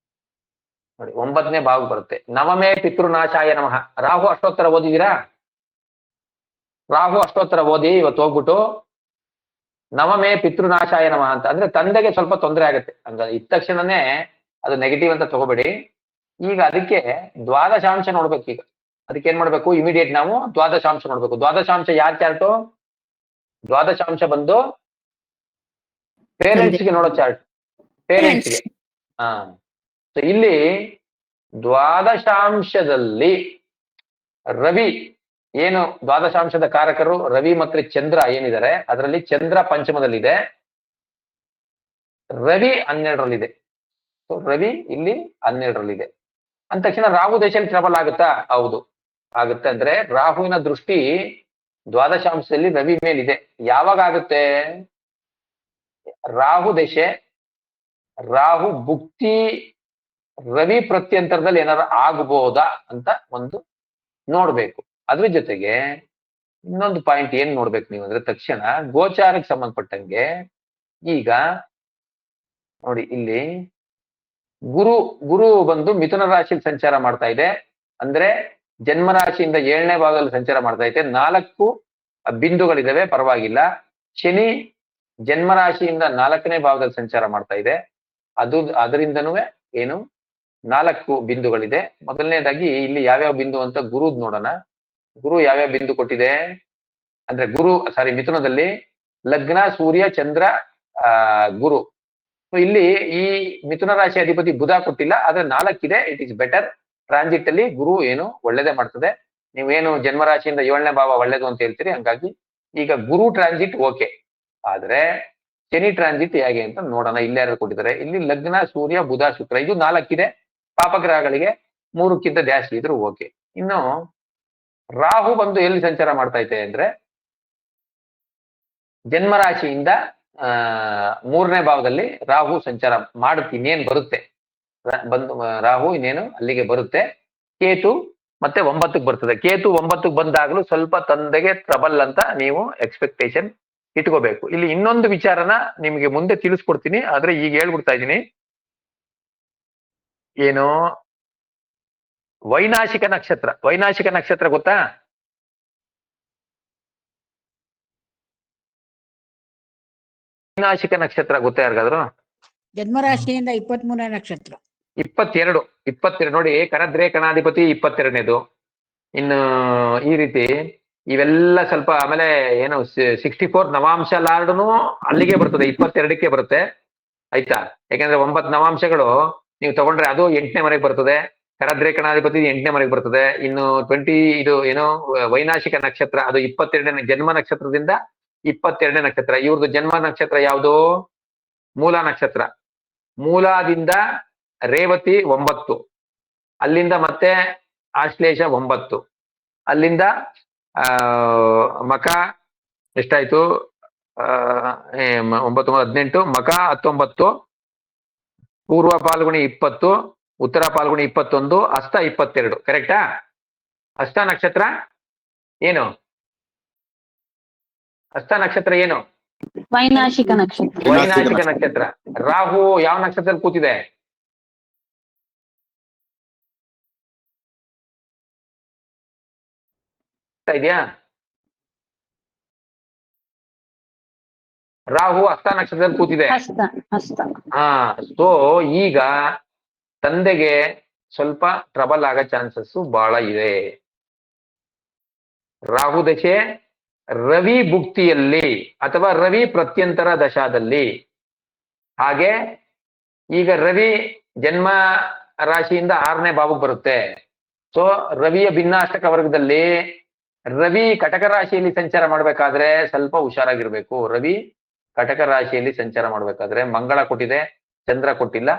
ನೋಡಿ 9ನೇ ಭಾವಕ್ಕೆ ಬರುತ್ತೆ. ನವಮೇ ಪಿತೃನಾಶಾಯ ನಮಃ. ರಾಹು ಅಷ್ಟೋತ್ತರ ಓದಿದ್ದೀರಾ? ರಾಹು ಅಷ್ಟೋತ್ತರ ಓದಿ ಇವತ್ತು ಹೋಗ್ಬಿಟ್ಟು ನವಮೇ ಪಿತೃನಾಶಾಯ ನಮಃ ಅಂತ ಅಂದ್ರೆ ತಂದೆಗೆ ಸ್ವಲ್ಪ ತೊಂದರೆ ಆಗುತ್ತೆ. ಹಂಗ ಇದ್ದ ತಕ್ಷಣನೇ ಅದು ನೆಗೆಟಿವ್ ಅಂತ ತಗೋಬೇಡಿ. ಈಗ ಅದಕ್ಕೆ ದ್ವಾದಶಾಂಶ ನೋಡ್ಬೇಕು. ಈಗ ಅದಕ್ಕೆ ಏನ್ ಮಾಡ್ಬೇಕು, ಇಮಿಡಿಯೇಟ್ ನಾವು ದ್ವಾದಶಾಂಶ ನೋಡ್ಬೇಕು. ದ್ವಾದಶಾಂಶ ಯಾರ ಚಾರ್ಟು? ದ್ವಾದಶಾಂಶ ಬಂದು ಪೇರೆಂಟ್ಸ್ಗೆ ನೋಡೋ ಚಾರ್ಟ್, ಪೇರೆಂಟ್ಸ್ಗೆ. ಹಾ, ಸೊ ಇಲ್ಲಿ ದ್ವಾದಶಾಂಶದಲ್ಲಿ ರವಿ ಏನು ದ್ವಾದಶಾಂಶದ ಕಾರಕರು ರವಿ ಮತ್ತು ಚಂದ್ರ ಏನಿದ್ದಾರೆ, ಅದರಲ್ಲಿ ಚಂದ್ರ ಪಂಚಮದಲ್ಲಿದೆ, ರವಿ 12ರಲ್ಲಿದೆ. ಸೊ ರವಿ ಇಲ್ಲಿ 12ರಲ್ಲಿದೆ ಅಂದ ತಕ್ಷಣ ರಾಹು ದೇಶದಲ್ಲಿ ಟ್ರಬಲ್ ಆಗುತ್ತಾ? ಹೌದು ಆಗುತ್ತೆ. ಅಂದ್ರೆ ರಾಹುವಿನ ದೃಷ್ಟಿ ದ್ವಾದಶಾಂಶದಲ್ಲಿ ರವಿ ಮೇಲಿದೆ. ಯಾವಾಗ ಆಗುತ್ತೆ? ರಾಹು ದಶೆ, ರಾಹು ಭುಕ್ತಿ, ರವಿ ಪ್ರತ್ಯಂತರದಲ್ಲಿ ಏನಾರು ಆಗಬಹುದಾ ಅಂತ ಒಂದು ನೋಡ್ಬೇಕು. ಅದ್ರ ಜೊತೆಗೆ ಇನ್ನೊಂದು ಪಾಯಿಂಟ್ ಏನ್ ನೋಡ್ಬೇಕು ನೀವು ಅಂದ್ರೆ, ತಕ್ಷಣ ಗೋಚಾರಕ್ಕೆ ಸಂಬಂಧಪಟ್ಟಂಗೆ ಈಗ ನೋಡಿ, ಇಲ್ಲಿ ಗುರು ಬಂದು ಮಿಥುನ ರಾಶಿಯಲ್ಲಿ ಸಂಚಾರ ಮಾಡ್ತಾ ಇದೆ. ಅಂದ್ರೆ ಜನ್ಮ ರಾಶಿಯಿಂದ 7ನೇ ಭಾಗದಲ್ಲಿ ಸಂಚಾರ ಮಾಡ್ತಾ ಇದೆ. 4 ಬಿಂದುಗಳಿದಾವೆ, ಪರವಾಗಿಲ್ಲ. ಶನಿ ಜನ್ಮ ರಾಶಿಯಿಂದ 4ನೇ ಭಾವದಲ್ಲಿ ಸಂಚಾರ ಮಾಡ್ತಾ ಇದೆ. ಅದರಿಂದನೂ ಏನು 4 ಬಿಂದುಗಳಿದೆ. ಮೊದಲನೇದಾಗಿ ಇಲ್ಲಿ ಯಾವ್ಯಾವ ಬಿಂದು ಅಂತ ಗುರುದ್ ನೋಡೋಣ. ಗುರು ಯಾವ್ಯಾವ ಬಿಂದು ಕೊಟ್ಟಿದೆ ಅಂದ್ರೆ, ಮಿಥುನದಲ್ಲಿ ಲಗ್ನ, ಸೂರ್ಯ, ಚಂದ್ರ, ಗುರು. ಇಲ್ಲಿ ಈ ಮಿಥುನ ರಾಶಿ ಅಧಿಪತಿ ಬುಧ ಕೊಟ್ಟಿಲ್ಲ, ಆದ್ರೆ 4 ಇದೆ. It is better. ಟ್ರಾನ್ಸಿಟ್ ಅಲ್ಲಿ ಗುರು ಏನು ಒಳ್ಳೇದೇ ಮಾಡ್ತದೆ. ನೀವೇನು ಜನ್ಮರಾಶಿಯಿಂದ 7ನೇ ಭಾವ ಒಳ್ಳೇದು ಅಂತ ಹೇಳ್ತೀರಿ, ಹಂಗಾಗಿ ಈಗ ಗುರು ಟ್ರಾನ್ಸಿಟ್ ಓಕೆ. ಆದ್ರೆ ಶನಿ ಟ್ರಾನ್ಸಿಟ್ ಹೇಗೆ ಅಂತ ನೋಡೋಣ. ಇಲ್ಲಿ ಯಾರು ಕೊಟ್ಟಿದ್ದಾರೆ? ಇಲ್ಲಿ ಲಗ್ನ, ಸೂರ್ಯ, ಬುಧ, ಶುಕ್ರ, ಇದು 4 ಇದೆ. ಪಾಪಗ್ರಹಗಳಿಗೆ 3ಕ್ಕಿಂತ ಜಾಸ್ತಿ ಇದ್ರು ಓಕೆ. ಇನ್ನು ರಾಹು ಬಂದು ಎಲ್ಲಿ ಸಂಚಾರ ಮಾಡ್ತಾ ಇದೆ ಅಂದ್ರೆ, ಜನ್ಮರಾಶಿಯಿಂದ 3ನೇ ಭಾವದಲ್ಲಿ ರಾಹು ಸಂಚಾರ ಮಾಡುತ್ತೆ. ಇನ್ನೇನ್ ಬರುತ್ತೆ ರಾಹು ಇನ್ನೇನು ಅಲ್ಲಿಗೆ ಬರುತ್ತೆ. ಕೇತು ಮತ್ತೆ 9ಕ್ಕೆ ಬರ್ತದೆ. ಕೇತು 9ಕ್ಕೆ ಬಂದಾಗಲೂ ಸ್ವಲ್ಪ ತಂದೆಗೆ ಟ್ರಬಲ್ ಅಂತ ನೀವು ಎಕ್ಸ್ಪೆಕ್ಟೇಷನ್ ಇಟ್ಕೋಬೇಕು. ಇಲ್ಲಿ ಇನ್ನೊಂದು ವಿಚಾರನ ನಿಮಗೆ ಮುಂದೆ ತಿಳಿಸ್ಕೊಡ್ತೀನಿ, ಆದ್ರೆ ಈಗ ಹೇಳ್ಬಿಡ್ತಾ ಇದ್ದೀನಿ. ಏನು ವೈನಾಶಿಕ ನಕ್ಷತ್ರ? ವೈನಾಶಿಕ ನಕ್ಷತ್ರ ಗೊತ್ತಾ? ವೈನಾಶಿಕ ನಕ್ಷತ್ರ ಗೊತ್ತಾ ಯಾರಿಗಾದ್ರು? ಜನ್ಮರಾಶಿಯಿಂದ 23ನೇ ನಕ್ಷತ್ರ. 22 ನೋಡಿ, ಕರದ್ರೆ ಕಣಾಧಿಪತಿ 22ನೇದು. ಇನ್ನು ಈ ರೀತಿ ಇವೆಲ್ಲ ಸ್ವಲ್ಪ ಆಮೇಲೆ ಏನು 64 ನವಾಂಶ ಲಾರ್ಡ್ನು ಅಲ್ಲಿಗೆ ಬರ್ತದೆ, 22ಕ್ಕೆ ಬರುತ್ತೆ. ಆಯ್ತಾ? ಯಾಕಂದ್ರೆ 9 ನವಾಂಶಗಳು ನೀವು ತಗೊಂಡ್ರೆ ಅದು 8ನೇ ಮನೆಗೆ ಬರ್ತದೆ. ಕರದ್ರೆ ಕಣಾಧಿಪತಿ 8ನೇ ಮನೆಗೆ ಬರ್ತದೆ. ಇನ್ನು 20 ಇದು ಏನೋ ವೈನಾಶಿಕ ನಕ್ಷತ್ರ ಅದು 22ನೇ ಜನ್ಮ ನಕ್ಷತ್ರದಿಂದ 22ನೇ ನಕ್ಷತ್ರ. ಇವ್ರದ್ದು ಜನ್ಮ ನಕ್ಷತ್ರ ಯಾವುದು? ಮೂಲ ನಕ್ಷತ್ರ. ಮೂಲದಿಂದ ರೇವತಿ 9, ಅಲ್ಲಿಂದ ಮತ್ತೆ ಆಶ್ಲೇಷ 9, ಅಲ್ಲಿಂದ ಮಕ ಎಷ್ಟಾಯ್ತು? 9, 18, ಮಕ 19, ಪೂರ್ವ ಪಾಲ್ಗುಣಿ 20, ಉತ್ತರ ಪಾಲ್ಗುಣಿ 21, ಹಸ್ತ 22. ಕರೆಕ್ಟಾ? ಹಸ್ತ ನಕ್ಷತ್ರ ಏನು? ಹಸ್ತ ನಕ್ಷತ್ರ ಏನು? ವೈನಾಶಿಕ ನಕ್ಷತ್ರ. ವೈನಾಶಿಕ ನಕ್ಷತ್ರ. ರಾಹು ಯಾವ ನಕ್ಷತ್ರದಲ್ಲಿ ಕೂತಿದೆ? ಇದೆಯಾ? ರಾಹು ಹಸ್ತ ನಕ್ಷತ್ರದಲ್ಲಿ ಕೂತಿದೆ. ಹಸ್ತ. ಹಾ, ಸೊ ಈಗ ತಂದೆಗೆ ಸ್ವಲ್ಪ ಟ್ರಬಲ್ ಆಗೋ ಚಾನ್ಸಸ್ ಬಹಳ ಇದೆ. ರಾಹು ದಶೆ ರವಿ ಭುಕ್ತಿಯಲ್ಲಿ ಅಥವಾ ರವಿ ಪ್ರತ್ಯಂತರ ದಶಾದಲ್ಲಿ. ಹಾಗೆ ಈಗ ರವಿ ಜನ್ಮ ರಾಶಿಯಿಂದ 6ನೇ ಭಾವಕ್ಕೆ ಬರುತ್ತೆ. ಸೊ ರವಿಯ ಭಿನ್ನಾಷ್ಟಕ ವರ್ಗದಲ್ಲಿ ರವಿ ಕಟಕ ರಾಶಿಯಲ್ಲಿ ಸಂಚಾರ ಮಾಡ್ಬೇಕಾದ್ರೆ ಸ್ವಲ್ಪ ಹುಷಾರಾಗಿರ್ಬೇಕು. ರವಿ ಕಟಕ ರಾಶಿಯಲ್ಲಿ ಸಂಚಾರ ಮಾಡ್ಬೇಕಾದ್ರೆ ಮಂಗಳ ಕೊಟ್ಟಿದೆ, ಚಂದ್ರ ಕೊಟ್ಟಿಲ್ಲ.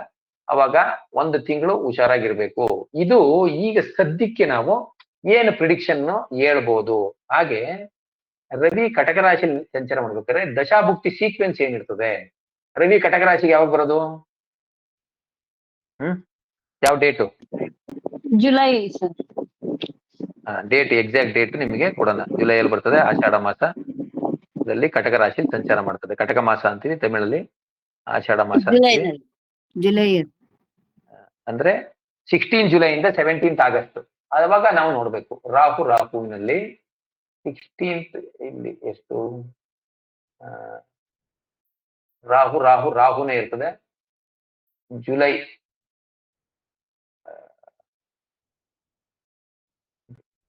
ಅವಾಗ 1 ತಿಂಗಳು ಹುಷಾರಾಗಿರ್ಬೇಕು. ಇದು ಈಗ ಸದ್ಯಕ್ಕೆ ನಾವು ಏನು ಪ್ರಿಡಿಕ್ಷನ್ ಹೇಳ್ಬೋದು. ಹಾಗೆ ರವಿ ಕಟಕ ರಾಶಿಯಲ್ಲಿ ಸಂಚಾರ ಮಾಡ್ಬೇಕಾದ್ರೆ ದಶಾಭುಕ್ತಿ ಸೀಕ್ವೆನ್ಸ್ ಏನಿರ್ತದೆ? ರವಿ ಕಟಕ ರಾಶಿಗೆ ಯಾವಾಗ ಬರೋದು? ಯಾವ date? July sir. Date, exact date ನಿಮಗೆ ಕೊಡೋಣ. ಜುಲೈಯಲ್ಲಿ ಬರ್ತದೆ. ಆಷಾಢ ಮಾಸದಲ್ಲಿ ಕಟಕ ರಾಶಿಯಲ್ಲಿ ಸಂಚಾರ ಮಾಡ್ತದೆ. ಕಟಕ ಮಾಸ ಅಂತೀವಿ ತಮಿಳಲ್ಲಿ, ಆಷಾಢ ಮಾಸ ಅಂತೀವಿ. ಜುಲೈ ಅಂದ್ರೆ 16 ಜುಲೈಯಿಂದ 17th ಆಗಸ್ಟ್. ಅವಾಗ ನಾವು ನೋಡ್ಬೇಕು. ರಾಹುವಿನಲ್ಲಿ 16th ಇಲ್ಲಿ ಎಷ್ಟು ರಾಹುನೇ ಇರ್ತದೆ. ಜುಲೈ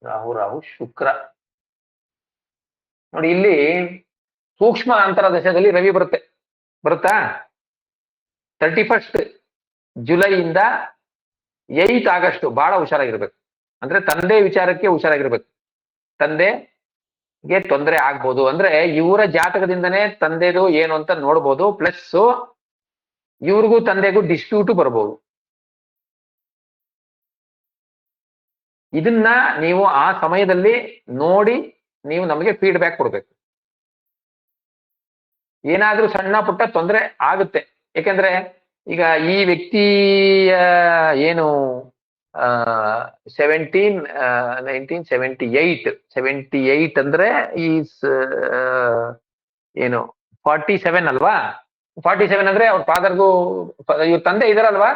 ರಾಹು ಶುಕ್ರ. ನೋಡಿ ಇಲ್ಲಿ ಸೂಕ್ಷ್ಮ ಅಂತರ ದಶದಲ್ಲಿ ರವಿ ಬರುತ್ತಾ 31 ಜುಲೈಯಿಂದ 8 ಆಗಸ್ಟ್ ಬಹಳ ಹುಷಾರಾಗಿರ್ಬೇಕು. ಅಂದ್ರೆ ತಂದೆ ವಿಚಾರಕ್ಕೆ ಹುಷಾರಾಗಿರ್ಬೇಕು. ತಂದೆಗೆ ತೊಂದರೆ ಆಗ್ಬೋದು. ಅಂದ್ರೆ ಇವರ ಜಾತಕದಿಂದನೇ ತಂದೆದು ಏನು ಅಂತ ನೋಡ್ಬೋದು. ಪ್ಲಸ್ ಇವ್ರಿಗೂ ತಂದೆಗೂ ಡಿಸ್ಪ್ಯೂಟ್ ಬರ್ಬೋದು. ಇದನ್ನ ನೀವು ಆ ಸಮಯದಲ್ಲಿ ನೋಡಿ ನೀವು ನಮಗೆ ಫೀಡ್ಬ್ಯಾಕ್ ಕೊಡ್ಬೇಕು. ಏನಾದ್ರೂ ಸಣ್ಣ ಪುಟ್ಟ ತೊಂದರೆ ಆಗುತ್ತೆ. ಯಾಕೆಂದ್ರೆ ಈಗ ಈ ವ್ಯಕ್ತಿಯ ಏನು 1978 ಅಂದ್ರೆ ಈಸ್ ಏನು 47 ಅಲ್ವಾ? 47 ಅಂದ್ರೆ ಅವ್ರ ಫಾದರ್ಗೂ ಇವ್ರ ತಂದೆ ಇದಾರಲ್ವಾ?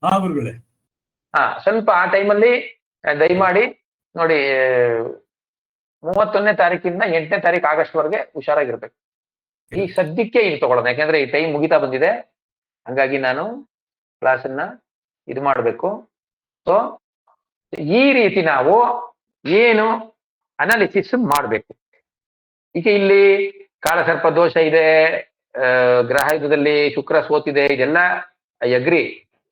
ಹಾ ಗುರುಗಳೇ. ಸ್ವಲ್ಪ ಆ ಟೈಮಲ್ಲಿ ದಯಮಾಡಿ ನೋಡಿ 31ನೇ ತಾರೀಕಿಂದ 8ನೇ ತಾರೀಕು ಆಗಸ್ಟ್ ವರೆಗೆ ಹುಷಾರಾಗಿರ್ಬೇಕು. ಈ ಸದ್ಯಕ್ಕೆ ಇದು ತಗೊಳ್ಳೋಣ, ಯಾಕಂದ್ರೆ ಈ ಟೈಮ್ ಮುಗಿತಾ ಬಂದಿದೆ. ಹಂಗಾಗಿ ನಾನು ಕ್ಲಾಸ್ ಅನ್ನ ಇದು ಮಾಡಬೇಕು. ಸೊ ಈ ರೀತಿ ನಾವು ಏನು ಅನಾಲಿಸಿಸ್ ಮಾಡಬೇಕು. ಈಗ ಇಲ್ಲಿ ಕಾಲಸರ್ಪ ದೋಷ ಇದೆ, ಗ್ರಹ ಯುದ್ಧದಲ್ಲಿ ಶುಕ್ರ ಸೋತಿದೆ, ಇದೆಲ್ಲ ಐ ಅಗ್ರಿ.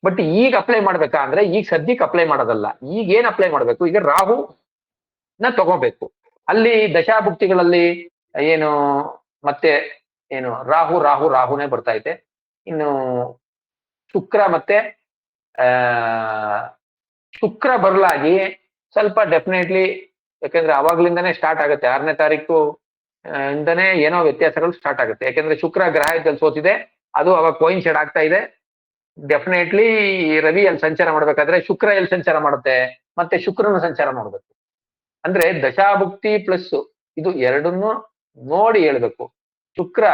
ಬಟ್ ಈಗ ಅಪ್ಲೈ ಮಾಡ್ಬೇಕಾ ಅಂದ್ರೆ ಈಗ ಸದ್ಯಕ್ಕೆ ಅಪ್ಲೈ ಮಾಡೋದಲ್ಲ. ಈಗ ಏನ್ ಅಪ್ಲೈ ಮಾಡ್ಬೇಕು? ಈಗ ರಾಹುನ ತಗೋಬೇಕು. ಅಲ್ಲಿ ದಶಾಭುಕ್ತಿಗಳಲ್ಲಿ ಏನು ಮತ್ತೆ ಏನು ರಾಹುನೇ ಬರ್ತಾ ಇದೆ. ಇನ್ನು ಶುಕ್ರ ಮತ್ತೆ ಶುಕ್ರ ಬರಲಾಗಿ ಸ್ವಲ್ಪ ಡೆಫಿನೆಟ್ಲಿ, ಯಾಕಂದ್ರೆ ಅವಾಗ್ಲಿಂದಾನೇ ಸ್ಟಾರ್ಟ್ ಆಗುತ್ತೆ. 6ನೇ ತಾರೀಕು ಇಂದನೇ ಏನೋ ವ್ಯತ್ಯಾಸಗಳು ಸ್ಟಾರ್ಟ್ ಆಗುತ್ತೆ. ಯಾಕಂದ್ರೆ ಶುಕ್ರ ಗ್ರಹ ಯುದ್ಧದಲ್ಲಿ ಸೋತಿದೆ, ಅದು ಅವಾಗ ಕೋಯಿನ್ಸೈಡ್ ಆಗ್ತಾ ಇದೆ. ಡೆಫಿನೆಟ್ಲಿ ರವಿ ಅಲ್ಲಿ ಸಂಚಾರ ಮಾಡ್ಬೇಕಾದ್ರೆ ಶುಕ್ರ ಎಲ್ಲಿ ಸಂಚಾರ ಮಾಡುತ್ತೆ, ಮತ್ತೆ ಶುಕ್ರನ ಸಂಚಾರ ಮಾಡ್ಬೇಕು. ಅಂದ್ರೆ ದಶಾಭುಕ್ತಿ ಪ್ಲಸ್ ಇದು ಎರಡನ್ನೂ ನೋಡಿ ಹೇಳ್ಬೇಕು. ಶುಕ್ರ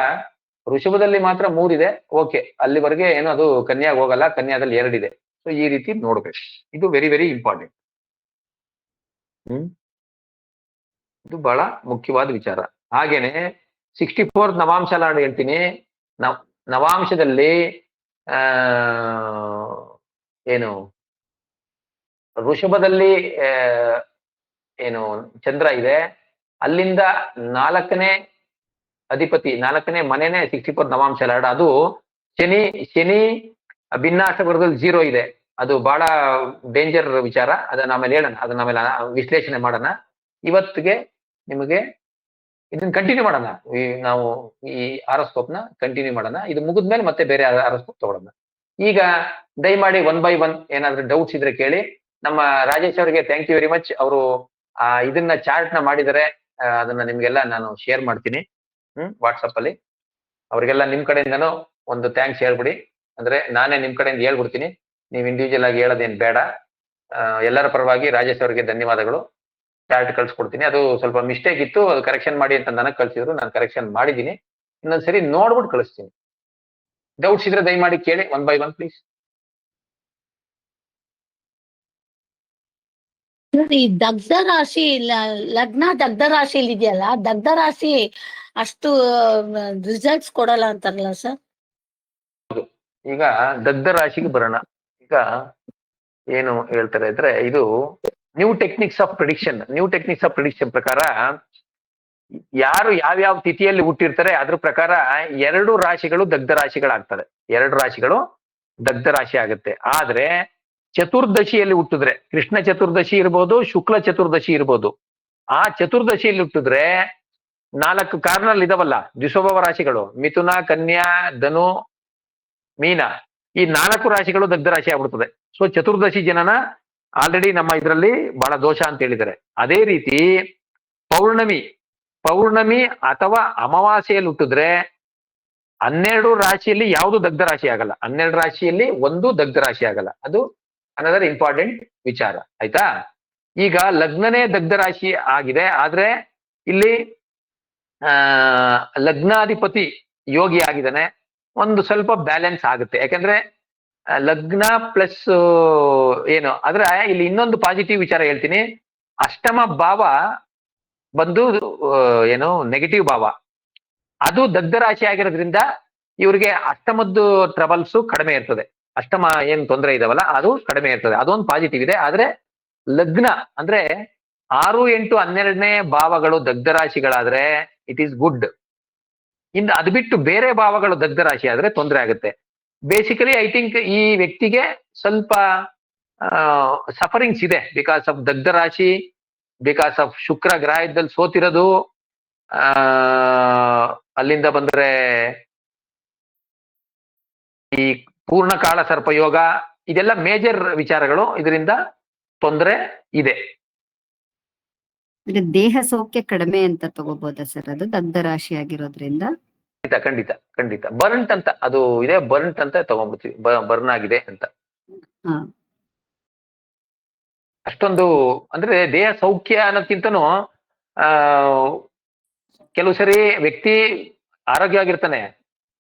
ಋಷಭದಲ್ಲಿ ಮಾತ್ರ 3 ಇದೆ, ಓಕೆ, ಅಲ್ಲಿವರೆಗೆ ಏನು ಅದು ಕನ್ಯಾಗ ಹೋಗಲ್ಲ, ಕನ್ಯಾದಲ್ಲಿ 2 ಇದೆ. ಸೊ ಈ ರೀತಿ ನೋಡ್ಬೇಕು. ಇದು ವೆರಿ ವೆರಿ ಇಂಪಾರ್ಟೆಂಟ್. ಇದು ಬಹಳ ಮುಖ್ಯವಾದ ವಿಚಾರ. ಹಾಗೇನೆ 64 ನವಾಂಶ ನಾನು ಹೇಳ್ತೀನಿ. ನವಾಂಶದಲ್ಲಿ ಏನು ಋಷಭದಲ್ಲಿ ಏನು ಚಂದ್ರ ಇದೆ, ಅಲ್ಲಿಂದ 4ನೇ ಅಧಿಪತಿ 4ನೇ ಮನೆನೇ 64 ನವಾಂಶ ಲಾರ್ಡ್. ಅದು ಶನಿ ಭಿನ್ನಾಶ ವರ್ಗದಲ್ಲಿ 0 ಇದೆ. ಅದು ಬಹಳ ಡೇಂಜರ್ ವಿಚಾರ. ಅದನ್ನ ಆಮೇಲೆ ಹೇಳೋಣ, ಅದನ್ನ ಆಮೇಲೆ ವಿಶ್ಲೇಷಣೆ ಮಾಡೋಣ. ಇವತ್ತಿಗೆ ನಿಮಗೆ ಇದನ್ನ ಕಂಟಿನ್ಯೂ ಮಾಡೋಣ. ನಾವು ಈ ಆರೋಸ್ಕೋಪ್ ನ ಕಂಟಿನ್ಯೂ ಮಾಡೋಣ. ಇದು ಮುಗಿದ್ಮೇಲೆ ಮತ್ತೆ ಬೇರೆ ಆರೋಸ್ಕೋಪ್ ತಗೊಳ್ಳೋಣ. ಈಗ ದಯಮಾಡಿ 1 by 1 ಏನಾದ್ರೂ ಡೌಟ್ಸ್ ಇದ್ರೆ ಕೇಳಿ. ನಮ್ಮ ರಾಜೇಶ್ ಅವರಿಗೆ ಥ್ಯಾಂಕ್ ಯು ವೆರಿ ಮಚ್. ಅವರು ಇದನ್ನ ಚಾರ್ಟ್ ನ ಮಾಡಿದರೆ ಅದನ್ನ ನಿಮ್ಗೆಲ್ಲ ನಾನು ಶೇರ್ ಮಾಡ್ತೀನಿ ವಾಟ್ಸಪ್ ಅಲ್ಲಿ. ಅವ್ರಿಗೆಲ್ಲ ನಿಮ್ ಕಡೆಯಿಂದನೂ ಒಂದು ಥ್ಯಾಂಕ್ಸ್ ಹೇಳ್ಬಿಡಿ. ಅಂದ್ರೆ ನಾನೇ ನಿಮ್ ಕಡೆಯಿಂದ ಹೇಳ್ಬಿಡ್ತೀನಿ, ನೀವು ಇಂಡಿವಿಜುವಲ್ ಆಗಿ ಹೇಳೋದೇನ್ ಬೇಡ. ಎಲ್ಲರ ಪರವಾಗಿ ರಾಜೇಶ್ ಅವರಿಗೆ ಧನ್ಯವಾದಗಳು. ಚಾರ್ಟ್ ಕಳ್ಸಿಕೊಡ್ತೀನಿ. ಅದು ಸ್ವಲ್ಪ ಮಿಸ್ಟೇಕ್ ಇತ್ತು, ಅದು ಕರೆಕ್ಷನ್ ಮಾಡಿ ಅಂತ ನನಗೆ ಕಳ್ಸಿದ್ರು, ನಾನು ಕರೆಕ್ಷನ್ ಮಾಡಿದ್ದೀನಿ. ಇನ್ನೊಂದ್ಸರಿ ನೋಡ್ಬಿಟ್ಟು ಕಳಿಸ್ತೀನಿ. ಡೌಟ್ಸ್ ಇದ್ರೆ ದಯಮಾಡಿ ಕೇಳಿ. 1 by 1 ಪ್ಲೀಸ್. ಈ ದಗ್ಧ ರಾಶಿ ಲಗ್ನ ದಗ್ಧ ರಾಶಿಲಿ ಇದೆಯಲ್ಲ, ದಗ್ಧ ರಾಶಿ ಅಷ್ಟು ರಿಸಲ್ಟ್ಸ್ ಕೊಡಲ್ಲ ಅಂತಾರಲ್ಲ ಸರ್? ಈಗ ದಗ್ಧ ರಾಶಿಗೆ ಬರೋಣ. ಈಗ ಏನು ಹೇಳ್ತಾರೆ ಅಂದ್ರೆ, ಇದು ನ್ಯೂ ಟೆಕ್ನಿಕ್ಸ್ ಆಫ್ ಪ್ರಿಡಿಕ್ಷನ್ ಪ್ರಕಾರ ಯಾರು ಯಾವ್ಯಾವ ತಿಥಿಯಲ್ಲಿ ಹುಟ್ಟಿರ್ತಾರೆ ಅದ್ರ ಪ್ರಕಾರ 2 ರಾಶಿಗಳು ದಗ್ಧ ರಾಶಿಗಳಾಗ್ತದೆ. 2 ರಾಶಿಗಳು ದಗ್ಧ ರಾಶಿ ಆಗುತ್ತೆ. ಆದ್ರೆ ಚತುರ್ದಶಿಯಲ್ಲಿ ಹುಟ್ಟಿದ್ರೆ, ಕೃಷ್ಣ ಚತುರ್ದಶಿ ಇರ್ಬೋದು, ಶುಕ್ಲ ಚತುರ್ದಶಿ ಇರ್ಬೋದು, ಆ ಚತುರ್ದಶಿಯಲ್ಲಿ ಹುಟ್ಟಿದ್ರೆ 4 ಕಾರ್ನಲ್ ಇದಾವಲ್ಲ ದ್ವಿಶೋಭವ ರಾಶಿಗಳು, ಮಿಥುನ, ಕನ್ಯಾ, ಧನು, ಮೀನ, ಈ 4 ರಾಶಿಗಳು ದಗ್ಧ ರಾಶಿ ಆಗ್ಬಿಡ್ತದೆ. ಸೊ ಚತುರ್ದಶಿ ಜನನ ಆಲ್ರೆಡಿ ನಮ್ಮ ಇದರಲ್ಲಿ ಬಹಳ ದೋಷ ಅಂತ ಹೇಳಿದ್ದಾರೆ. ಅದೇ ರೀತಿ ಪೌರ್ಣಮಿ ಅಥವಾ ಅಮಾವಾಸ್ಯೆಯಲ್ಲಿ ಹುಟ್ಟಿದ್ರೆ 12 ರಾಶಿಯಲ್ಲಿ ಯಾವುದು ದಗ್ಧ ರಾಶಿ ಆಗಲ್ಲ. 12 ರಾಶಿಯಲ್ಲಿ ಒಂದು ದಗ್ಧ ರಾಶಿ ಆಗಲ್ಲ. ಅದು ಅನದರ್ ಇಂಪಾರ್ಟೆಂಟ್ ವಿಚಾರ. ಆಯ್ತಾ? ಈಗ ಲಗ್ನನೇ ದಗ್ಧ ರಾಶಿ ಆಗಿದೆ, ಆದ್ರೆ ಇಲ್ಲಿ ಲಗ್ನಾಧಿಪತಿ ಯೋಗಿ ಆಗಿದ್ದಾನೆ, ಒಂದು ಸ್ವಲ್ಪ ಬ್ಯಾಲೆನ್ಸ್ ಆಗುತ್ತೆ. ಯಾಕಂದ್ರೆ ಲಗ್ನ ಪ್ಲಸ್ ಏನು ಆದ್ರೆ ಇಲ್ಲಿ ಇನ್ನೊಂದು ಪಾಸಿಟಿವ್ ವಿಚಾರ ಹೇಳ್ತೀನಿ. ಅಷ್ಟಮ ಭಾವ ಬಂದು ಏನು ನೆಗೆಟಿವ್ ಭಾವ, ಅದು ದಗ್ಧ ರಾಶಿ ಆಗಿರೋದ್ರಿಂದ ಇವ್ರಿಗೆ ಅಷ್ಟಮದ್ದು ಟ್ರಬಲ್ಸ್ ಕಡಿಮೆ ಇರ್ತದೆ. ಅಷ್ಟಮ ಏನ್ ತೊಂದರೆ ಇದಾವಲ್ಲ ಅದು ಕಡಿಮೆ ಇರ್ತದೆ. ಅದೊಂದು ಪಾಸಿಟಿವ್ ಇದೆ. ಆದ್ರೆ ಲಗ್ನ ಅಂದ್ರೆ 6, 8, 12ನೇ ಭಾವಗಳು ದಗ್ಧ ರಾಶಿಗಳಾದ್ರೆ ಇಟ್ ಈಸ್ ಗುಡ್. ಇನ್ನು ಅದು ಬಿಟ್ಟು ಬೇರೆ ಭಾವಗಳು ದಗ್ಧ ರಾಶಿ ಆದ್ರೆ ತೊಂದರೆ ಆಗುತ್ತೆ. ಬೇಸಿಕಲಿ ಐ ಥಿಂಕ್ ಈ ವ್ಯಕ್ತಿಗೆ ಸ್ವಲ್ಪ ಸಫರಿಂಗ್ಸ್ ಇದೆ ಬಿಕಾಸ್ ಆಫ್ ದಗ್ಧ ರಾಶಿ, ಬಿಕಾಸ್ ಆಫ್ ಶುಕ್ರ ಗ್ರಹ ಇದ್ದಲ್ಲಿ ಸೋತಿರೋದು, ಆ ಅಲ್ಲಿಂದ ಬಂದ್ರೆ ಈ ಪೂರ್ಣ ಕಾಳ ಸರ್ಪ ಯೋಗ, ಇದೆಲ್ಲ ಮೇಜರ್ ವಿಚಾರಗಳು, ಇದರಿಂದ ತೊಂದರೆ ಇದೆ. ಅಂದ್ರೆ ದೇಹ ಸೌಖ್ಯ ಕಡಿಮೆ ಅಂತ ತಗೋಬಹುದಾ ಸರ್ ಅದು ದಗ್ಧ ರಾಶಿ ಆಗಿರೋದ್ರಿಂದ? ಖಂಡಿತ ಖಂಡಿತ ಬರ್ಂಟ್ ಅಂತ ಅದು ಇದೆ, ಬರ್ಂಟ್ ಅಂತ ತಗೊಂಡ್ಬಿಡ್ತೀವಿ, ಬರ್ನ್ ಆಗಿದೆ ಅಂತ. ಹಾ. ಅಷ್ಟೊಂದು ಅಂದ್ರೆ ದೇಹ ಸೌಖ್ಯ ಅನ್ನೋದ್ಕಿಂತನೂ ಆ ಕೆಲವು ಸರಿ ವ್ಯಕ್ತಿ ಆರೋಗ್ಯವಾಗಿರ್ತಾನೆ,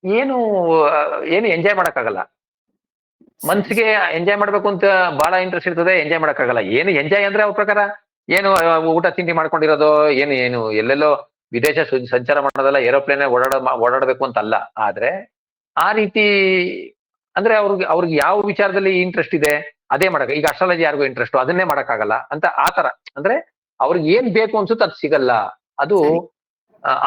ಏನು ಏನು ಎಂಜಾಯ್ ಮಾಡಕ್ಕಾಗಲ್ಲ. ಮನ್ಸಿಗೆ ಎಂಜಾಯ್ ಮಾಡ್ಬೇಕು ಅಂತ ಬಹಳ ಇಂಟ್ರೆಸ್ಟ್ ಇರ್ತದೆ, ಎಂಜಾಯ್ ಮಾಡಕ್ಕಾಗಲ್ಲ. ಏನು ಎಂಜಾಯ್ ಅಂದ್ರೆ ಅವ್ರ ಪ್ರಕಾರ ಏನು ಊಟ ತಿಂಡಿ ಮಾಡ್ಕೊಂಡಿರೋದು, ಏನು ಎಲ್ಲೆಲ್ಲೋ ವಿದೇಶ ಸಂಚಾರ ಮಾಡೋದಲ್ಲ, ಏರೋಪ್ಲೇನ್ ಓಡಾಡಬೇಕು ಅಂತ ಅಲ್ಲ. ಆದ್ರೆ ಆ ರೀತಿ ಅಂದ್ರೆ ಅವ್ರಿಗೆ ಯಾವ ವಿಚಾರದಲ್ಲಿ ಇಂಟ್ರೆಸ್ಟ್ ಇದೆ ಅದೇ ಮಾಡಕ. ಈಗ ಅಸ್ಟ್ರಾಲಜಿ ಯಾರಿಗೂ ಇಂಟ್ರೆಸ್ಟ್, ಅದನ್ನೇ ಮಾಡಕ್ಕಾಗಲ್ಲ ಅಂತ. ಆತರ ಅಂದ್ರೆ ಅವ್ರಿಗೆ ಏನ್ ಬೇಕು ಅನ್ಸುತ್ತೆ ಅದು ಸಿಗಲ್ಲ. ಅದು ಸರಿ.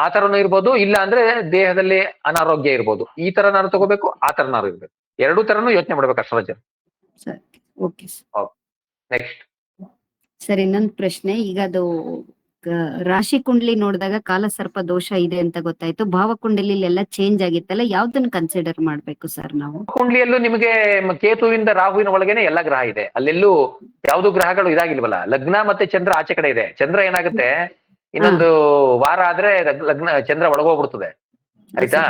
ಆ ತರನು ಇರ್ಬೋದು, ಇಲ್ಲ ಅಂದ್ರೆ ದೇಹದಲ್ಲಿ ಅನಾರೋಗ್ಯ ಇರ್ಬೋದು. ಈ ತರನಾರು ತಗೋಬೇಕು, ಆ ತರನಾರು ಇರ್ಬೇಕು. ಎರಡೂ ತರನು ಯೋಚನೆ ಮಾಡ್ಬೇಕು ಅಸ್ಟ್ರಾಲಜಿ. ಸರಿ, ಓಕೆ ಸರ್. ನೆಕ್ಸ್ಟ್ ಸರ್, ಇನ್ನೊಂದು ಪ್ರಶ್ನೆ. ಈಗ ಅದು ರಾಶಿ ಕುಂಡ್ಲಿ ನೋಡಿದಾಗ ಕಾಲಸರ್ಪ ದೋಷ ಇದೆ ಅಂತ ಗೊತ್ತಾಯ್ತು. ಭಾವ ಕುಂಡಲಿ ಎಲ್ಲ ಚೇಂಜ್ ಆಗಿತ್ತಲ್ಲ, ಯಾವ್ದನ್ನ ಕನ್ಸಿಡರ್ ಮಾಡ್ಬೇಕು ಸರ್ ನಾವು? ಕುಂಡ್ಲಿಯಲ್ಲೂ ನಿಮಗೆ ಕೇತುವಿಂದ ರಾಹುವಿನ ಒಳಗೇನೆ ಎಲ್ಲ ಗ್ರಹ ಇದೆ. ಅಲ್ಲೆಲ್ಲೂ ಯಾವ್ದು ಗ್ರಹಗಳು ಇದಾಗಿಲ್ವಲ್ಲ. ಲಗ್ನ ಮತ್ತೆ ಚಂದ್ರ ಆಚೆ ಕಡೆ ಇದೆ. ಚಂದ್ರ ಏನಾಗುತ್ತೆ, ಇನ್ನೊಂದು ವಾರ ಆದ್ರೆ ಲಗ್ನ ಚಂದ್ರ ಒಳಗೋಗ್ಬಿಡ್ತದೆ, ಆಯ್ತಾ?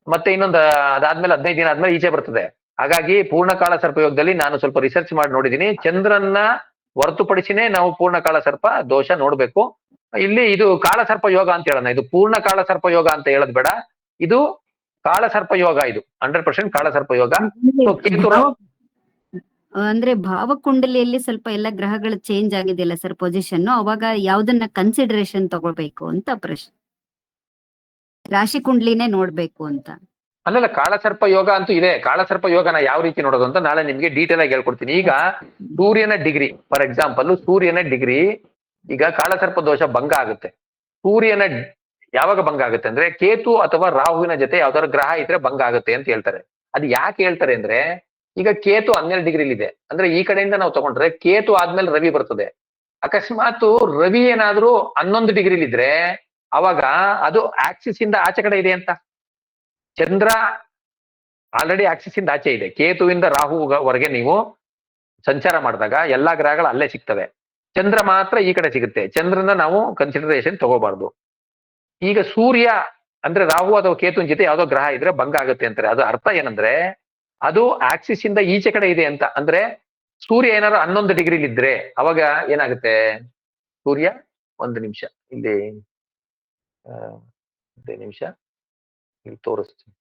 ಮತ್ತೆ ಇನ್ನೊಂದು ಅದಾದ್ಮೇಲೆ 15 ದಿನ ಆದ್ಮೇಲೆ ಈಚೆ ಬರ್ತದೆ. ಹಾಗಾಗಿ ಪೂರ್ಣಕಾಲ ಸರ್ಪ ಯೋಗದಲ್ಲಿ ನಾನು ಸ್ವಲ್ಪ ರಿಸರ್ಚ್ ಮಾಡಿ ನೋಡಿದೀನಿ. ಚಂದ್ರನ್ನ ಹೊರತುಪಡಿಸಿನೇ ನಾವು ಪೂರ್ಣಕಾಲ ಸರ್ಪ ದೋಷ ನೋಡ್ಬೇಕು. ಇಲ್ಲಿ ಇದು ಕಾಳಸರ್ಪ ಯೋಗ ಅಂತ ಹೇಳೋಣ. ಇದು ಪೂರ್ಣ ಕಾಳ ಸರ್ಪ ಯೋಗ ಅಂತ ಹೇಳೋದ್ ಬೇಡ, ಇದು ಕಾಳಸರ್ಪ ಯೋಗ. ಇದು 100% ಕಾಳಸರ್ಪ ಯೋಗ. ಅಂದ್ರೆ ಭಾವಕುಂಡಲಿಯಲ್ಲಿ ಸ್ವಲ್ಪ ಎಲ್ಲ ಗ್ರಹಗಳು ಚೇಂಜ್ ಆಗಿದೆಯಲ್ಲ ಸರ್ ಪೊಸಿಷನ್, ಅವಾಗ ಯಾವ್ದನ್ನ ಕನ್ಸಿಡರೇಷನ್ ತಗೋಬೇಕು ಅಂತ ಪ್ರಶ್ನೆ. ರಾಶಿ ಕುಂಡ್ಲಿನೇ ನೋಡ್ಬೇಕು ಅಂತ? ಅಲ್ಲಲ್ಲ, ಕಾಳಸರ್ಪ ಯೋಗ ಅಂತೂ ಇದೆ. ಕಾಳಸರ್ಪ ಯೋಗನ ಯಾವ ರೀತಿ ನೋಡೋದು ಅಂತ ನಾಳೆ ನಿಮ್ಗೆ ಡೀಟೇಲ್ ಆಗಿ ಹೇಳ್ಕೊಡ್ತೀನಿ. ಈಗ ಸೂರ್ಯನ ಡಿಗ್ರಿ, ಫಾರ್ ಎಕ್ಸಾಂಪಲ್ ಸೂರ್ಯನ ಡಿಗ್ರಿ, ಈಗ ಕಾಳಸರ್ಪ ದೋಷ ಭಂಗ ಆಗುತ್ತೆ. ಸೂರ್ಯನ ಯಾವಾಗ ಭಂಗ ಆಗುತ್ತೆ ಅಂದ್ರೆ ಕೇತು ಅಥವಾ ರಾಹುವಿನ ಜೊತೆ ಯಾವ್ದಾದ್ರು ಗ್ರಹ ಇದ್ರೆ ಭಂಗ ಆಗುತ್ತೆ ಅಂತ ಹೇಳ್ತಾರೆ. ಅದು ಯಾಕೆ ಹೇಳ್ತಾರೆ ಅಂದ್ರೆ, ಈಗ ಕೇತು 12 ಡಿಗ್ರಿಲಿ ಇದೆ ಅಂದ್ರೆ ಈ ಕಡೆಯಿಂದ ನಾವು ತಗೊಂಡ್ರೆ ಕೇತು ಆದ್ಮೇಲೆ ರವಿ ಬರ್ತದೆ. ಅಕಸ್ಮಾತ್ ರವಿ ಏನಾದ್ರೂ 11 ಡಿಗ್ರಿಲಿ ಇದ್ರೆ ಅವಾಗ ಅದು ಆಕ್ಸಿಸ್ ಇಂದ ಆಚೆ ಕಡೆ ಇದೆ ಅಂತ. ಚಂದ್ರ ಆಲ್ರೆಡಿ ಆಕ್ಸಿಸ್ ಇಂದ ಆಚೆ ಇದೆ. ಕೇತುವಿಂದ ರಾಹುವರೆಗೆ ನೀವು ಸಂಚಾರ ಮಾಡಿದಾಗ ಎಲ್ಲಾ ಗ್ರಹಗಳು ಅಲ್ಲೇ ಸಿಗ್ತವೆ, ಚಂದ್ರ ಮಾತ್ರ ಈ ಕಡೆ ಸಿಗುತ್ತೆ. ಚಂದ್ರನ ನಾವು ಕನ್ಸಿಡರೇಷನ್ ತಗೋಬಾರ್ದು. ಈಗ ಸೂರ್ಯ ಅಂದ್ರೆ ರಾಹು ಅಥವಾ ಕೇತುವಿನ ಜೊತೆ ಯಾವ್ದೋ ಗ್ರಹ ಇದ್ರೆ ಭಂಗ ಆಗುತ್ತೆ ಅಂತಾರೆ. ಅದು ಅರ್ಥ ಏನಂದ್ರೆ ಅದು ಆಕ್ಸಿಸ್ ಇಂದ ಈಚೆ ಕಡೆ ಇದೆ ಅಂತ. ಅಂದ್ರೆ ಸೂರ್ಯ ಏನಾದ್ರು 11 ಡಿಗ್ರಿಲಿ ಇದ್ರೆ ಅವಾಗ ಏನಾಗುತ್ತೆ, ಸೂರ್ಯ ಒಂದು ನಿಮಿಷ ಇಲ್ಲಿ ಒಂದು ನಿಮಿಷ ಇಲ್ಲಿ ತೋರಿಸ್ತೀನಿ.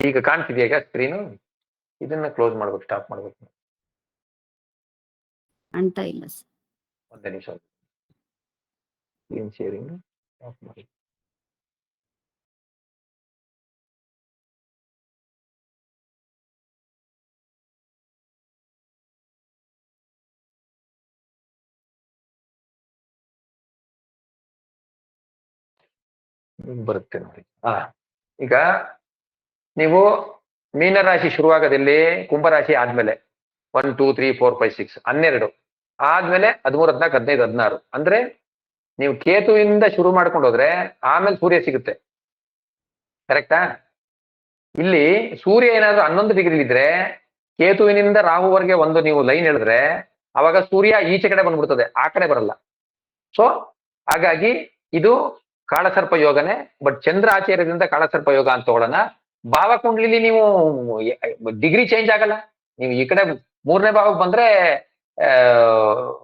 ಈಗ ಕಾಣ್ತಿದ್ಯಾ ಈಗ ಸ್ಕ್ರೀನು? ಇದನ್ನ ಕ್ಲೋಸ್ ಮಾಡ್ಬೇಕು, ಸ್ಟಾಪ್ ಮಾಡ್ಬೇಕು. ಅಂತ ಇಲ್ಲ ಸರ್. ಒಂದೇ ನಿಮಿಷ ಸ್ಕ್ರೀನ್ ಶೇರಿಂಗ್ ಆಫ್ ಮಾಡಿ. ಬರುತ್ತೆ ನೋಡಿ. ಈಗ ನೀವು ಮೀನರಾಶಿ ಶುರುವಾಗೋದಲ್ಲಿ ಕುಂಭರಾಶಿ ಆದ್ಮೇಲೆ 1, 2, 3, 4, 5, 6, 12 ಆದ್ಮೇಲೆ 13, 14, 15, 16 ಅಂದ್ರೆ ನೀವು ಕೇತುವಿಂದ ಶುರು ಮಾಡ್ಕೊಂಡು ಹೋದ್ರೆ ಆಮೇಲೆ ಸೂರ್ಯ ಸಿಗುತ್ತೆ. ಕರೆಕ್ಟಾ? ಇಲ್ಲಿ ಸೂರ್ಯ ಏನಾದ್ರು 11 ಡಿಗ್ರಿ ಇದ್ರೆ ಕೇತುವಿನಿಂದ ರಾಹುವರೆಗೆ ಒಂದು ನೀವು ಲೈನ್ ಹೇಳಿದ್ರೆ ಅವಾಗ ಸೂರ್ಯ ಈಚೆ ಕಡೆ ಬಂದ್ಬಿಡ್ತದೆ, ಆ ಕಡೆ ಬರಲ್ಲ. ಸೊ ಹಾಗಾಗಿ ಇದು ಕಾಳಸರ್ಪ ಯೋಗನೇ. ಬಟ್ ಚಂದ್ರ ಆಚೆ ಇರೋದ್ರಿಂದ ಕಾಳಸರ್ಪ ಯೋಗ ಅಂತ ತಗೊಳ್ಳೋಣ. ಭಾವಕುಂಡ್ಲಿಲಿ ನೀವು ಡಿಗ್ರಿ ಚೇಂಜ್ ಆಗಲ್ಲ. ನೀವು ಈ ಕಡೆ 3ನೇ ಭಾವಕ್ಕೆ ಬಂದ್ರೆ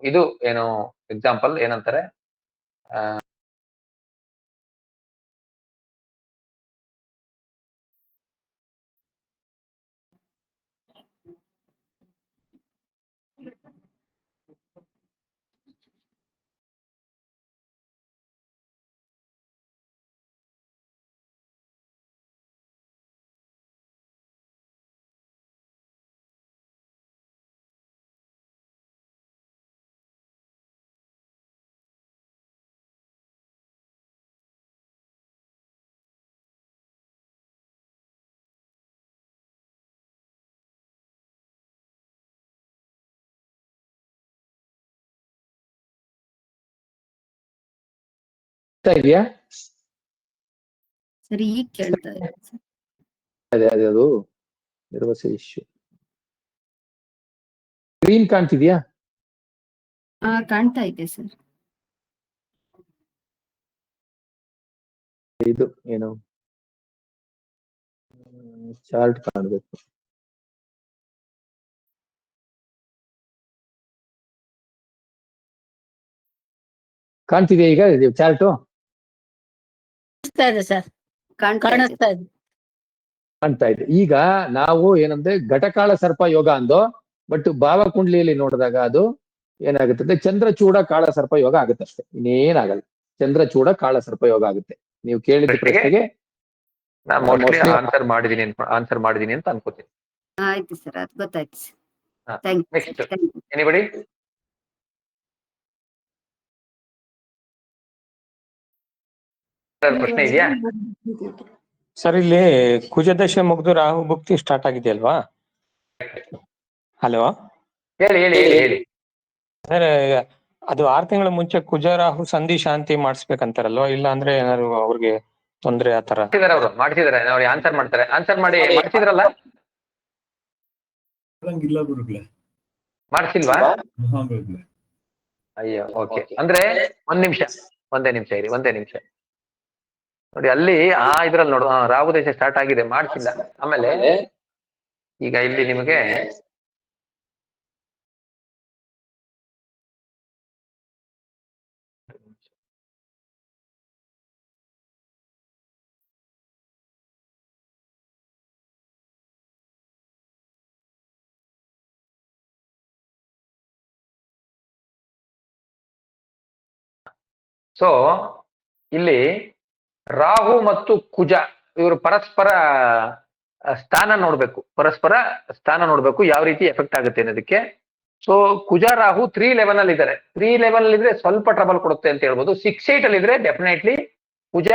ಇದು ಏನು ಎಕ್ಸಾಂಪಲ್ ಏನಂತಾರೆ, ಇದೆಯಾ? ಸರಿ ಈಗ ಕೇಳ್ತಾ ಇದೆ ಸರ್. ಅದೇ ಅದು ನಿರ್ವಸೆ ಇಶ್ಯೂ. ಸ್ಕ್ರೀನ್ ಕಾಣ್ತಿದ್ಯಾ? ಕಾಣ್ತಾ ಇದೆ ಸರ್. ಇದು ಏನು ಚಾರ್ಟ್ ಕಾಣ್ಬೇಕು. ಕಾಣ್ತಿದ್ಯಾ ಈಗ ಚಾರ್ಟು? ಕಾಣಿಸ್ತಾ ಇದೆ ಸರ್, ಕಾಣಿಸ್ತಾ ಇದೆ. ಕಾಣ್ತಾ ಇದೆ. ಈಗ ನಾವು ಏನಂದ್ರೆ ಘಟಕಾಳ ಸರ್ಪ ಯೋಗ ಅಂದೋ, ಬಟ್ ಭಾವಕುಂಡ್ಲಿಯಲ್ಲಿ ನೋಡಿದಾಗ ಅದು ಏನಾಗುತ್ತೆ, ಚಂದ್ರಚೂಡ ಕಾಳ ಸರ್ಪ ಯೋಗ ಆಗುತ್ತೆ ಅಷ್ಟೇ, ಇನ್ನೇನಾಗಲ್ಲ. ಚಂದ್ರಚೂಡ ಕಾಳ ಸರ್ಪ ಯೋಗ ಆಗುತ್ತೆ. ನೀವು ಕೇಳಿದ ಪ್ರಶ್ನೆಗೆ ನಾನು ಮೋಸ್ಟ್ಲಿ ಆನ್ಸರ್ ಮಾಡಿದೀನಿ ಅಂತ ಅನ್ಕೋತೀನಿ. ಆಯ್ತು ಸರ್, ಅದು ಗೊತ್ತಾಯ್ತು ಸರ್. ಹಾ. Thank you Next. Sir, thank you. Anybody? ಪ್ರಶ್ನೆ ಇದೆಯಾ? ಸರ್ ಇಲ್ಲಿ ಕುಜದಶೆ ಮುಗ್ದು ರಾಹು ಭುಕ್ತಿ ಸ್ಟಾರ್ಟ್ ಆಗಿದೆಯಲ್ವಾ? ಹಲೋ ಹೇಳಿ ಹೇಳಿ ಹೇಳಿ ಹೇಳಿ. ಸರ್, ಅದು 6 ತಿಂಗಳ ಮುಂಚೆ ಕುಜ ರಾಹು ಸಂಧಿ ಶಾಂತಿ ಮಾಡಿಸ್ಬೇಕಂತಾರಲ್ವಾ? ಇಲ್ಲ ಅಂದ್ರೆ ಏನಾದ್ರು ಅವ್ರಿಗೆ ತೊಂದ್ರೆ ಆತರ? ಅವರು ಮಾಡ್ತಿದಾರೆ, ಅವ್ರಿಗೆ ಆನ್ಸರ್ ಮಾಡ್ತಾರೆ. ಆನ್ಸರ್ ಮಾಡ್ತಿದ್ರಲ್ಲ? ಇಲ್ಲ ಗುರುಗಳೇ. ಮಾಡ್ಸಿಲ್ವಾ? ಹಾ ಗುರುಗಳೇ. ಅಯ್ಯೋ, ಓಕೆ. ಅಂದ್ರೆ ಒಂದೇ ನಿಮಿಷ ಇರಿ, ಒಂದೇ ನಿಮಿಷ ನೋಡಿ. ಅಲ್ಲಿ ಇದ್ರಲ್ಲಿ ನೋಡು, ರಾಹು ದೇಶ ಸ್ಟಾರ್ಟ್ ಆಗಿದೆ, ಮಾಡ್ಸಿಲ್ಲ. ಆಮೇಲೆ ಈಗ ಇಲ್ಲಿ ನಿಮಗೆ ಸೊ ಇಲ್ಲಿ ರಾಹು ಮತ್ತು ಕುಜ ಇವರು ಪರಸ್ಪರ ಸ್ಥಾನ ನೋಡ್ಬೇಕು, ಯಾವ ರೀತಿ ಎಫೆಕ್ಟ್ ಆಗುತ್ತೆ ಅನ್ನೋದಕ್ಕೆ. ಸೊ ಕುಜ ರಾಹು 311 ಅಲ್ಲಿ ಇದ್ದಾರೆ. 311 ಇದ್ರೆ ಸ್ವಲ್ಪ ಟ್ರಬಲ್ ಕೊಡುತ್ತೆ ಅಂತ ಹೇಳ್ಬೋದು. 6-8 ಅಲ್ಲಿ ಇದ್ರೆ ಡೆಫಿನೆಟ್ಲಿ ಕುಜ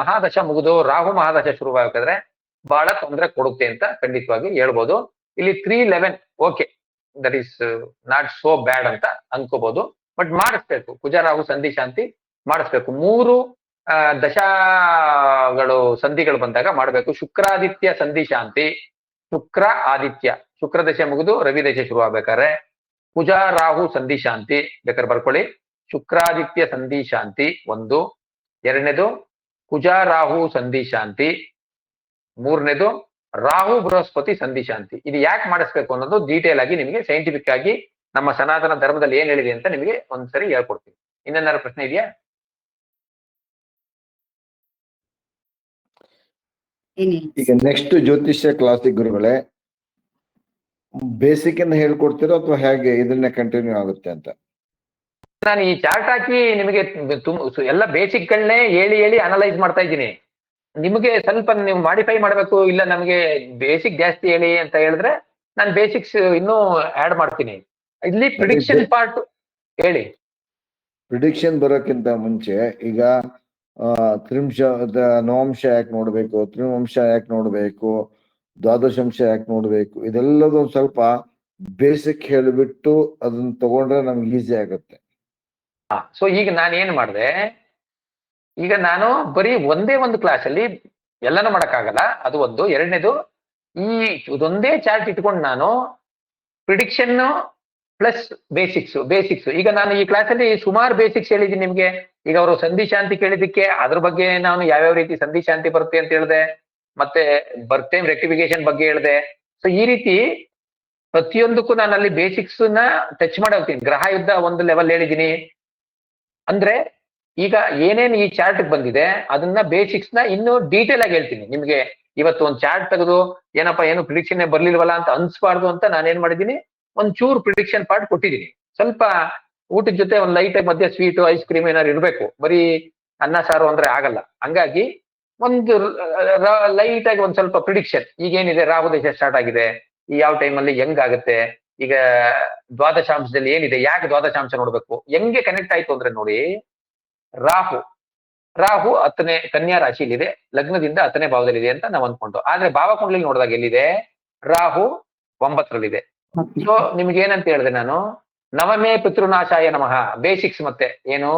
ಮಹಾದಶ ಮುಗಿದು ರಾಹು ಮಹಾದಶ ಶುರುವಾಗಬೇಕಾದ್ರೆ ಬಹಳ ತೊಂದರೆ ಕೊಡುತ್ತೆ ಅಂತ ಖಂಡಿತವಾಗಿ ಹೇಳ್ಬೋದು. ಇಲ್ಲಿ 311 okay, that is not so ಬ್ಯಾಡ್ ಅಂತ ಅನ್ಕೋಬಹುದು. ಬಟ್ ಮಾಡಿಸ್ಬೇಕು, ಕುಜ ರಾಹು ಸಂಧಿ ಶಾಂತಿ ಮಾಡಿಸ್ಬೇಕು. 3 ದಶಗಳು ಸಂಧಿಗಳು ಬಂದಾಗ ಮಾಡಬೇಕು. ಶುಕ್ರಾದಿತ್ಯ ಸಂಧಿ ಶಾಂತಿ, ಶುಕ್ರ ದಶೆ ಮುಗಿದು ರವಿ ದಶೆ ಶುರು ಆಗ್ಬೇಕಾದ್ರೆ ಕುಜ ರಾಹು ಸಂಧಿ ಶಾಂತಿ ಬೇಕಾದ್ರೆ ಬರ್ಕೊಳ್ಳಿ. ಶುಕ್ರಾದಿತ್ಯ ಸಂಧಿ ಶಾಂತಿ 1, 2ನೇದು ಕುಜ ರಾಹು ಸಂಧಿ ಶಾಂತಿ, 3ನೇದು ರಾಹು ಬೃಹಸ್ಪತಿ ಸಂಧಿ ಶಾಂತಿ. ಇದು ಯಾಕೆ ಮಾಡಿಸ್ಬೇಕು ಅನ್ನೋದು ಡೀಟೇಲ್ ಆಗಿ ನಿಮಗೆ ಸೈಂಟಿಫಿಕ್ ಆಗಿ ನಮ್ಮ ಸನಾತನ ಧರ್ಮದಲ್ಲಿ ಏನ್ ಹೇಳಿದೆ ಅಂತ ನಿಮಗೆ ಒಂದ್ಸರಿ ಹೇಳ್ಕೊಡ್ತೀನಿ. ಇನ್ನೇನಾದ್ರು ಪ್ರಶ್ನೆ ಇದೆಯಾ? ಈಗ ನೆಕ್ಸ್ಟ್ ಜ್ಯೋತಿಷ್ಯ ಕ್ಲಾಸಿಗೆ ಗುರುಗಳೇ ಬೇಸಿಕ್ ಇಂದ ಹೇಳ್ಕೊಡ್ತೀರೋ ಅಥವಾ ಹೇಗೆ ಇದನ್ನೇ ಕಂಟಿನ್ಯೂ ಆಗುತ್ತೆ ಅಂತ? ನಾನು ಈ ಚಾರ್ಟ್ ಹಾಕಿ ನಿಮಗೆ ಎಲ್ಲ ಬೇಸಿಕ್ ಗಳನ್ನೇ ಹೇಳಿ ಅನಲೈಸ್ ಮಾಡ್ತಾ ಇದ್ದೀನಿ. ನಿಮಗೆ ಸ್ವಲ್ಪ ನೀವು ಮಾಡಿಫೈ ಮಾಡಬೇಕು, ಇಲ್ಲ ನಮಗೆ ಬೇಸಿಕ್ ಜಾಸ್ತಿ ಹೇಳಿ ಅಂತ ಹೇಳಿದ್ರೆ ನಾನು ಬೇಸಿಕ್ಸ್ ಇನ್ನೂ ಆಡ್ ಮಾಡ್ತೀನಿ. ಇಲ್ಲಿ ಪ್ರಿಡಿಕ್ಷನ್ ಪಾರ್ಟ್ ಹೇಳಿ. ಪ್ರಿಡಿಕ್ಷನ್ ಬರೋಕ್ಕಿಂತ ಮುಂಚೆ ಈಗ ನವಾಂಶ ಯಾಕೆ ನೋಡ್ಬೇಕು, ತ್ರಿವಂಶ ಯಾಕೆ ನೋಡ್ಬೇಕು, ದ್ವಾದಶಾಂಶ ಯಾಕೆ ನೋಡ್ಬೇಕು, ಇದೆಲ್ಲದೂ ಸ್ವಲ್ಪ ಬೇಸಿಕ್ ಹೇಳಿಬಿಟ್ಟು ಅದನ್ನ ತಗೊಂಡ್ರೆ ನಮ್ಗೆ ಈಸಿ ಆಗುತ್ತೆ. ಸೊ ಈಗ ನಾನು ಏನ್ ಮಾಡಿದೆ, ಈಗ ನಾನು ಬರೀ ಒಂದೇ ಒಂದು ಕ್ಲಾಸ್ ಅಲ್ಲಿ ಎಲ್ಲಾನು ಮಾಡಕ್ಕಾಗಲ್ಲ, ಅದು ಒಂದು. 2ನೇದು ಇದೊಂದೇ ಚಾರ್ಟ್ ಇಟ್ಕೊಂಡು ನಾನು ಪ್ರಿಡಿಕ್ಷನ್ ಪ್ಲಸ್ ಬೇಸಿಕ್ಸ್ ಈಗ ನಾನು ಈ ಕ್ಲಾಸ್ ಅಲ್ಲಿ ಸುಮಾರು ಬೇಸಿಕ್ಸ್ ಹೇಳಿದ್ದೀನಿ ನಿಮ್ಗೆ. ಈಗ ಅವರು ಸಂಧಿ ಶಾಂತಿ ಕೇಳಿದಕ್ಕೆ ಅದ್ರ ಬಗ್ಗೆ ನಾನು ಯಾವ್ಯಾವ ರೀತಿ ಸಂಧಿ ಶಾಂತಿ ಬರುತ್ತೆ ಅಂತ ಹೇಳಿದೆ, ಮತ್ತೆ ಬರ್ತ್ ಟೈಮ್ ರೆಕ್ಟಿಫಿಕೇಶನ್ ಬಗ್ಗೆ ಹೇಳಿದೆ. ಸೊ ಈ ರೀತಿ ಪ್ರತಿಯೊಂದಕ್ಕೂ ನಾನು ಅಲ್ಲಿ ಬೇಸಿಕ್ಸ್ ನ ಟಚ್ ಮಾಡಿ ಹೋಗ್ತೀನಿ. ಗ್ರಹ ಯುದ್ಧ ಒಂದು ಲೆವೆಲ್ ಹೇಳಿದ್ದೀನಿ. ಅಂದ್ರೆ ಈಗ ಏನೇನು ಈ ಚಾರ್ಟ್ ಬಂದಿದೆ ಅದನ್ನ ಬೇಸಿಕ್ಸ್ ನ ಇನ್ನು ಡೀಟೇಲ್ ಆಗಿ ಹೇಳ್ತೀನಿ ನಿಮ್ಗೆ. ಇವತ್ತು ಒಂದು ಚಾರ್ಟ್ ತೆಗೆದು ಏನಪ್ಪಾ ಏನು ಪ್ರಿಡಿಕ್ಷನ್ ಬರ್ಲಿಲ್ವಲ್ಲ ಅಂತ ಅನ್ಸ್ಬಾರ್ದು ಅಂತ ನಾನೇನ್ ಮಾಡಿದೀನಿ, ಒಂಚೂರು ಪ್ರಿಡಿಕ್ಷನ್ ಪಾರ್ಟ್ ಕೊಟ್ಟಿದ್ದೀನಿ. ಸ್ವಲ್ಪ ಊಟದ ಜೊತೆ ಒಂದು ಲೈಟ್ ಆಗಿ ಮಧ್ಯೆ ಸ್ವೀಟ್ ಐಸ್ ಕ್ರೀಮ್ ಏನಾದ್ರು ಇರ್ಬೇಕು, ಬರೀ ಅನ್ನ ಸಾರು ಅಂದ್ರೆ ಆಗಲ್ಲ. ಹಂಗಾಗಿ ಒಂದು ಲೈಟ್ ಆಗಿ ಒಂದ್ ಸ್ವಲ್ಪ ಪ್ರಿಡಿಕ್ಷನ್. ಈಗೇನಿದೆ, ರಾಹು ದೇಶ ಸ್ಟಾರ್ಟ್ ಆಗಿದೆ, ಈ ಯಾವ ಟೈಮಲ್ಲಿ ಹೆಂಗಾಗುತ್ತೆ, ಈಗ ದ್ವಾದಶಾಂಶದಲ್ಲಿ ಏನಿದೆ, ಯಾಕೆ ದ್ವಾದಶಾಂಶ ನೋಡ್ಬೇಕು, ಹೆಂಗೆ ಕನೆಕ್ಟ್ ಆಯ್ತು ಅಂದ್ರೆ ನೋಡಿ, ರಾಹು 10ನೇ ಕನ್ಯಾ ರಾಶಿಯಲ್ಲಿದೆ, ಲಗ್ನದಿಂದ 10ನೇ ಭಾವದಲ್ಲಿದೆ ಅಂತ ನಾವು ಅನ್ಕೊಂಡು. ಆದ್ರೆ ಭಾವಕುಂಡಲಿ ನೋಡಿದಾಗ ಎಲ್ಲಿದೆ, ರಾಹು 9ರಲ್ಲಿದೆ. ಸೊ ನಿಮ್ಗೆ ಏನಂತ ಹೇಳಿದೆ ನಾನು, ನವಮೇ ಪಿತೃನಾಶಾಯ ನಮಃ ಬೇಸಿಕ್ಸ್. ಮತ್ತೆ ಏನು,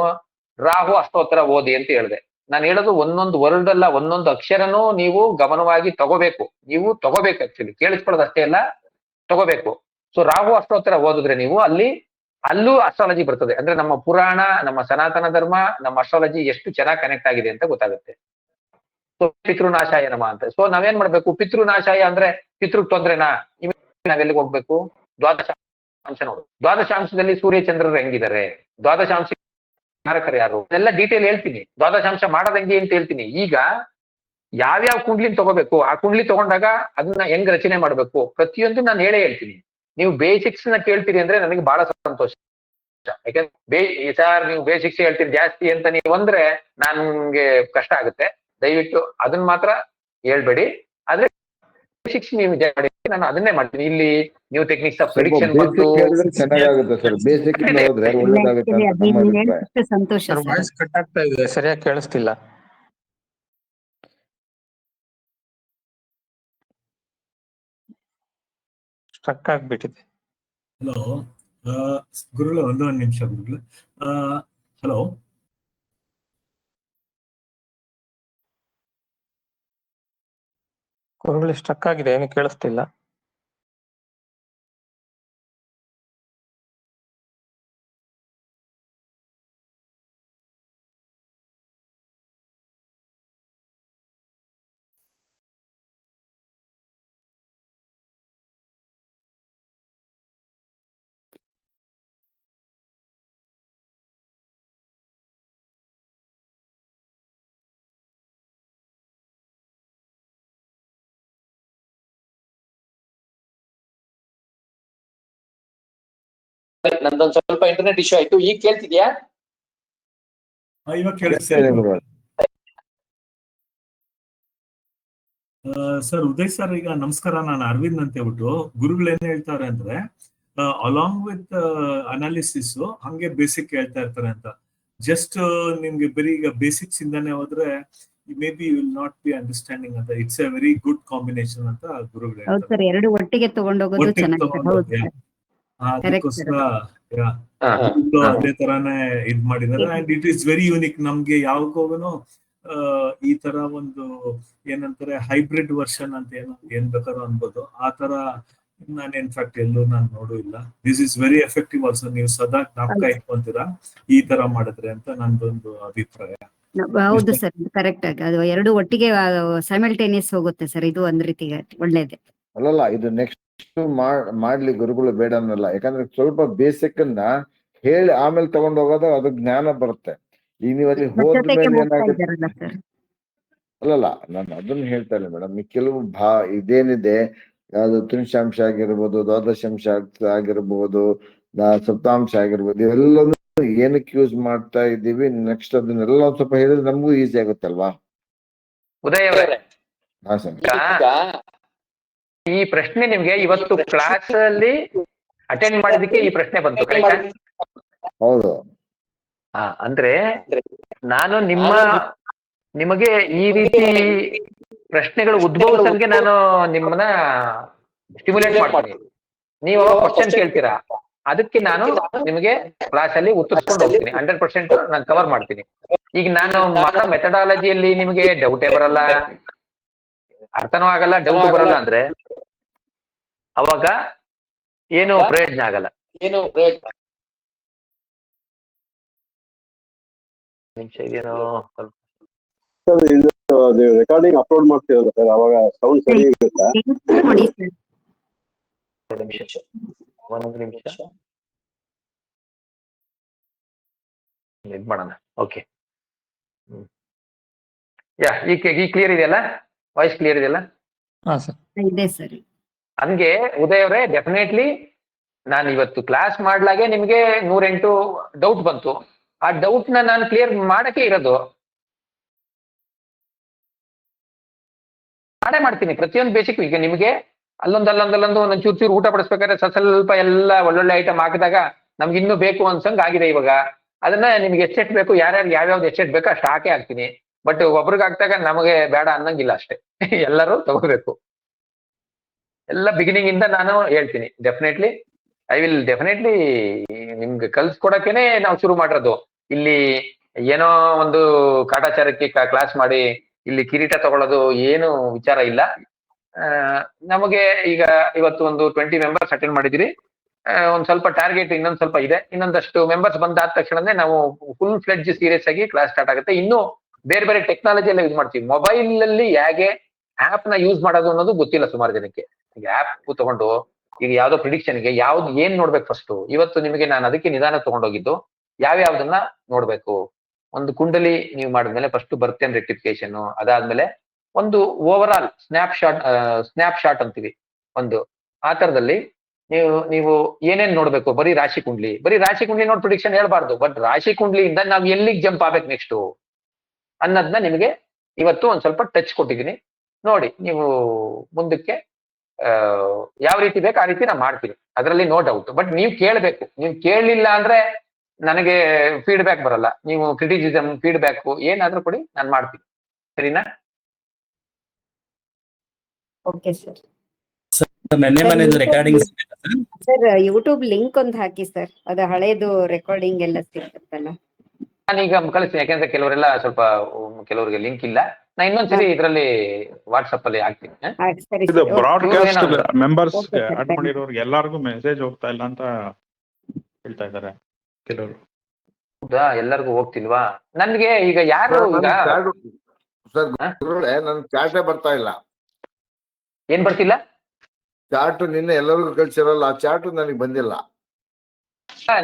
ರಾಹು ಅಷ್ಟೋತ್ತರ ಓದಿ ಅಂತ ಹೇಳಿದೆ. ನಾನು ಹೇಳೋದು ಒಂದೊಂದು ವರ್ಡ್ ಅಲ್ಲ, ಒಂದೊಂದು ಅಕ್ಷರನೂ ನೀವು ಗಮನವಾಗಿ ತಗೋಬೇಕು. ನೀವು ತಗೋಬೇಕು, ಆಕ್ಚುಲಿ ಕೇಳಿಸ್ಕೊಳ್ಳೋದು ಅಷ್ಟೇ ಅಲ್ಲ, ತಗೋಬೇಕು. ಸೊ ರಾಹು ಅಷ್ಟೋತ್ತರ ಓದಿದ್ರೆ ನೀವು ಅಲ್ಲೂ ಅಸ್ಟ್ರಾಲಜಿ ಬರ್ತದೆ. ಅಂದ್ರೆ ನಮ್ಮ ಪುರಾಣ, ನಮ್ಮ ಸನಾತನ ಧರ್ಮ, ನಮ್ಮ ಅಸ್ಟ್ರಾಲಜಿ ಎಷ್ಟು ಚೆನ್ನಾಗಿ ಕನೆಕ್ಟ್ ಆಗಿದೆ ಅಂತ ಗೊತ್ತಾಗುತ್ತೆ. ಸೊ ಪಿತೃನಾಶಾಯ ನಮ ಅಂತ. ಸೊ ನಾವೇನ್ ಮಾಡ್ಬೇಕು? ಪಿತೃನಾಶಾಯ ಅಂದ್ರೆ ಪಿತೃ ತೊಂದ್ರೆನಾ? ನಾವೆಲ್ಲಿಗೆ ಹೋಗ್ಬೇಕು? ದ್ವಾದಶಾಂಶ ನೋಡು. ದ್ವಾದಶಾಂಶದಲ್ಲಿ ಸೂರ್ಯ ಚಂದ್ರರು ಹೆಂಗಿದ್ದಾರೆ, ದ್ವಾದಶಾಂಶ ಕಾರಕರು ಯಾರು, ಎಲ್ಲ ಡೀಟೇಲ್ ಹೇಳ್ತೀನಿ. ದ್ವಾದಶಾಂಶ ಮಾಡೋದಂಗೆ ಅಂತ ಹೇಳ್ತೀನಿ. ಈಗ ಯಾವ್ಯಾವ ಕುಂಡ್ಲಿನ ತಗೋಬೇಕು, ಆ ಕುಂಡ್ಲಿ ತಗೊಂಡಾಗ ಅದನ್ನ ಹೆಂಗ್ ರಚನೆ ಮಾಡ್ಬೇಕು, ಪ್ರತಿಯೊಂದು ನಾನು ಹೇಳೇ ಹೇಳ್ತೀನಿ. ನೀವು ಬೇಸಿಕ್ಸ್ ನ ಕೇಳ್ತೀರಿ ಅಂದ್ರೆ ನನಗೆ ಬಹಳ ಸಂತೋಷ. ಯಾಕಂದ್ರೆ ಸರ್ ನೀವು ಬೇಸಿಕ್ಸ್ ಹೇಳ್ತೀರಿ ಜಾಸ್ತಿ ಅಂತ ನೀವು ಅಂದ್ರೆ ನನ್ಗೆ ಕಷ್ಟ ಆಗುತ್ತೆ. ದಯವಿಟ್ಟು ಅದನ್ನ ಮಾತ್ರ ಹೇಳ್ಬೇಡಿ. ಆದ್ರೆ ಬೇಸಿಕ್ಸ್ ನೀವು ನಾನು ಅದನ್ನೇ ಮಾಡ್ತೀನಿ. ಇಲ್ಲಿ ನೀವು ಟೆಕ್ನಿಕ್ಸ್ ಆಫ್ ಪ್ರಿಡಿಕ್ಷನ್ ಬಂತು ಚೆನ್ನಾಗಾಗುತ್ತೆ ಸರ್. ಬೇಸಿಕ್ ಹೋದ್ರೆ ಒಳ್ಳೇದಾಗುತ್ತೆ ಅಂತ ನಮ್ಮ ಅಭಿಪ್ರಾಯ. ಸಂತೋಷ ಸರ್, ಸರ್. ವಾಯ್ಸ್ ಕಟ್ ಆಗ್ತಾ ಇದೆ, ಸರಿಯಾಗಿ ಕೇಳಿಸ್ತಿಲ್ಲ. ಸ್ಟ್ರಕ್ ಆಗ್ಬಿಟ್ಟಿದೆ. ಹಲೋ ಗುರುಗಳೇ, ಒಂದು ನಿಮಿಷ ಗುರುಗಳೇ. ಹಲೋ ಗುರುಗಳು ಸ್ಟ್ರಕ್ ಆಗಿದೆ, ಏನು ಕೇಳಿಸ್ತಿಲ್ಲ. ನಂದೊಂದ್ ಸ್ವಲ್ಪ ಇಂಟರ್ನೆಟ್ ಇಶ್ಯೂ ಆಯ್ತು. ಈಗ ಕೇಳ್ತಿದ್ಯಾ? ಇವಾಗ ಕೇಳಿಸ್ತಾ ಇದೆ. ಸರ್ ಉದಯ್ ಸರ್, ಈಗ ನಮಸ್ಕಾರ, ನಾನು ಅರವಿಂದ್ ಅಂತ ಹೇಳ್ಬಿಟ್ಟು. ಗುರುಗಳು ಏನ್ ಹೇಳ್ತಾರೆ ಅಂದ್ರೆ ಅಲಾಂಗ್ ವಿತ್ ಅನಾಲಿಸಿಸ್ ಹಂಗೆ ಬೇಸಿಕ್ ಹೇಳ್ತಾ ಇರ್ತಾರೆ ಅಂತ. ಜಸ್ಟ್ ನಿಮ್ಗೆ ಬರೀ ಈಗ ಬೇಸಿಕ್ಸ್ ಇಂದಾನೆ ಹೋದ್ರೆ maybe you will not be understanding ಅಂತ. It's a very good combination ಅಂತ ಗುರುಗಳು ಹೌದು ಹೇಳ್ತಾರೆ. ಸರ್, ಎರಡು ಒಟ್ಟಿಗೆ ತಗೊಂಡೋಗೋದು ಚೆನ್ನಾಗಿದೆ. ಅದಕ್ಕೋಸ್ಕರ ಅದೇ ತರಾನೇ ಇದ್ ಮಾಡಿದಾರೆ. And it is very unique. ನಮ್ಗೆ ಯಾವಾಗೂ ಈ ತರ ಒಂದು ಏನಂತಾರೆ ಹೈಬ್ರಿಡ್ ವರ್ಷನ್ ಅಂತ ಏನ್ ಬೇಕಾದ್ರೂ ಅನ್ಬೋದು. ಆ ತರ ನಾನು ಇನ್ಫ್ಯಾಕ್ಟ್ ಎಲ್ಲೂ ನಾನು ನೋಡೂ ಇಲ್ಲ. This is very effective also. ನೀವು ಸದಾ ಜ್ಞಾಪಕ ಇಟ್ಕೊಂತೀರಾ ಈ ತರ ಮಾಡಿದ್ರೆ ಅಂತ ನಂದೊಂದು ಅಭಿಪ್ರಾಯ. ಹೌದು ಸರ್, ಕರೆಕ್ಟ್ ಆಗಿ ಅದು ಎರಡು ಒಟ್ಟಿಗೆ ಸೈಮಲ್ಟೇನಿಯಸ್ ಹೋಗುತ್ತೆ ಸರ್. ಇದು ಒಂದ್ ರೀತಿಗೆ ಒಳ್ಳೇದೆ. ಅಲ್ಲಲ್ಲ, ಇದು ನೆಕ್ಸ್ಟ್ ಮಾಡ್ಲಿ ಗುರುಗಳು ಬೇಡ ಅನ್ನಲ್ಲ. ಯಾಕಂದ್ರೆ ಸ್ವಲ್ಪ ಬೇಸಿಕ್ ಅನ್ನ ಹೇಳಿ ಆಮೇಲೆ ತಗೊಂಡ್ ಹೋಗೋದು ಅದು ಜ್ಞಾನ ಬರುತ್ತೆ. ಈಗ ನೀವು ಅಲ್ಲಿ ಹೋದ್ಮೇಲೆ ಏನಾಗುತ್ತೆ? ಅಲ್ಲಲ್ಲ, ನಾನು ಅದನ್ನ ಹೇಳ್ತಾ ಇಲ್ಲ ಮೇಡಮ್. ಈ ಕೆಲವು ಇದೇನಿದೆ, ಯಾವ್ದು ತ್ರಿಶಾಂಶ ಆಗಿರ್ಬೋದು, ದ್ವಾದಶಾಂಶ ಆಗಿರ್ಬೋದು, ಸಪ್ತಾಂಶ ಆಗಿರ್ಬೋದು, ಇವೆಲ್ಲವೂ ಏನಕ್ಕೆ ಯೂಸ್ ಮಾಡ್ತಾ ಇದ್ದೀವಿ, ನೆಕ್ಸ್ಟ್ ಅದನ್ನೆಲ್ಲ ಒಂದ್ ಸ್ವಲ್ಪ ಹೇಳಿದ್ರೆ ನಮಗೂ ಈಸಿ ಆಗುತ್ತಲ್ವಾ? ಉದಯ್ ಅವರೇ, ಹಾ ಸರ್. ಈ ಪ್ರಶ್ನೆ ನಿಮ್ಗೆ ಇವತ್ತು ಕ್ಲಾಸ್ ಅಲ್ಲಿ ಅಟೆಂಡ್ ಮಾಡಿದಕ್ಕೆ ಈ ಪ್ರಶ್ನೆ ಬಂತು, ಕರೆಕ್ಟಾ? ಹೌದು. ಅಂದ್ರೆ ನಾನು ನಿಮಗೆ ಈ ರೀತಿ ಪ್ರಶ್ನೆಗಳು ಉದ್ಭವಿಸಂಗೆ ನಾನು ನಿಮ್ಮನ್ನ ಸ್ಟಿಮ್ಯುಲೇಟ್ ಮಾಡ್ತೀನಿ. ನೀವು ಕ್ವಶನ್ ಕೇಳ್ತೀರಾ, ಅದಕ್ಕೆ ನಾನು ನಿಮಗೆ ಕ್ಲಾಸ್ ಅಲ್ಲಿ ಉತ್ತರಿಸ್ಕೊಂಡು ಹೋಗ್ತೀನಿ. 100% ನಾನು ಕವರ್ ಮಾಡ್ತೀನಿ. ಈಗ ನಾನು ಮಾಡೋ ಮೆಥಡಾಲಜಿಯಲ್ಲಿ ನಿಮಗೆ ಡೌಟೇ ಬರಲ್ಲ, ಅರ್ಥನೂ ಆಗಲ್ಲ, ಡೌಟ್ ಬರಲ್ಲ ಅಂದ್ರೆ ಅವಾಗ ಏನು ಪ್ರಯೋಜನ ಆಗಲ್ಲ. ನಿಮಿಷ ಇದೇನೋ ರೆಕಾರ್ಡಿಂಗ್ ಅಪ್ಲೋಡ್ ಮಾಡ್ತೀವಲ್ಲ ಸರ್, ಅವಾಗ ಸೌಂಡ್ ಸರಿ ಇರುತ್ತಾ? ಒಂದು ನಿಮಿಷ ಇದ್ ಮಾಡೋಣ. ಓಕೆ, ಈ ಕ್ಲಿಯರ್ ಇದೆಯಲ್ಲ? ವಾಯ್ಸ್ ಕ್ಲಿಯರ್ ಇದೆಯಲ್ಲ? ಹಾ ಸರ್, ಇದೆ ಸರ್. ಹಂಗೆ ಉದಯ್ ಅವರೇ, ಡೆಫಿನೆಟ್ಲಿ ನಾನು ಇವತ್ತು ಕ್ಲಾಸ್ ಮಾಡ್ಲಾಗೆ ನಿಮ್ಗೆ 108 ಡೌಟ್ ಬಂತು. ಆ ಡೌಟ್ ನಾನು ಕ್ಲಿಯರ್ ಮಾಡಕ್ಕೆ ಇರೋದು. ಮಾಡೇ ಮಾಡ್ತೀನಿ ಪ್ರತಿಯೊಂದು ಬೇಸಿಕ್. ಈಗ ನಿಮಗೆ ಅಲ್ಲೊಂದು ಚೂರು ಊಟ ಪಡಿಸ್ಬೇಕಾದ್ರೆ ಸ್ವಲ್ಪ ಎಲ್ಲ ಒಳ್ಳೊಳ್ಳೆ ಐಟಮ್ ಹಾಕಿದಾಗ ನಮ್ಗೆ ಇನ್ನೂ ಬೇಕು ಅನ್ಸಂಗ್ ಆಗಿದೆ. ಇವಾಗ ಅದನ್ನ ನಿಮ್ಗೆ ಎಷ್ಟೆಷ್ಟು ಬೇಕು, ಯಾರ್ಯಾರು ಯಾವ್ಯಾವ್ದು ಎಷ್ಟೆಷ್ಟು ಬೇಕೋ ಅಷ್ಟು ಹಾಕೇ ಹಾಕ್ತೀನಿ. ಬಟ್ ಒಬ್ರಿಗೆ ಹಾಕ್ದಾಗ ನಮಗೆ ಬೇಡ ಅನ್ನಂಗಿಲ್ಲ ಅಷ್ಟೇ. ಎಲ್ಲರೂ ತಗೋಬೇಕು. ಎಲ್ಲ ಬಿಗಿನಿಂಗ್ ಇಂದ ನಾನು ಹೇಳ್ತೀನಿ. ಡೆಫಿನೆಟ್ಲಿ ಐ ವಿಲ್ ಡೆಫಿನೆಟ್ಲಿ ನಿಮ್ಗೆ ಕಲ್ಸ್ಕೊಡಕ್ಕೇನೆ ನಾವು ಶುರು ಮಾಡಿರೋದು. ಇಲ್ಲಿ ಏನೋ ಒಂದು ಕಾಟಾಚಾರಕ್ಕೆ ಕ್ಲಾಸ್ ಮಾಡಿ ಇಲ್ಲಿ ಕಿರೀಟ ತಗೊಳ್ಳೋದು ಏನು ವಿಚಾರ ಇಲ್ಲ. ನಮಗೆ ಈಗ ಇವತ್ತು ಒಂದು 20 ಮೆಂಬರ್ಸ್ ಅಟೆಂಡ್ ಮಾಡಿದಿರಿ. ಒಂದ್ ಸ್ವಲ್ಪ ಟಾರ್ಗೆಟ್ ಇನ್ನೊಂದ್ ಸ್ವಲ್ಪ ಇದೆ. ಇನ್ನೊಂದಷ್ಟು ಮೆಂಬರ್ಸ್ ಬಂದಾದ ತಕ್ಷಣನೇ ನಾವು ಫುಲ್ ಫ್ಲೆಡ್ಜ್ ಸೀರಿಯಸ್ ಆಗಿ ಕ್ಲಾಸ್ ಸ್ಟಾರ್ಟ್ ಆಗುತ್ತೆ. ಇನ್ನು ಬೇರೆ ಬೇರೆ ಟೆಕ್ನಾಲಜಿ ಎಲ್ಲ ಯೂಸ್ ಮಾಡ್ತೀವಿ. ಮೊಬೈಲ್ ಅಲ್ಲಿ ಹೇಗೆ ಆಪ್ ನ ಯೂಸ್ ಮಾಡೋದು ಅನ್ನೋದು ಗೊತ್ತಿಲ್ಲ ಸುಮಾರು ಜನಕ್ಕೆ. ಈಗ ಆಪ್ ತಗೊಂಡು ಈಗ ಯಾವ್ದೋ ಪ್ರಿಡಿಕ್ಷನ್ಗೆ ಯಾವ್ದು ಏನ್ ನೋಡ್ಬೇಕು ಫಸ್ಟ್. ಇವತ್ತು ನಿಮಗೆ ನಾನು ಅದಕ್ಕೆ ನಿಧಾನ ತಗೊಂಡೋಗಿದ್ದು ಯಾವ್ಯಾವ್ದನ್ನ ನೋಡ್ಬೇಕು. ಒಂದು ಕುಂಡಲಿ ನೀವು ಮಾಡಿದ್ಮೇಲೆ ಫಸ್ಟ್ ಬರ್ತ್ ಅಂಡ್ ರೆಕ್ಟಿಫಿಕೇಶನ್, ಅದಾದ್ಮೇಲೆ ಒಂದು ಓವರ್ ಆಲ್ ಸ್ನ್ಯಾಪ್ ಶಾಟ್ ಅಂತೀವಿ ಒಂದು. ಆ ತರದಲ್ಲಿ ನೀವು ಏನೇನ್ ನೋಡ್ಬೇಕು. ಬರೀ ರಾಶಿ ಕುಂಡ್ಲಿ ನೋಡ್ ಪ್ರಿಡಿಕ್ಷನ್ ಹೇಳ್ಬಾರ್ದು. ಬಟ್ ರಾಶಿ ಕುಂಡ್ಲಿಯಿಂದ ನಾವ್ ಎಲ್ಲಿಗೆ ಜಂಪ್ ಆಗ್ಬೇಕು ನೆಕ್ಸ್ಟ್ ಅನ್ನೋದನ್ನ ನಿಮಗೆ ಇವತ್ತು ಒಂದ್ ಸ್ವಲ್ಪ ಟಚ್ ಕೊಟ್ಟಿದ್ದೀನಿ. ನೋಡಿ ನೀವು ಮುಂದಕ್ಕೆ ಯಾವ ರೀತಿ ಬೇಕು ಆ ರೀತಿ ನಾ ಮಾಡ್ತೀನಿ, ಅದರಲ್ಲಿ ನೋ ಡೌಟ್. ಬಟ್ ನೀವು ಕೇಳ್ಬೇಕು. ನೀವು ಕೇಳಲಿಲ್ಲ ಅಂದ್ರೆ ನನಗೆ ಫೀಡ್ಬ್ಯಾಕ್ ಬರಲ್ಲ. ನೀವು ಕ್ರಿಟಿಸಿಸಮ್ ಫೀಡ್ಬ್ಯಾಕ್ ಏನಾದ್ರೂ ಕೊಡಿ, ನಾನು ಮಾಡ್ತೀನಿ. ಸರಿನಾ? Okay sir. Recording sir YouTube link ಒಂದು ಹಾಕಿ ಸರ್, ಅದು ಹಳೇದು ರೆಕಾರ್ಡಿಂಗ್ ಎಲ್ಲ ಸಿಗುತ್ತಲ್ಲ. ನಾನೀಗ ಕಳಿಸ್ತೀನಿ. ಯಾಕೆಂದ್ರೆ ಕೆಲವರೆಲ್ಲ ಸ್ವಲ್ಪ ಕೆಲವರಿಗೆ ಲಿಂಕ್ ಇಲ್ಲ. ನಾ ಇನ್ನೊಂದ್ಸರಿ ಇದರಲ್ಲಿ ವಾಟ್ಸಪ್ ಅಲ್ಲಿ ಹಾಕ್ತೀನಿ. ಬ್ರಾಡ್ಕಾಸ್ಟ್ ಮೆಂಬರ್ಸ್ ಆಡ್ ಮಾಡಿರೋರ್ಗೆ ಎಲ್ಲರಿಗೂ ಮೆಸೇಜ್ ಹೋಗ್ತಾ ಇಲ್ಲ ಅಂತ ಹೇಳ್ತಾ ಇದ್ದಾರೆ ಕೆಲವರು. ಹೌದಾ? ಎಲ್ಲರಿಗೂ ಹೋಗ್ತಿಲ್ವಾ? ನನ್ಗೆ ಈಗ ಯಾರು ಈಗ ಸರ್ ನನ್ ಚಾರ್ಟೇ ಬರ್ತಾ ಇಲ್ಲ. ಏನ್ ಬರ್ತಿಲ್ಲ? ಚಾರ್ಟ್ ನಿನ್ನೆ ಎಲ್ಲರಿಗೂ ಕಳ್ಸಿರಲ್ಲ, ಆ ಚಾರ್ಟ್ ನನಗೆ ಬಂದಿಲ್ಲ.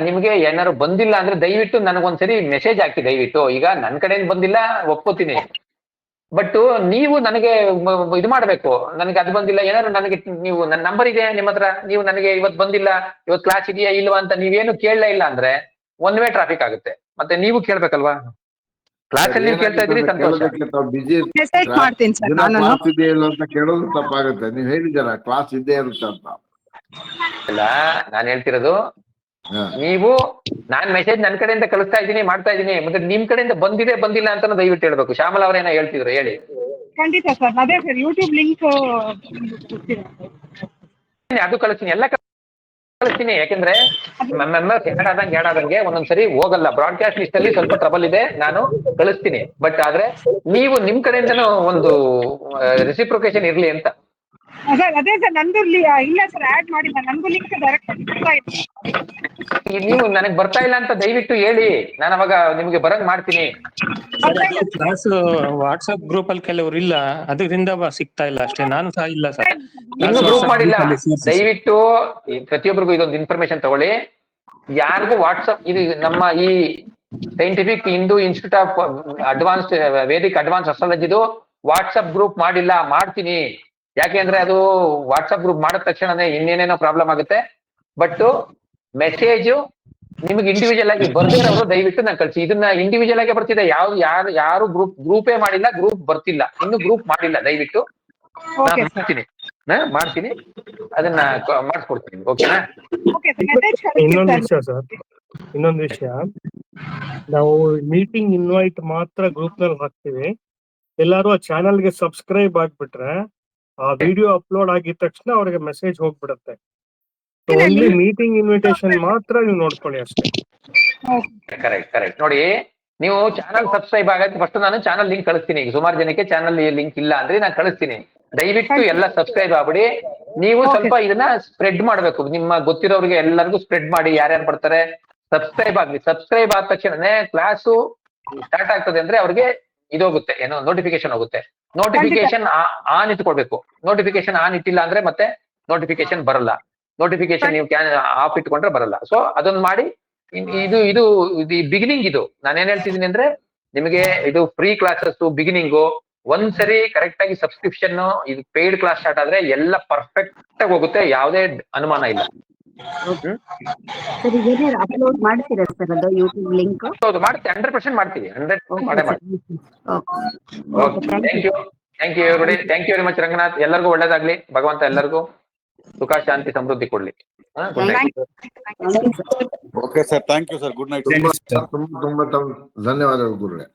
ನಿಮ್ಗೆ ಏನಾದ್ರು ಬಂದಿಲ್ಲ ಅಂದ್ರೆ ದಯವಿಟ್ಟು ನನಗೊಂದ್ಸರಿ ಮೆಸೇಜ್ ಹಾಕಿ ದಯವಿಟ್ಟು. ಈಗ ನನ್ ಕಡೆಯಿಂದ ಬಂದಿಲ್ಲ ಒಪ್ಕೋತೀನಿ, ಬಟ್ ನೀವು ನನಗೆ ಇದು ಮಾಡ್ಬೇಕು. ನನಗೆ ಅದು ಬಂದಿಲ್ಲ ಏನಾದ್ರು ನನಗೆ ನೀವು ನನ್ನ ನಂಬರ್ ಇದೆ ನಿಮ್ಮ ಹತ್ರ, ನೀವು ನನಗೆ ಇವತ್ತು ಬಂದಿಲ್ಲ, ಇವತ್ತು ಕ್ಲಾಸ್ ಇದೆಯಾ ಇಲ್ವಾ ಅಂತ ನೀವೇನು ಕೇಳಲೇ ಇಲ್ಲ ಅಂದ್ರೆ ಒನ್ ವೇ ಟ್ರಾಫಿಕ್ ಆಗುತ್ತೆ. ಮತ್ತೆ ನೀವು ಕೇಳ್ಬೇಕಲ್ವಾ? ಕ್ಲಾಸ್ ಅಲ್ಲಿ ನೀವು ಕೇಳ್ತಾ ಇದ್ರಿ, ಸಂತೋಷ. ಕ್ಲಾಸ್ ಇದೆ ಇಲ್ಲ ಅಂತ ಕೇಳೋದು ತಪ್ಪಾಗುತ್ತೆ. ನೀವ್ ಹೇಳಿದ್ದೀರಾ ಕ್ಲಾಸ್ ಇದ್ದೇ ಇರುತ್ತೆ ಅಂತ. ಇಲ್ಲ, ನಾನ್ ಹೇಳ್ತಿರೋದು ನೀವು ನಾನ್ ಮೆಸೇಜ್ ನನ್ ಕಡೆಯಿಂದ ಕಳಿಸ್ತಾ ಇದ್ದೀನಿ, ಮಾಡ್ತಾ ಇದ್ದೀನಿ. ಮತ್ತೆ ನಿಮ್ ಕಡೆಯಿಂದ ಬಂದಿದೆ ಬಂದಿಲ್ಲ ಅಂತ ದಯವಿಟ್ಟು ಹೇಳ್ಬೇಕು. ಶ್ಯಾಮಲ ಅವರೇನ ಹೇಳ್ತಿದ್ರು, ಹೇಳಿ. ಖಂಡಿತ ಸರ್, ಅದೇ ಸರ್ ಯೂಟ್ಯೂಬ್ ಲಿಂಕ್ ಅದು ಕಳಿಸ್ತೀನಿ, ಎಲ್ಲ ಕಳಿಸ್ತೀನಿ. ಯಾಕೆಂದ್ರೆ ಮೆಂಬರ್ಸ್ ಆಡ್ ಆದಂಗೆ ಒಂದೊಂದ್ಸರಿ ಹೋಗಲ್ಲ. ಬ್ರಾಡ್ಕಾಸ್ಟ್ ಲಿಸ್ಟ್ ಅಲ್ಲಿ ಸ್ವಲ್ಪ ಟ್ರಬಲ್ ಇದೆ, ನಾನು ಕಳಿಸ್ತೀನಿ. ಬಟ್ ಆದ್ರೆ ನೀವು ನಿಮ್ ಕಡೆಯಿಂದನೂ ಒಂದು ರೆಸಿಪ್ರೊಕೇಶನ್ ಇರ್ಲಿ ಅಂತ. ಅದೇ ಸರ್, ನಂದು ಇಲ್ಲ ಸರ್, ಆಡ್ ಮಾಡಿಲ್ಲ. ನಂದು ಲಿಂಕ್ ಡೈರೆಕ್ಟ್ ನೀವು ನನಗೆ ಬರ್ತಾ ಇಲ್ಲ ಅಂತ ದಯವಿಟ್ಟು ಹೇಳಿ, ನಾನು ಅವಾಗ ನಿಮ್ಗೆ ಬರಂಗ್ ಮಾಡ್ತೀನಿ. ಕ್ಲಾಸ್ ವಾಟ್ಸ್ಆಪ್ ಗ್ರೂಪ್ ಅಲ್ಲಿ ಕೆಲವರು ಇಲ್ಲ, ಅದರಿಂದ ಸಿಗ್ತಾ ಇಲ್ಲ ಅಷ್ಟೇ. ನಾನು ಸಹ ಇಲ್ಲ ಸರ್, ಇನ್ನು ಗ್ರೂಪ್ ಮಾಡಿಲ್ಲ. ದಯವಿಟ್ಟು ಪ್ರತಿಯೊಬ್ಬರಿಗೂ ಇದೊಂದು ಇನ್ಫಾರ್ಮೇಶನ್ ತಗೊಳ್ಳಿ. ಯಾರಿಗೂ ವಾಟ್ಸ್ಆಪ್ ಇದು ನಮ್ಮ ಈ scientific Hindu institute of advanced Vedic advance ಅಸ್ಟ್ರಾಲಜಿದು ವಾಟ್ಸ್ಆಪ್ ಗ್ರೂಪ್ ಮಾಡಿಲ್ಲ, ಮಾಡ್ತೀನಿ. ಯಾಕೆಂದ್ರೆ ಅದು ವಾಟ್ಸ್ಆಪ್ ಗ್ರೂಪ್ ಮಾಡಿದ ತಕ್ಷಣನೇ ಇನ್ನೇನೇನೋ ಪ್ರಾಬ್ಲಮ್ ಆಗುತ್ತೆ. ಬಟ್ ಮೆಸೇಜು ನಿಮ್ಗೆ ಇಂಡಿವಿಜುವಲ್ ಆಗಿ ಬರ್ದಿರೋರು ದಯವಿಟ್ಟು ನಾನು ಕಳಿಸಿ. ಇದನ್ನ ಇಂಡಿವಿಜುವಲ್ ಆಗಿ ಬರ್ತಿದೆ, ಯಾರು ಗ್ರೂಪೇ ಮಾಡಿಲ್ಲ, ಗ್ರೂಪ್ ಬರ್ತಿಲ್ಲ, ಇನ್ನು ಗ್ರೂಪ್ ಮಾಡಿಲ್ಲ. ದಯವಿಟ್ಟು ನಾನು ಮಾಡ್ತೀನಿ, ಅದನ್ನ ಮಾಡಿಸ್ಕೊಡ್ತೀನಿ. ಓಕೆನಾ? ಇನ್ನೊಂದು ವಿಷಯ, ನಾವು ಮೀಟಿಂಗ್ ಇನ್ವೈಟ್ ಮಾತ್ರ ಗ್ರೂಪ್ ನಲ್ಲಿ ಹಾಕ್ತಿವಿ. ಎಲ್ಲಾರು ಆ ಚಾನಲ್ಗೆ ಸಬ್ಸ್ಕ್ರೈಬ್ ಆಗ್ಬಿಟ್ರೆ ಆ ವಿಡಿಯೋ ಅಪ್ಲೋಡ್ ಆಗಿದ ತಕ್ಷಣ ಅವ್ರಿಗೆ ಮೆಸೇಜ್ ಹೋಗ್ಬಿಡುತ್ತೆ. ಓನ್ಲಿ ಮೀಟಿಂಗ್ ಇನ್ವಿಟೇಷನ್ ಮಾತ್ರ ನೀವು ನೋಡ್ಕೊಳ್ಳಿ ಅಷ್ಟೇ. ಕರೆಕ್ಟ್. ನೋಡಿ, ನೀವು ಚಾನಲ್ ಸಬ್ಸ್ಕ್ರೈಬ್ ಆಗತ್ತೆ ಫಸ್ಟ್ ನಾನು ಚಾನಲ್ ಲಿಂಕ್ ಕಳಿಸ್ತೀನಿ. ಈಗ ಸುಮಾರು ಜನಕ್ಕೆ ಚಾನಲ್ ಲಿಂಕ್ ಇಲ್ಲ ಅಂದ್ರೆ ನಾನು ಕಳಿಸ್ತೀನಿ. ದಯವಿಟ್ಟು ಎಲ್ಲ ಸಬ್ಸ್ಕ್ರೈಬ್ ಆಗ್ಬಿಡಿ. ನೀವು ಸ್ವಲ್ಪ ಇದನ್ನ ಸ್ಪ್ರೆಡ್ ಮಾಡ್ಬೇಕು, ನಿಮ್ಮ ಗೊತ್ತಿರೋರಿಗೆ ಎಲ್ಲರಿಗೂ ಸ್ಪ್ರೆಡ್ ಮಾಡಿ. ಯಾರ್ಯಾರು ಬರ್ತಾರೆ ಸಬ್ಸ್ಕ್ರೈಬ್ ಆಗ್ಲಿ. ಸಬ್ಸ್ಕ್ರೈಬ್ ಆದ ತಕ್ಷಣನೇ ಕ್ಲಾಸು ಸ್ಟಾರ್ಟ್ ಆಗ್ತದೆ ಅಂದ್ರೆ ಅವ್ರಿಗೆ ಇದೋಗುತ್ತೆ, ಏನೋ ನೋಟಿಫಿಕೇಶನ್ ಹೋಗುತ್ತೆ. ನೋಟಿಫಿಕೇಶನ್ ಆನ್ ಇಟ್ಕೊಳ್ಬೇಕು. ನೋಟಿಫಿಕೇಶನ್ ಆನ್ ಇಟ್ಟಿಲ್ಲ ಅಂದ್ರೆ ಮತ್ತೆ ನೋಟಿಫಿಕೇಶನ್ ಬರಲ್ಲ. ನೋಟಿಫಿಕೇಶನ್ ನೀವು ಆಫ್ ಇಟ್ಕೊಂಡ್ರೆ ಬರಲ್ಲ. ಸೊ ಅದನ್ನ ಮಾಡಿ. ಇದು ಬಿಗಿನಿಂಗ್. ಇದು ನಾನೇನ್ ಹೇಳ್ತಿದ್ದೀನಿ ಅಂದ್ರೆ ನಿಮಗೆ ಇದು ಫ್ರೀ ಕ್ಲಾಸಸ್ ಬಿಗಿನಿಂಗು. ಒಂದ್ಸರಿ ಕರೆಕ್ಟ್ ಆಗಿ ಸಬ್ಸ್ಕ್ರಿಪ್ಷನ್, ಇದು ಪೇಯ್ಡ್ ಕ್ಲಾಸ್ ಸ್ಟಾರ್ಟ್ ಆದ್ರೆ ಎಲ್ಲ ಪರ್ಫೆಕ್ಟ್ ಆಗಿ ಹೋಗುತ್ತೆ, ಯಾವುದೇ ಅನುಮಾನ ಇಲ್ಲ. ಅಪ್ಲೋಡ್ ಮಾಡ್ತೀರಾ ಸರ್ ಅದು ಯೂಟ್ಯೂಬ್ ಲಿಂಕ್? ಹೌದು, ಮಾಡ್ತೀವಿ. 100% ಮಾಡ್ತೀವಿ. 100% ಮಾಡೇ ಮಾಡ್ತೀವಿ. Thank you everybody. Thank you very much Ranganath. ಎಲ್ಲರಿಗೂ ಒಳ್ಳೇದಾಗ್ಲಿ. ಭಗವಂತ ಎಲ್ಲರಿಗೂ ಸುಖ ಶಾಂತಿ ಸಮೃದ್ಧಿ ಕೊಡ್ಲಿ. Okay sir, thank you sir. Good night. ತುಂಬಾ ಧನ್ಯವಾದಗಳು ಗುರುಗಳೇ.